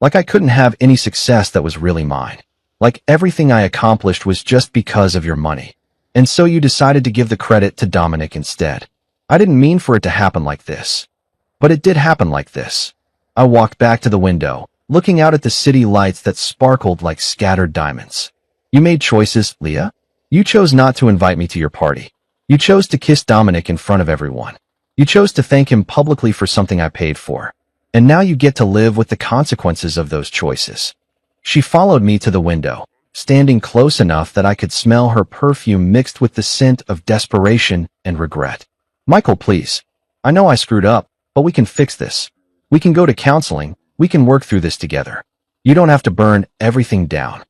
Like I couldn't have any success that was really mine. Like everything I accomplished was just because of your money. And so you decided to give the credit to Dominic instead. I didn't mean for it to happen like this. But it did happen like this. I walked back to the window, looking out at the city lights that sparkled like scattered diamonds. You made choices, Leah. You chose not to invite me to your party. You chose to kiss Dominic in front of everyone. You chose to thank him publicly for something I paid for. And now you get to live with the consequences of those choices. She followed me to the window, standing close enough that I could smell her perfume mixed with the scent of desperation and regret. Michael, please. I know I screwed up, but we can fix this. We can go to counseling. We can work through this together. You don't have to burn everything down.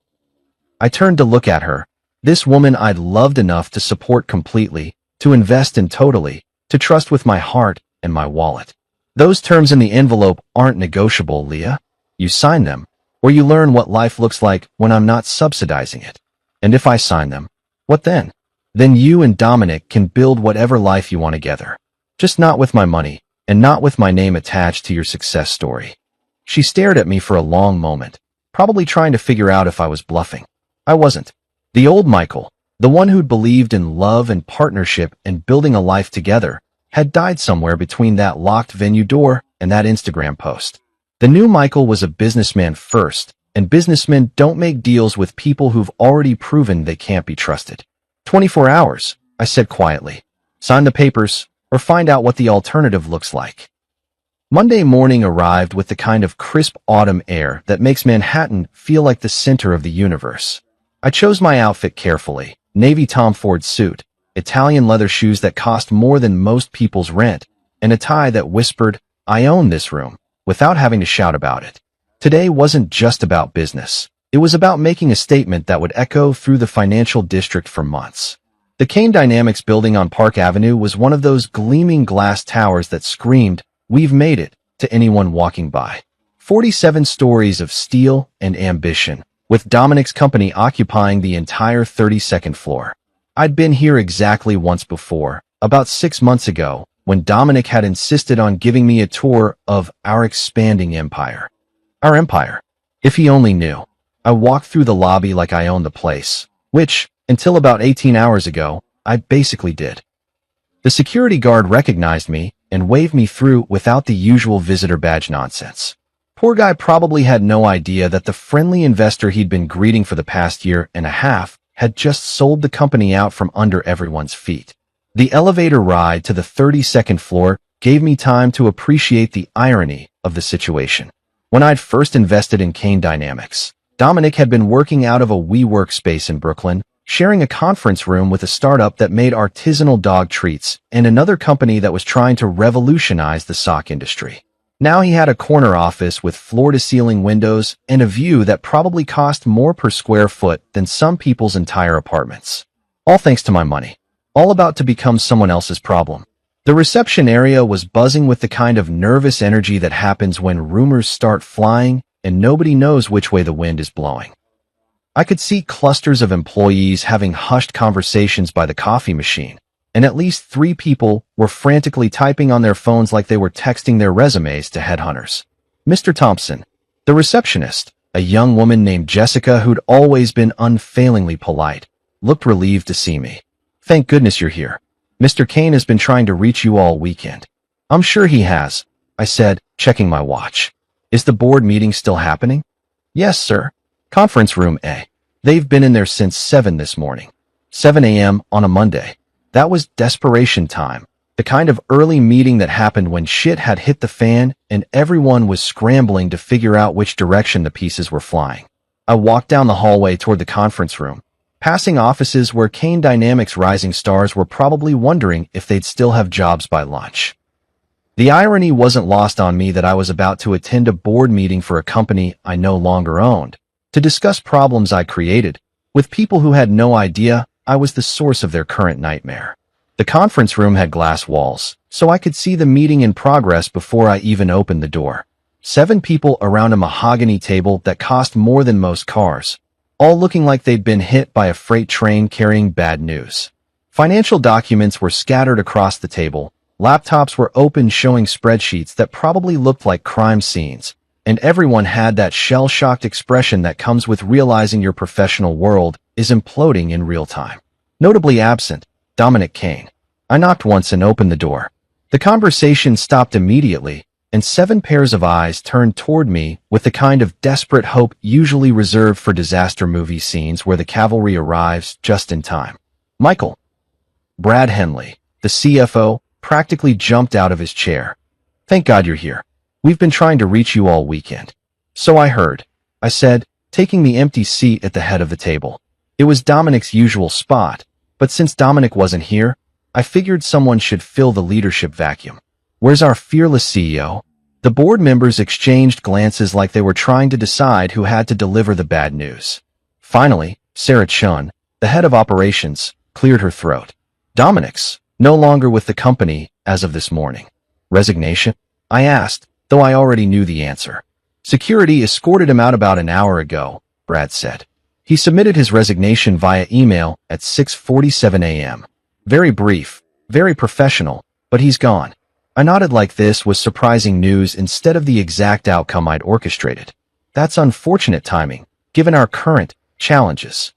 I turned to look at her, this woman I'd loved enough to support completely, to invest in totally, to trust with my heart and my wallet. Those terms in the envelope aren't negotiable, Leah. You sign them, or you learn what life looks like when I'm not subsidizing it. And if I sign them, what then? Then you and Dominic can build whatever life you want together. Just not with my money, and not with my name attached to your success story. She stared at me for a long moment, probably trying to figure out if I was bluffing. I wasn't. The old Michael, the one who'd believed in love and partnership and building a life together, had died somewhere between that locked venue door and that Instagram post. The new Michael was a businessman first, and businessmen don't make deals with people who've already proven they can't be trusted. 24 hours, I said quietly. Sign the papers, or find out what the alternative looks like. Monday morning arrived with the kind of crisp autumn air that makes Manhattan feel like the center of the universe. I chose my outfit carefully, navy Tom Ford suit, Italian leather shoes that cost more than most people's rent, and a tie that whispered, "I own this room," without having to shout about it. Today wasn't just about business. It was about making a statement that would echo through the financial district for months. The Kane Dynamics building on Park Avenue was one of those gleaming glass towers that screamed, "We've made it," to anyone walking by. 47 stories of steel and ambition, with Dominic's company occupying the entire 32nd floor. I'd been here exactly once before, about 6 months ago, when Dominic had insisted on giving me a tour of our expanding empire. Our empire. If he only knew. I walked through the lobby like I owned the place, which, until about 18 hours ago, I basically did. The security guard recognized me and waved me through without the usual visitor badge nonsense. Poor guy probably had no idea that the friendly investor he'd been greeting for the past year and a half had just sold the company out from under everyone's feet. The elevator ride to the 32nd floor gave me time to appreciate the irony of the situation. When I'd first invested in Kane Dynamics, Dominic had been working out of a WeWork space in Brooklyn, sharing a conference room with a startup that made artisanal dog treats and another company that was trying to revolutionize the sock industry. Now he had a corner office with floor-to-ceiling windows and a view that probably cost more per square foot than some people's entire apartments. All thanks to my money. All about to become someone else's problem. The reception area was buzzing with the kind of nervous energy that happens when rumors start flying and nobody knows which way the wind is blowing. I could see clusters of employees having hushed conversations by the coffee machine, and at least 3 people were frantically typing on their phones like they were texting their resumes to headhunters. Mr. Thompson, the receptionist, a young woman named Jessica who'd always been unfailingly polite, looked relieved to see me. "Thank goodness you're here. Mr. Kane has been trying to reach you all weekend." "I'm sure he has," I said, checking my watch. "Is the board meeting still happening?" "Yes, sir. Conference room A. They've been in there since 7 this morning. 7 a.m. on a Monday. That was desperation time. The kind of early meeting that happened when shit had hit the fan and everyone was scrambling to figure out which direction the pieces were flying." I walked down the hallway toward the conference room, passing offices where Kane Dynamics rising stars were probably wondering if they'd still have jobs by lunch. The irony wasn't lost on me that I was about to attend a board meeting for a company I no longer owned, to discuss problems I created, with people who had no idea I was the source of their current nightmare. The conference room had glass walls, so I could see the meeting in progress before I even opened the door. 7 people around a mahogany table that cost more than most cars, all looking like they'd been hit by a freight train carrying bad news. Financial documents were scattered across the table, laptops were open showing spreadsheets that probably looked like crime scenes, and everyone had that shell-shocked expression that comes with realizing your professional world is imploding in real time. Notably absent, Dominic Kane. I knocked once and opened the door. The conversation stopped immediately, and 7 pairs of eyes turned toward me with the kind of desperate hope usually reserved for disaster movie scenes where the cavalry arrives just in time. "Michael." Brad Henley, the CFO, practically jumped out of his chair. "Thank God you're here. We've been trying to reach you all weekend." "So I heard," I said, taking the empty seat at the head of the table. It was Dominic's usual spot, but since Dominic wasn't here, I figured someone should fill the leadership vacuum. "Where's our fearless CEO?" The board members exchanged glances like they were trying to decide who had to deliver the bad news. Finally, Sarah Chun, the head of operations, cleared her throat. "Dominic's no longer with the company as of this morning." "Resignation?" I asked, though I already knew the answer. "Security escorted him out about an hour ago," Brad said. "He submitted his resignation via email at 6:47 a.m. Very brief, very professional, but he's gone." I nodded like this was surprising news instead of the exact outcome I'd orchestrated. That's unfortunate timing, given our current challenges.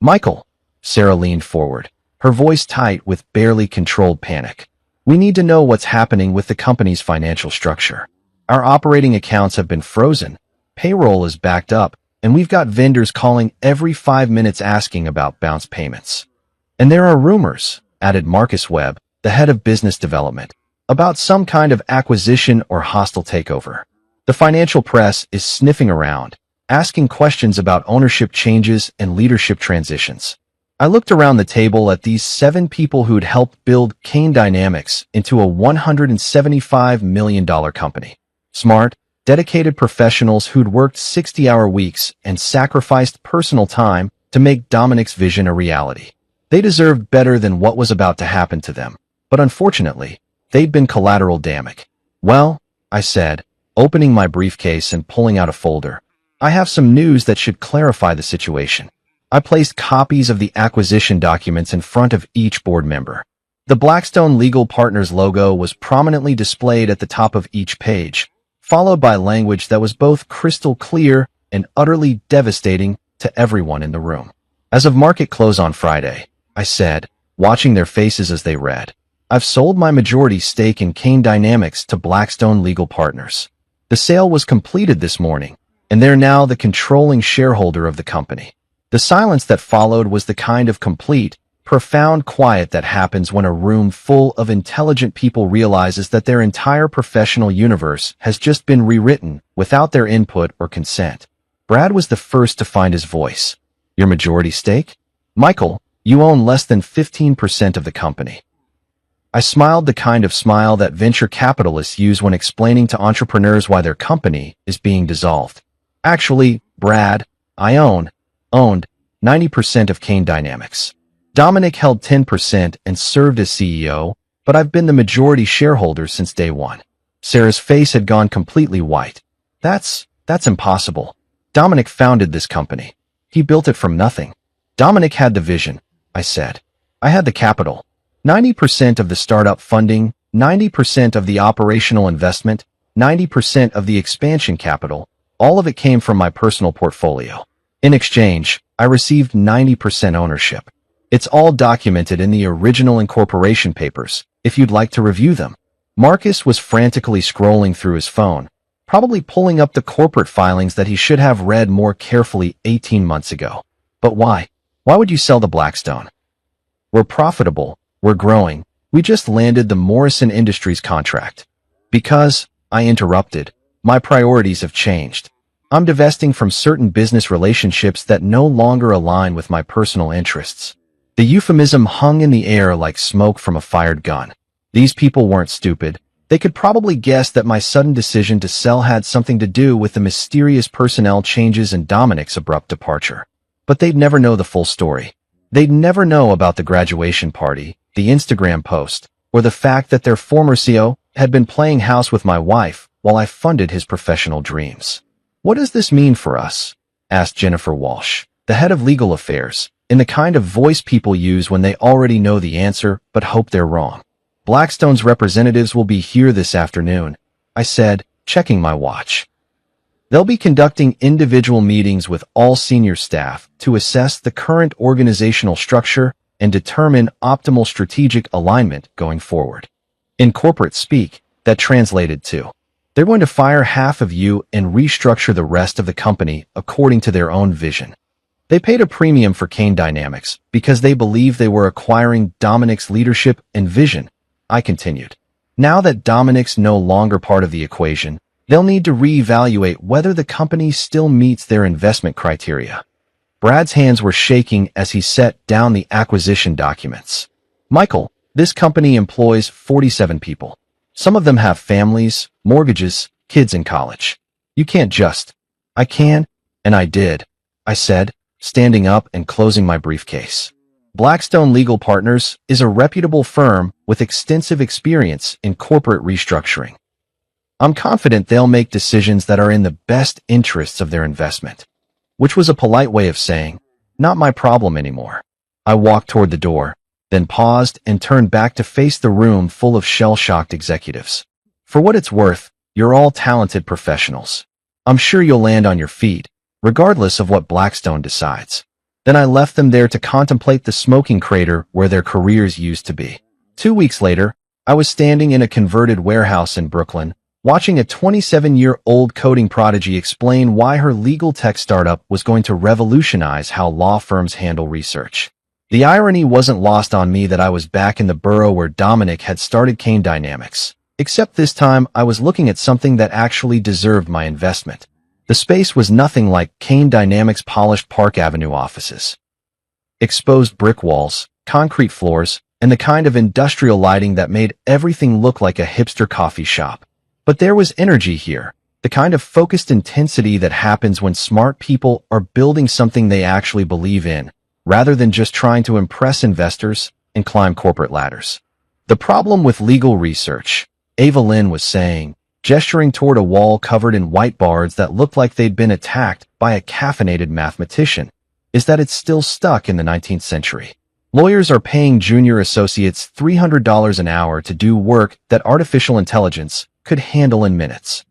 "Michael," Sarah leaned forward, her voice tight with barely controlled panic. "We need to know what's happening with the company's financial structure. Our operating accounts have been frozen, payroll is backed up, and we've got vendors calling every 5 minutes asking about bounce payments. And there are rumors," added Marcus Webb, the head of business development, "about some kind of acquisition or hostile takeover. The financial press is sniffing around, asking questions about ownership changes and leadership transitions." I looked around the table at these 7 people who'd helped build Kane Dynamics into a $175 million company. Smart, dedicated professionals who'd worked 60-hour weeks and sacrificed personal time to make Dominic's vision a reality. They deserved better than what was about to happen to them, but unfortunately, they'd been collateral damage. Well, I said, opening my briefcase and pulling out a folder, I have some news that should clarify the situation. I placed copies of the acquisition documents in front of each board member. The Blackstone Legal Partners logo was prominently displayed at the top of each page, followed by language that was both crystal clear and utterly devastating to everyone in the room. As of market close on Friday, I said, watching their faces as they read, I've sold my majority stake in Kane Dynamics to Blackstone Legal Partners. The sale was completed this morning, and they're now the controlling shareholder of the company. The silence that followed was the kind of complete, profound quiet that happens when a room full of intelligent people realizes that their entire professional universe has just been rewritten without their input or consent. Brad was the first to find his voice. Your majority stake? Michael, you own less than 15% of the company. I smiled the kind of smile that venture capitalists use when explaining to entrepreneurs why their company is being dissolved. Actually, Brad, I owned 90% of Kane Dynamics. Dominic held 10% and served as CEO, but I've been the majority shareholder since day one. Sarah's face had gone completely white. That's impossible. Dominic founded this company. He built it from nothing. Dominic had the vision, I said. I had the capital. 90% of the startup funding, 90% of the operational investment, 90% of the expansion capital, all of it came from my personal portfolio. In exchange, I received 90% ownership. It's all documented in the original incorporation papers, if you'd like to review them. Marcus was frantically scrolling through his phone, probably pulling up the corporate filings that he should have read more carefully 18 months ago. But why? Why would you sell to Blackstone? We're profitable, we're growing, we just landed the Morrison Industries contract. Because, I interrupted, my priorities have changed. I'm divesting from certain business relationships that no longer align with my personal interests. The euphemism hung in the air like smoke from a fired gun. These people weren't stupid. They could probably guess that my sudden decision to sell had something to do with the mysterious personnel changes and Dominic's abrupt departure. But they'd never know the full story. They'd never know about the graduation party, the Instagram post, or the fact that their former CEO had been playing house with my wife while I funded his professional dreams. What does this mean for us? Asked Jennifer Walsh, the head of legal affairs, in the kind of voice people use when they already know the answer but hope they're wrong. Blackstone's representatives will be here this afternoon, I said, checking my watch. They'll be conducting individual meetings with all senior staff to assess the current organizational structure and determine optimal strategic alignment going forward. In corporate speak, that translated to, they're going to fire half of you and restructure the rest of the company according to their own vision. They paid a premium for Kane Dynamics because they believed they were acquiring Dominic's leadership and vision, I continued. Now that Dominic's no longer part of the equation, they'll need to reevaluate whether the company still meets their investment criteria. Brad's hands were shaking as he set down the acquisition documents. Michael, this company employs 47 people. Some of them have families, mortgages, kids in college. You can't just. I can, and I did, I said, standing up and closing my briefcase. Blackstone Legal Partners is a reputable firm with extensive experience in corporate restructuring. I'm confident they'll make decisions that are in the best interests of their investment. Which was a polite way of saying, not my problem anymore. I walked toward the door, then paused and turned back to face the room full of shell-shocked executives. For what it's worth, you're all talented professionals. I'm sure you'll land on your feet, regardless of what Blackstone decides. Then I left them there to contemplate the smoking crater where their careers used to be. 2 weeks later, I was standing in a converted warehouse in Brooklyn, watching a 27-year-old coding prodigy explain why her legal tech startup was going to revolutionize how law firms handle research. The irony wasn't lost on me that I was back in the borough where Dominic had started Kane Dynamics, except this time I was looking at something that actually deserved my investment. The space was nothing like Kane Dynamics' polished Park Avenue offices. exposed brick walls, concrete floors, and the kind of industrial lighting that made everything look like a hipster coffee shop. But there was energy here, the kind of focused intensity that happens when smart people are building something they actually believe in, rather than just trying to impress investors and climb corporate ladders. The problem with legal research, Ava Lynn was saying, gesturing toward a wall covered in whiteboards that looked like they'd been attacked by a caffeinated mathematician, is that it's still stuck in the 19th century. Lawyers are paying junior associates $300 an hour to do work that artificial intelligence could handle in minutes.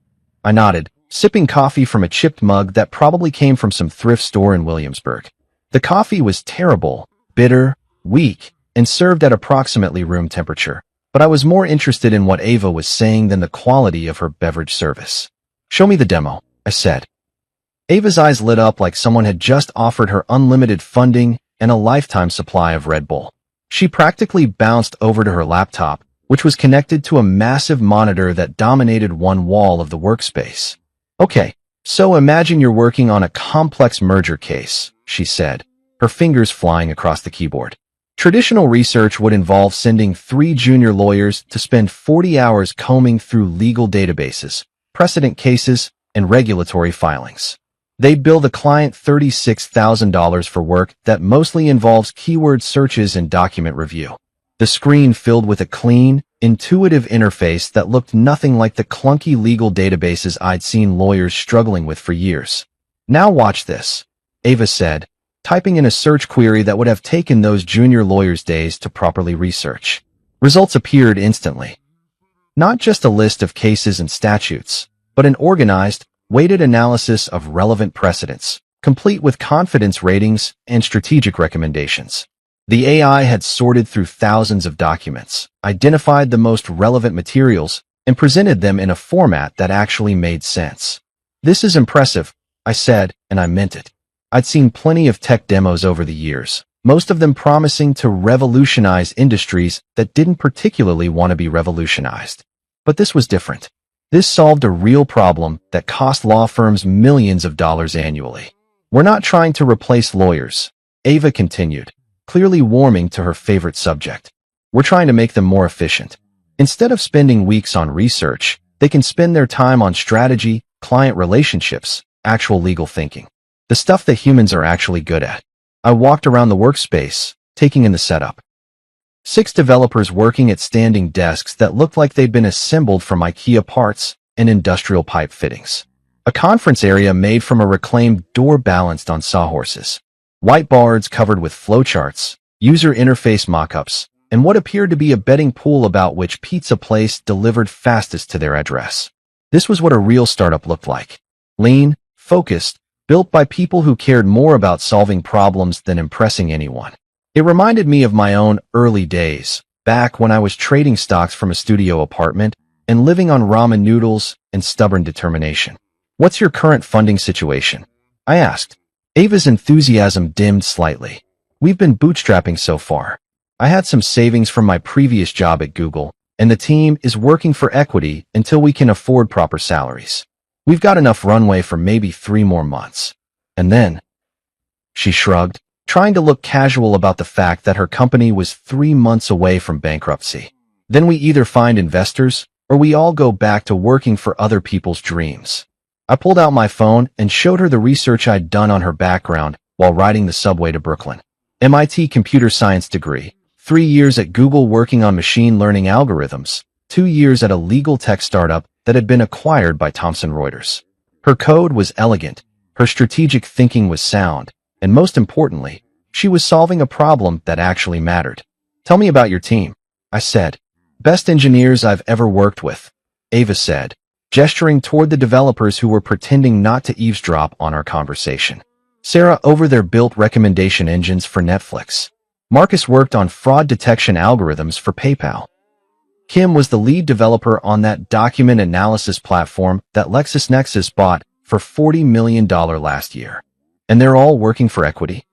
I nodded, sipping coffee from a chipped mug that probably came from some thrift store in Williamsburg. The coffee was terrible, bitter, weak, and served at approximately room temperature, but I was more interested in what Ava was saying than the quality of her beverage service. "Show me the demo," I said. Ava's eyes lit up like someone had just offered her unlimited funding and a lifetime supply of Red Bull. She practically bounced over to her laptop, which was connected to a massive monitor that dominated one wall of the workspace. "Okay, so imagine you're working on a complex merger case," she said, her fingers flying across the keyboard. Traditional research would involve sending 3 junior lawyers to spend 40 hours combing through legal databases, precedent cases, and regulatory filings. They'd bill the client $36,000 for work that mostly involves keyword searches and document review. The screen filled with a clean, intuitive interface that looked nothing like the clunky legal databases I'd seen lawyers struggling with for years. "Now watch this," Ava said, typing in a search query that would have taken those junior lawyers days to properly research. Results appeared instantly. Not just a list of cases and statutes, but an organized, weighted analysis of relevant precedents, complete with confidence ratings and strategic recommendations. The AI had sorted through thousands of documents, identified the most relevant materials, and presented them in a format that actually made sense. "This is impressive," I said, and I meant it. I'd seen plenty of tech demos over the years, most of them promising to revolutionize industries that didn't particularly want to be revolutionized. But this was different. This solved a real problem that cost law firms millions of dollars annually. "We're not trying to replace lawyers," Ava continued, clearly warming to her favorite subject. "We're trying to make them more efficient. Instead of spending weeks on research, they can spend their time on strategy, client relationships, actual legal thinking. The stuff that humans are actually good at." I walked around the workspace, taking in the setup. 6 developers working at standing desks that looked like they'd been assembled from IKEA parts and industrial pipe fittings. A conference area made from a reclaimed door balanced on sawhorses. Whiteboards covered with flowcharts, user interface mock-ups, and what appeared to be a betting pool about which pizza place delivered fastest to their address. This was what a real startup looked like. Lean, focused, built by people who cared more about solving problems than impressing anyone. It reminded me of my own early days, back when I was trading stocks from a studio apartment and living on ramen noodles and stubborn determination. "What's your current funding situation?" I asked. Ava's enthusiasm dimmed slightly. "We've been bootstrapping so far. I had some savings from my previous job at Google, and the team is working for equity until we can afford proper salaries. We've got enough runway for maybe 3 more months. And then..." She shrugged, trying to look casual about the fact that her company was 3 months away from bankruptcy. "Then we either find investors, or we all go back to working for other people's dreams." I pulled out my phone and showed her the research I'd done on her background while riding the subway to Brooklyn. MIT computer science degree, 3 years at Google working on machine learning algorithms, 2 years at a legal tech startup that had been acquired by Thomson Reuters. Her code was elegant, her strategic thinking was sound, and most importantly, she was solving a problem that actually mattered. "Tell me about your team," I said. "Best engineers I've ever worked with," Ava said, gesturing toward the developers who were pretending not to eavesdrop on our conversation. Sarah over there built recommendation engines for Netflix. Marcus worked on fraud detection algorithms for PayPal. Kim was the lead developer on that document analysis platform that LexisNexis bought for $40 million last year. And they're all working for equity.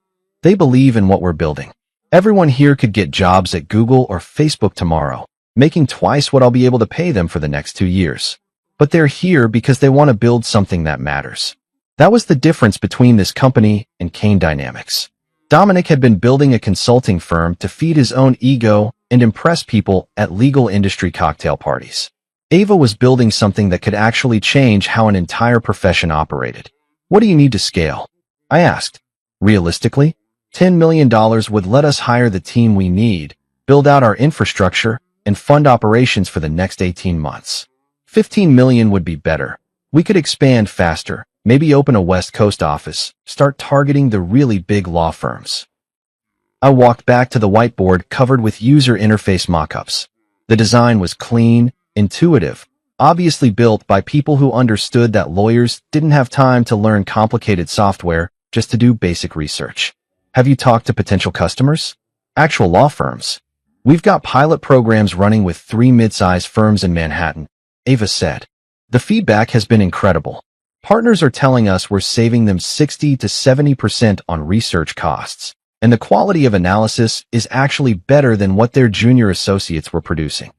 They believe in what we're building. Everyone here could get jobs at Google or Facebook tomorrow, making twice what I'll be able to pay them for the next 2 years. But they're here because they want to build something that matters. That was the difference between this company and Kane Dynamics. Dominic had been building a consulting firm to feed his own ego and impress people at legal industry cocktail parties. Ava was building something that could actually change how an entire profession operated. What do you need to scale? I asked. Realistically, $10 million would let us hire the team we need, build out our infrastructure, and fund operations for the next 18 months. 15 million would be better. We could expand faster, maybe open a West Coast office, start targeting the really big law firms. I walked back to the whiteboard covered with user interface mockups. The design was clean, intuitive, obviously built by people who understood that lawyers didn't have time to learn complicated software just to do basic research. Have you talked to potential customers? Actual law firms. We've got pilot programs running with 3 mid-size firms in Manhattan, Ava said. The feedback has been incredible. Partners are telling us we're saving them 60 to 70% on research costs, and the quality of analysis is actually better than what their junior associates were producing.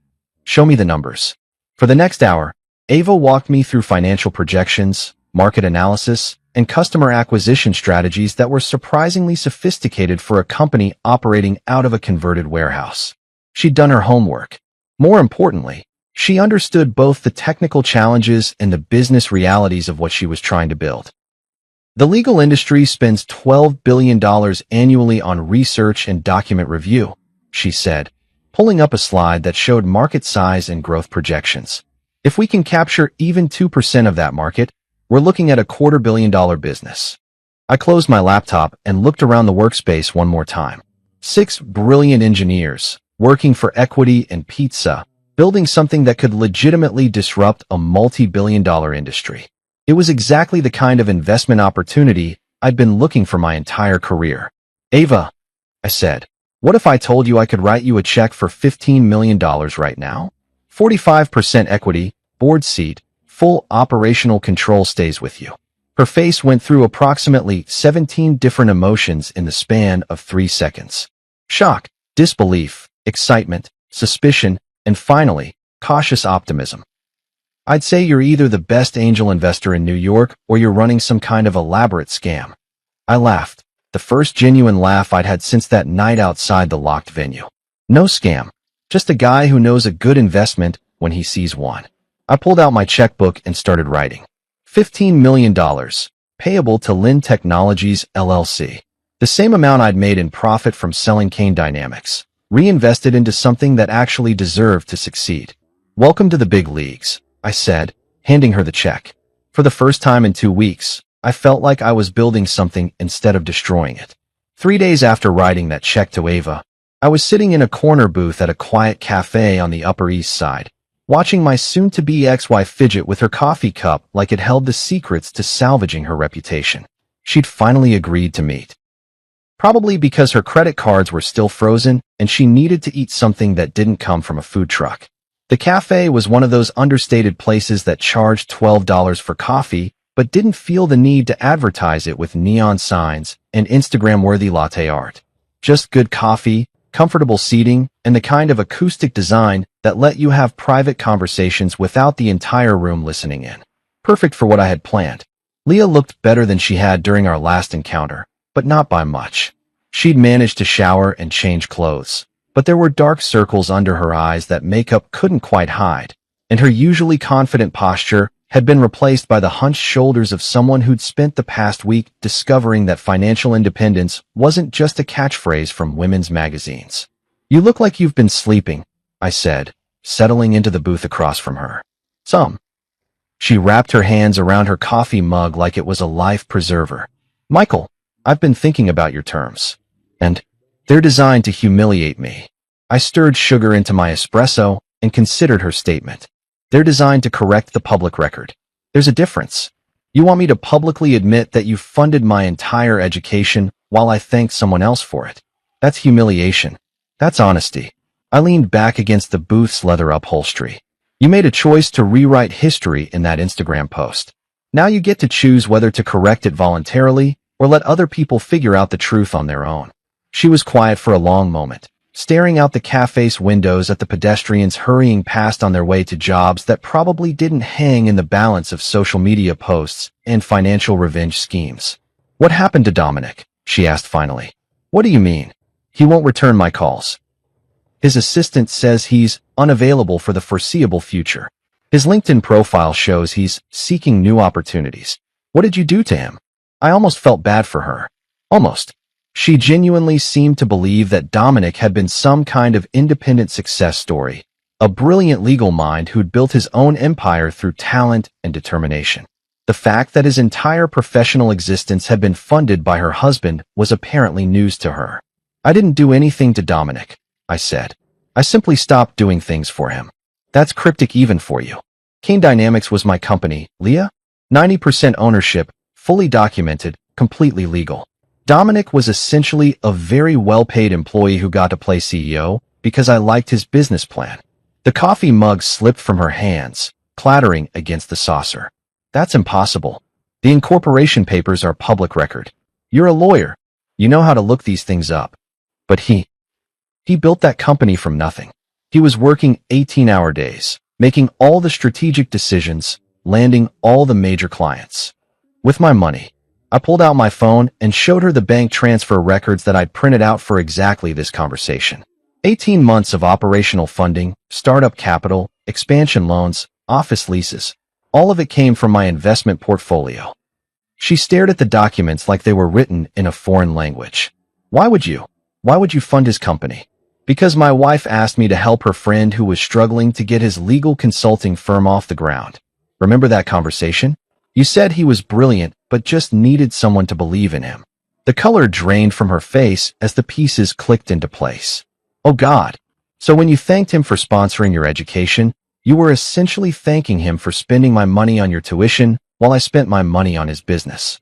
Show me the numbers. For the next hour, Ava walked me through financial projections, market analysis, and customer acquisition strategies that were surprisingly sophisticated for a company operating out of a converted warehouse. She'd done her homework. More importantly, she understood both the technical challenges and the business realities of what she was trying to build. The legal industry spends $12 billion annually on research and document review, she said, pulling up a slide that showed market size and growth projections. If we can capture even 2% of that market, we're looking at a $250 million business. I closed my laptop and looked around the workspace one more time. 6 brilliant engineers, working for equity and pizza, building something that could legitimately disrupt a multi-billion-dollar industry. It was exactly the kind of investment opportunity I'd been looking for my entire career. Ava, I said, what if I told you I could write you a check for $15 million right now? 45% equity, board seat, full operational control stays with you. Her face went through approximately 17 different emotions in the span of 3 seconds. Shock, disbelief, excitement, suspicion, and finally, cautious optimism. I'd say you're either the best angel investor in New York or you're running some kind of elaborate scam. I laughed, the first genuine laugh I'd had since that night outside the locked venue. No scam, just a guy who knows a good investment when he sees one. I pulled out my checkbook and started writing. $15 million, payable to Lynn Technologies, LLC. The same amount I'd made in profit from selling Kane Dynamics, reinvested into something that actually deserved to succeed. Welcome to the big leagues, I said, handing her the check. For the first time in 2 weeks, I felt like I was building something instead of destroying it. 3 days after writing that check to Ava, I was sitting in a corner booth at a quiet cafe on the Upper East Side, watching my soon-to-be ex-wife fidget with her coffee cup like it held the secrets to salvaging her reputation. She'd finally agreed to meet. Probably because her credit cards were still frozen and she needed to eat something that didn't come from a food truck. The cafe was one of those understated places that charged $12 for coffee but didn't feel the need to advertise it with neon signs and Instagram-worthy latte art. Just good coffee, comfortable seating, and the kind of acoustic design that let you have private conversations without the entire room listening in. Perfect for what I had planned. Leah looked better than she had during our last encounter, but not by much. She'd managed to shower and change clothes, but there were dark circles under her eyes that makeup couldn't quite hide, and her usually confident posture had been replaced by the hunched shoulders of someone who'd spent the past week discovering that financial independence wasn't just a catchphrase from women's magazines. You look like you've been sleeping, I said, settling into the booth across from her. Some. She wrapped her hands around her coffee mug like it was a life preserver. Michael, I've been thinking about your terms. And they're designed to humiliate me. I stirred sugar into my espresso and considered her statement. They're designed to correct the public record. There's a difference. You want me to publicly admit that you funded my entire education while I thanked someone else for it. That's humiliation. That's honesty. I leaned back against the booth's leather upholstery. You made a choice to rewrite history in that Instagram post. Now you get to choose whether to correct it voluntarily or let other people figure out the truth on their own. She was quiet for a long moment, staring out the cafe's windows at the pedestrians hurrying past on their way to jobs that probably didn't hang in the balance of social media posts and financial revenge schemes. What happened to Dominic? She asked finally. What do you mean? He won't return my calls. His assistant says he's unavailable for the foreseeable future. His LinkedIn profile shows he's seeking new opportunities. What did you do to him? I almost felt bad for her. Almost. She genuinely seemed to believe that Dominic had been some kind of independent success story, a brilliant legal mind who'd built his own empire through talent and determination. The fact that his entire professional existence had been funded by her husband was apparently news to her. I didn't do anything to Dominic, I said. I simply stopped doing things for him. That's cryptic even for you. Kane Dynamics was my company, Leah. 90% ownership, fully documented, completely legal. Dominic was essentially a very well-paid employee who got to play CEO because I liked his business plan. The coffee mug slipped from her hands, clattering against the saucer. That's impossible. The incorporation papers are public record. You're a lawyer. You know how to look these things up. But he built that company from nothing. He was working 18-hour days, making all the strategic decisions, landing all the major clients. With my money, I pulled out my phone and showed her the bank transfer records that I'd printed out for exactly this conversation. 18 months of operational funding, startup capital, expansion loans, office leases. All of it came from my investment portfolio. She stared at the documents like they were written in a foreign language. Why would you fund his company? Because my wife asked me to help her friend who was struggling to get his legal consulting firm off the ground. Remember that conversation? You said he was brilliant, but just needed someone to believe in him. The color drained from her face as the pieces clicked into place. Oh God. So when you thanked him for sponsoring your education, you were essentially thanking him for spending my money on your tuition while I spent my money on his business.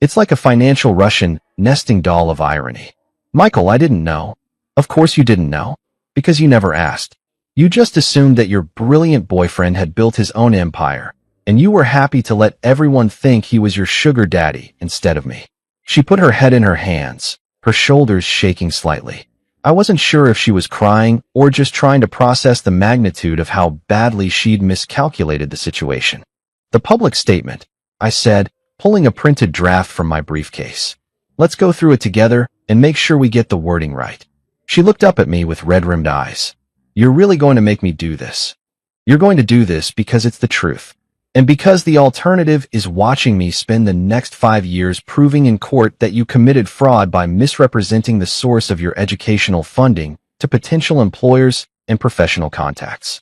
It's like a financial Russian nesting doll of irony. Michael, I didn't know. Of course you didn't know, because you never asked. You just assumed that your brilliant boyfriend had built his own empire, and you were happy to let everyone think he was your sugar daddy instead of me. She put her head in her hands, her shoulders shaking slightly. I wasn't sure if she was crying or just trying to process the magnitude of how badly she'd miscalculated the situation. The public statement, I said, pulling a printed draft from my briefcase. Let's go through it together and make sure we get the wording right. She looked up at me with red-rimmed eyes. You're really going to make me do this. You're going to do this because it's the truth. And because the alternative is watching me spend the next 5 years proving in court that you committed fraud by misrepresenting the source of your educational funding to potential employers and professional contacts.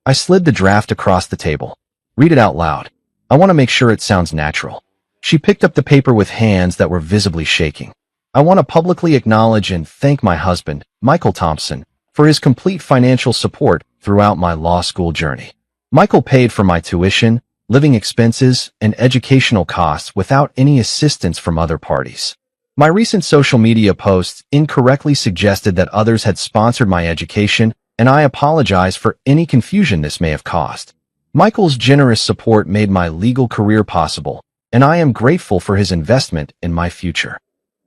I slid the draft across the table. Read it out loud. I want to make sure it sounds natural. She picked up the paper with hands that were visibly shaking. I want to publicly acknowledge and thank my husband, Michael Thompson, for his complete financial support throughout my law school journey. Michael paid for my tuition, living expenses, and educational costs without any assistance from other parties. My recent social media posts incorrectly suggested that others had sponsored my education, and I apologize for any confusion this may have caused. Michael's generous support made my legal career possible, and I am grateful for his investment in my future.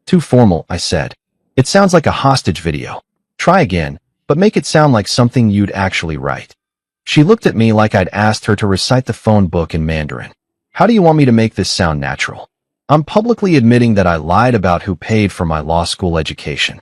Too formal, I said. It sounds like a hostage video. Try again, but make it sound like something you'd actually write. She looked at me like I'd asked her to recite the phone book in Mandarin. How do you want me to make this sound natural? I'm publicly admitting that I lied about who paid for my law school education.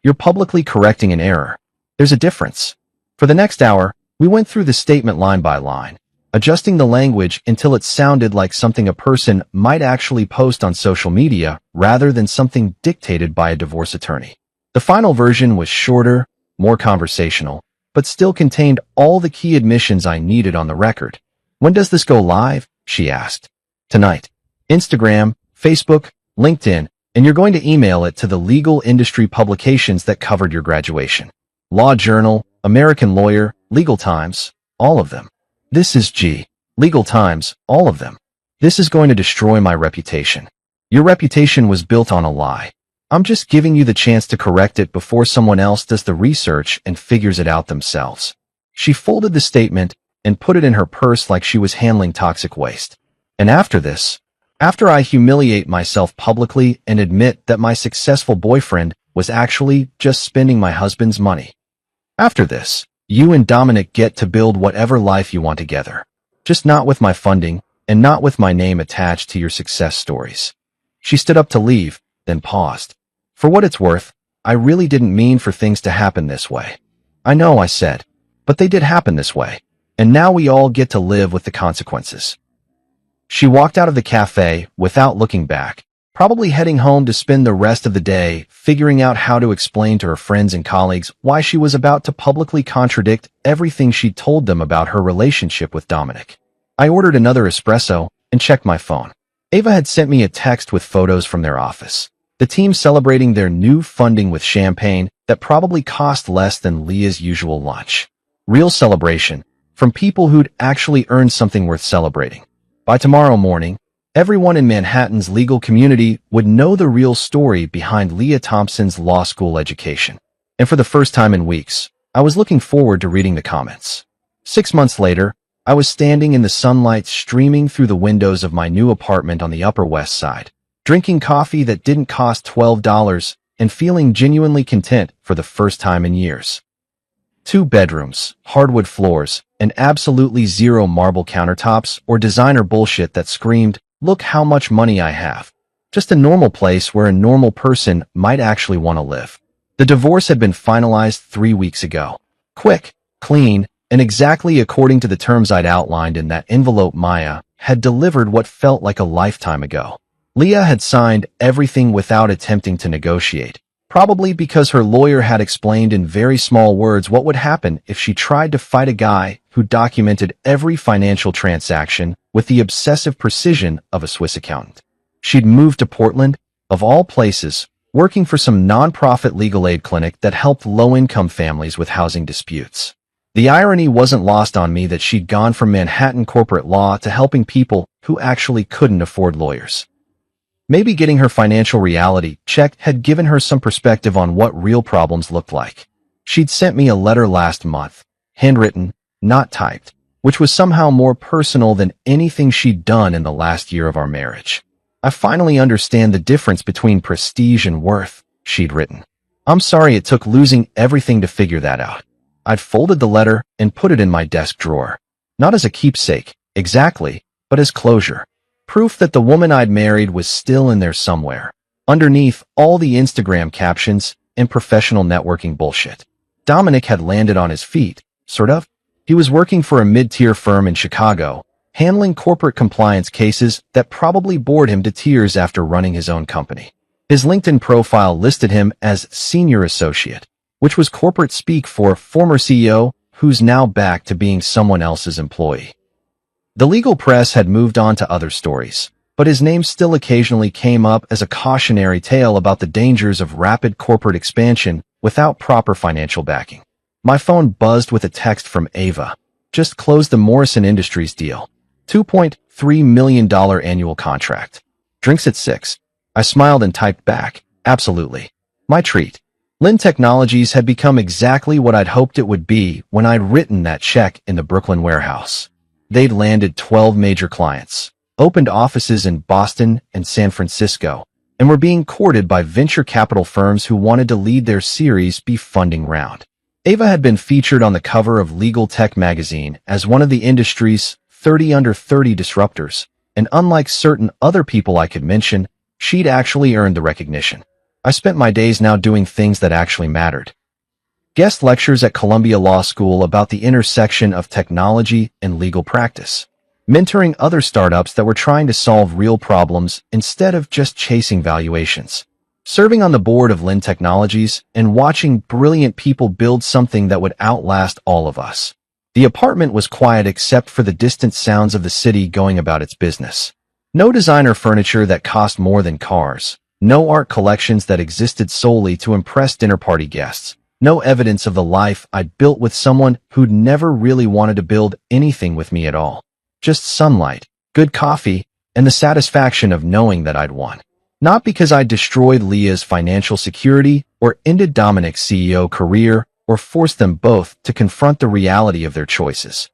You're publicly correcting an error. There's a difference. For the next hour, we went through the statement line by line, adjusting the language until it sounded like something a person might actually post on social media rather than something dictated by a divorce attorney. The final version was shorter, more conversational, but still contained all the key admissions I needed on the record. When does this go live? She asked. Tonight. Instagram, Facebook, LinkedIn, and you're going to email it to the legal industry publications that covered your graduation. Law Journal, American Lawyer, Legal Times, all of them. This is Legal Times, all of them. This is going to destroy my reputation. Your reputation was built on a lie. I'm just giving you the chance to correct it before someone else does the research and figures it out themselves. She folded the statement and put it in her purse like she was handling toxic waste. And after this, after I humiliate myself publicly and admit that my successful boyfriend was actually just spending my husband's money. After this, you and Dominic get to build whatever life you want together. Just not with my funding and not with my name attached to your success stories. She stood up to leave, then paused. For what it's worth, I really didn't mean for things to happen this way. I know, I said, but they did happen this way, and now we all get to live with the consequences. She walked out of the cafe without looking back, probably heading home to spend the rest of the day figuring out how to explain to her friends and colleagues why she was about to publicly contradict everything she'd told them about her relationship with Dominic. I ordered another espresso and checked my phone. Ava had sent me a text with photos from their office. The team celebrating their new funding with champagne that probably cost less than Leah's usual lunch. Real celebration from people who'd actually earned something worth celebrating. By tomorrow morning, everyone in Manhattan's legal community would know the real story behind Leah Thompson's law school education. And for the first time in weeks, I was looking forward to reading the comments. 6 months later, I was standing in the sunlight streaming through the windows of my new apartment on the Upper West Side, drinking coffee that didn't cost $12 and feeling genuinely content for the first time in years. 2 bedrooms, hardwood floors, and absolutely zero marble countertops or designer bullshit that screamed, "Look how much money I have." Just a normal place where a normal person might actually want to live. The divorce had been finalized 3 weeks ago. Quick, clean, and exactly according to the terms I'd outlined in that envelope Maya had delivered what felt like a lifetime ago. Leah had signed everything without attempting to negotiate, probably because her lawyer had explained in very small words what would happen if she tried to fight a guy who documented every financial transaction with the obsessive precision of a Swiss accountant. She'd moved to Portland, of all places, working for some nonprofit legal aid clinic that helped low-income families with housing disputes. The irony wasn't lost on me that she'd gone from Manhattan corporate law to helping people who actually couldn't afford lawyers. Maybe getting her financial reality check had given her some perspective on what real problems looked like. She'd sent me a letter last month, handwritten, not typed, which was somehow more personal than anything she'd done in the last year of our marriage. "I finally understand the difference between prestige and worth," she'd written. "I'm sorry it took losing everything to figure that out." I'd folded the letter and put it in my desk drawer. Not as a keepsake, exactly, but as closure. Proof that the woman I'd married was still in there somewhere, underneath all the Instagram captions and professional networking bullshit. Dominic had landed on his feet, sort of. He was working for a mid-tier firm in Chicago, handling corporate compliance cases that probably bored him to tears after running his own company. His LinkedIn profile listed him as senior associate, which was corporate speak for former CEO who's now back to being someone else's employee. The legal press had moved on to other stories, but his name still occasionally came up as a cautionary tale about the dangers of rapid corporate expansion without proper financial backing. My phone buzzed with a text from Ava. "Just closed the Morrison Industries deal. $2.3 million annual contract. Drinks at 6. I smiled and typed back, "Absolutely. My treat." Lynn Technologies had become exactly what I'd hoped it would be when I'd written that check in the Brooklyn warehouse. They'd landed 12 major clients, opened offices in Boston and San Francisco, and were being courted by venture capital firms who wanted to lead their Series B funding round. Ava had been featured on the cover of Legal Tech magazine as one of the industry's 30 under 30 disruptors, and unlike certain other people I could mention, she'd actually earned the recognition. I spent my days now doing things that actually mattered. Guest lectures at Columbia Law School about the intersection of technology and legal practice. Mentoring other startups that were trying to solve real problems instead of just chasing valuations. Serving on the board of Lynn Technologies and watching brilliant people build something that would outlast all of us. The apartment was quiet except for the distant sounds of the city going about its business. No designer furniture that cost more than cars. No art collections that existed solely to impress dinner party guests. No evidence of the life I'd built with someone who'd never really wanted to build anything with me at all. Just sunlight, good coffee, and the satisfaction of knowing that I'd won. Not because I'd destroyed Leah's financial security or ended Dominic's CEO career or forced them both to confront the reality of their choices.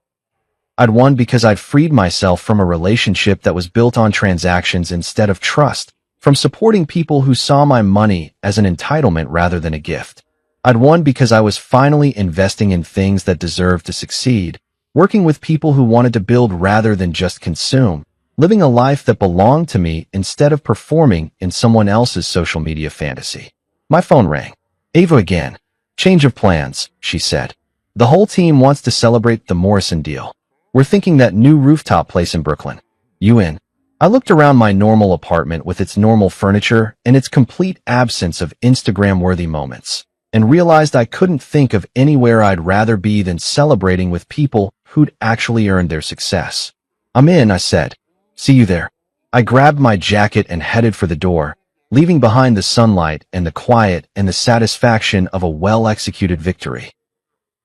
I'd won because I'd freed myself from a relationship that was built on transactions instead of trust, from supporting people who saw my money as an entitlement rather than a gift. I'd won because I was finally investing in things that deserved to succeed, working with people who wanted to build rather than just consume, living a life that belonged to me instead of performing in someone else's social media fantasy. My phone rang. Ava again. Change of plans, she said. The whole team wants to celebrate the Morrison deal. We're thinking that new rooftop place in Brooklyn. You in? I looked around my normal apartment with its normal furniture and its complete absence of Instagram-worthy moments, and realized I couldn't think of anywhere I'd rather be than celebrating with people who'd actually earned their success. I'm in, I said. See you there. I grabbed my jacket and headed for the door, leaving behind the sunlight and the quiet and the satisfaction of a well-executed victory.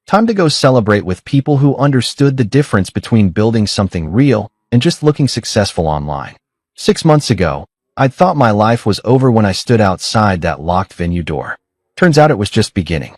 Time to go celebrate with people who understood the difference between building something real and just looking successful online. 6 months ago, I'd thought my life was over when I stood outside that locked venue door. Turns out it was just beginning.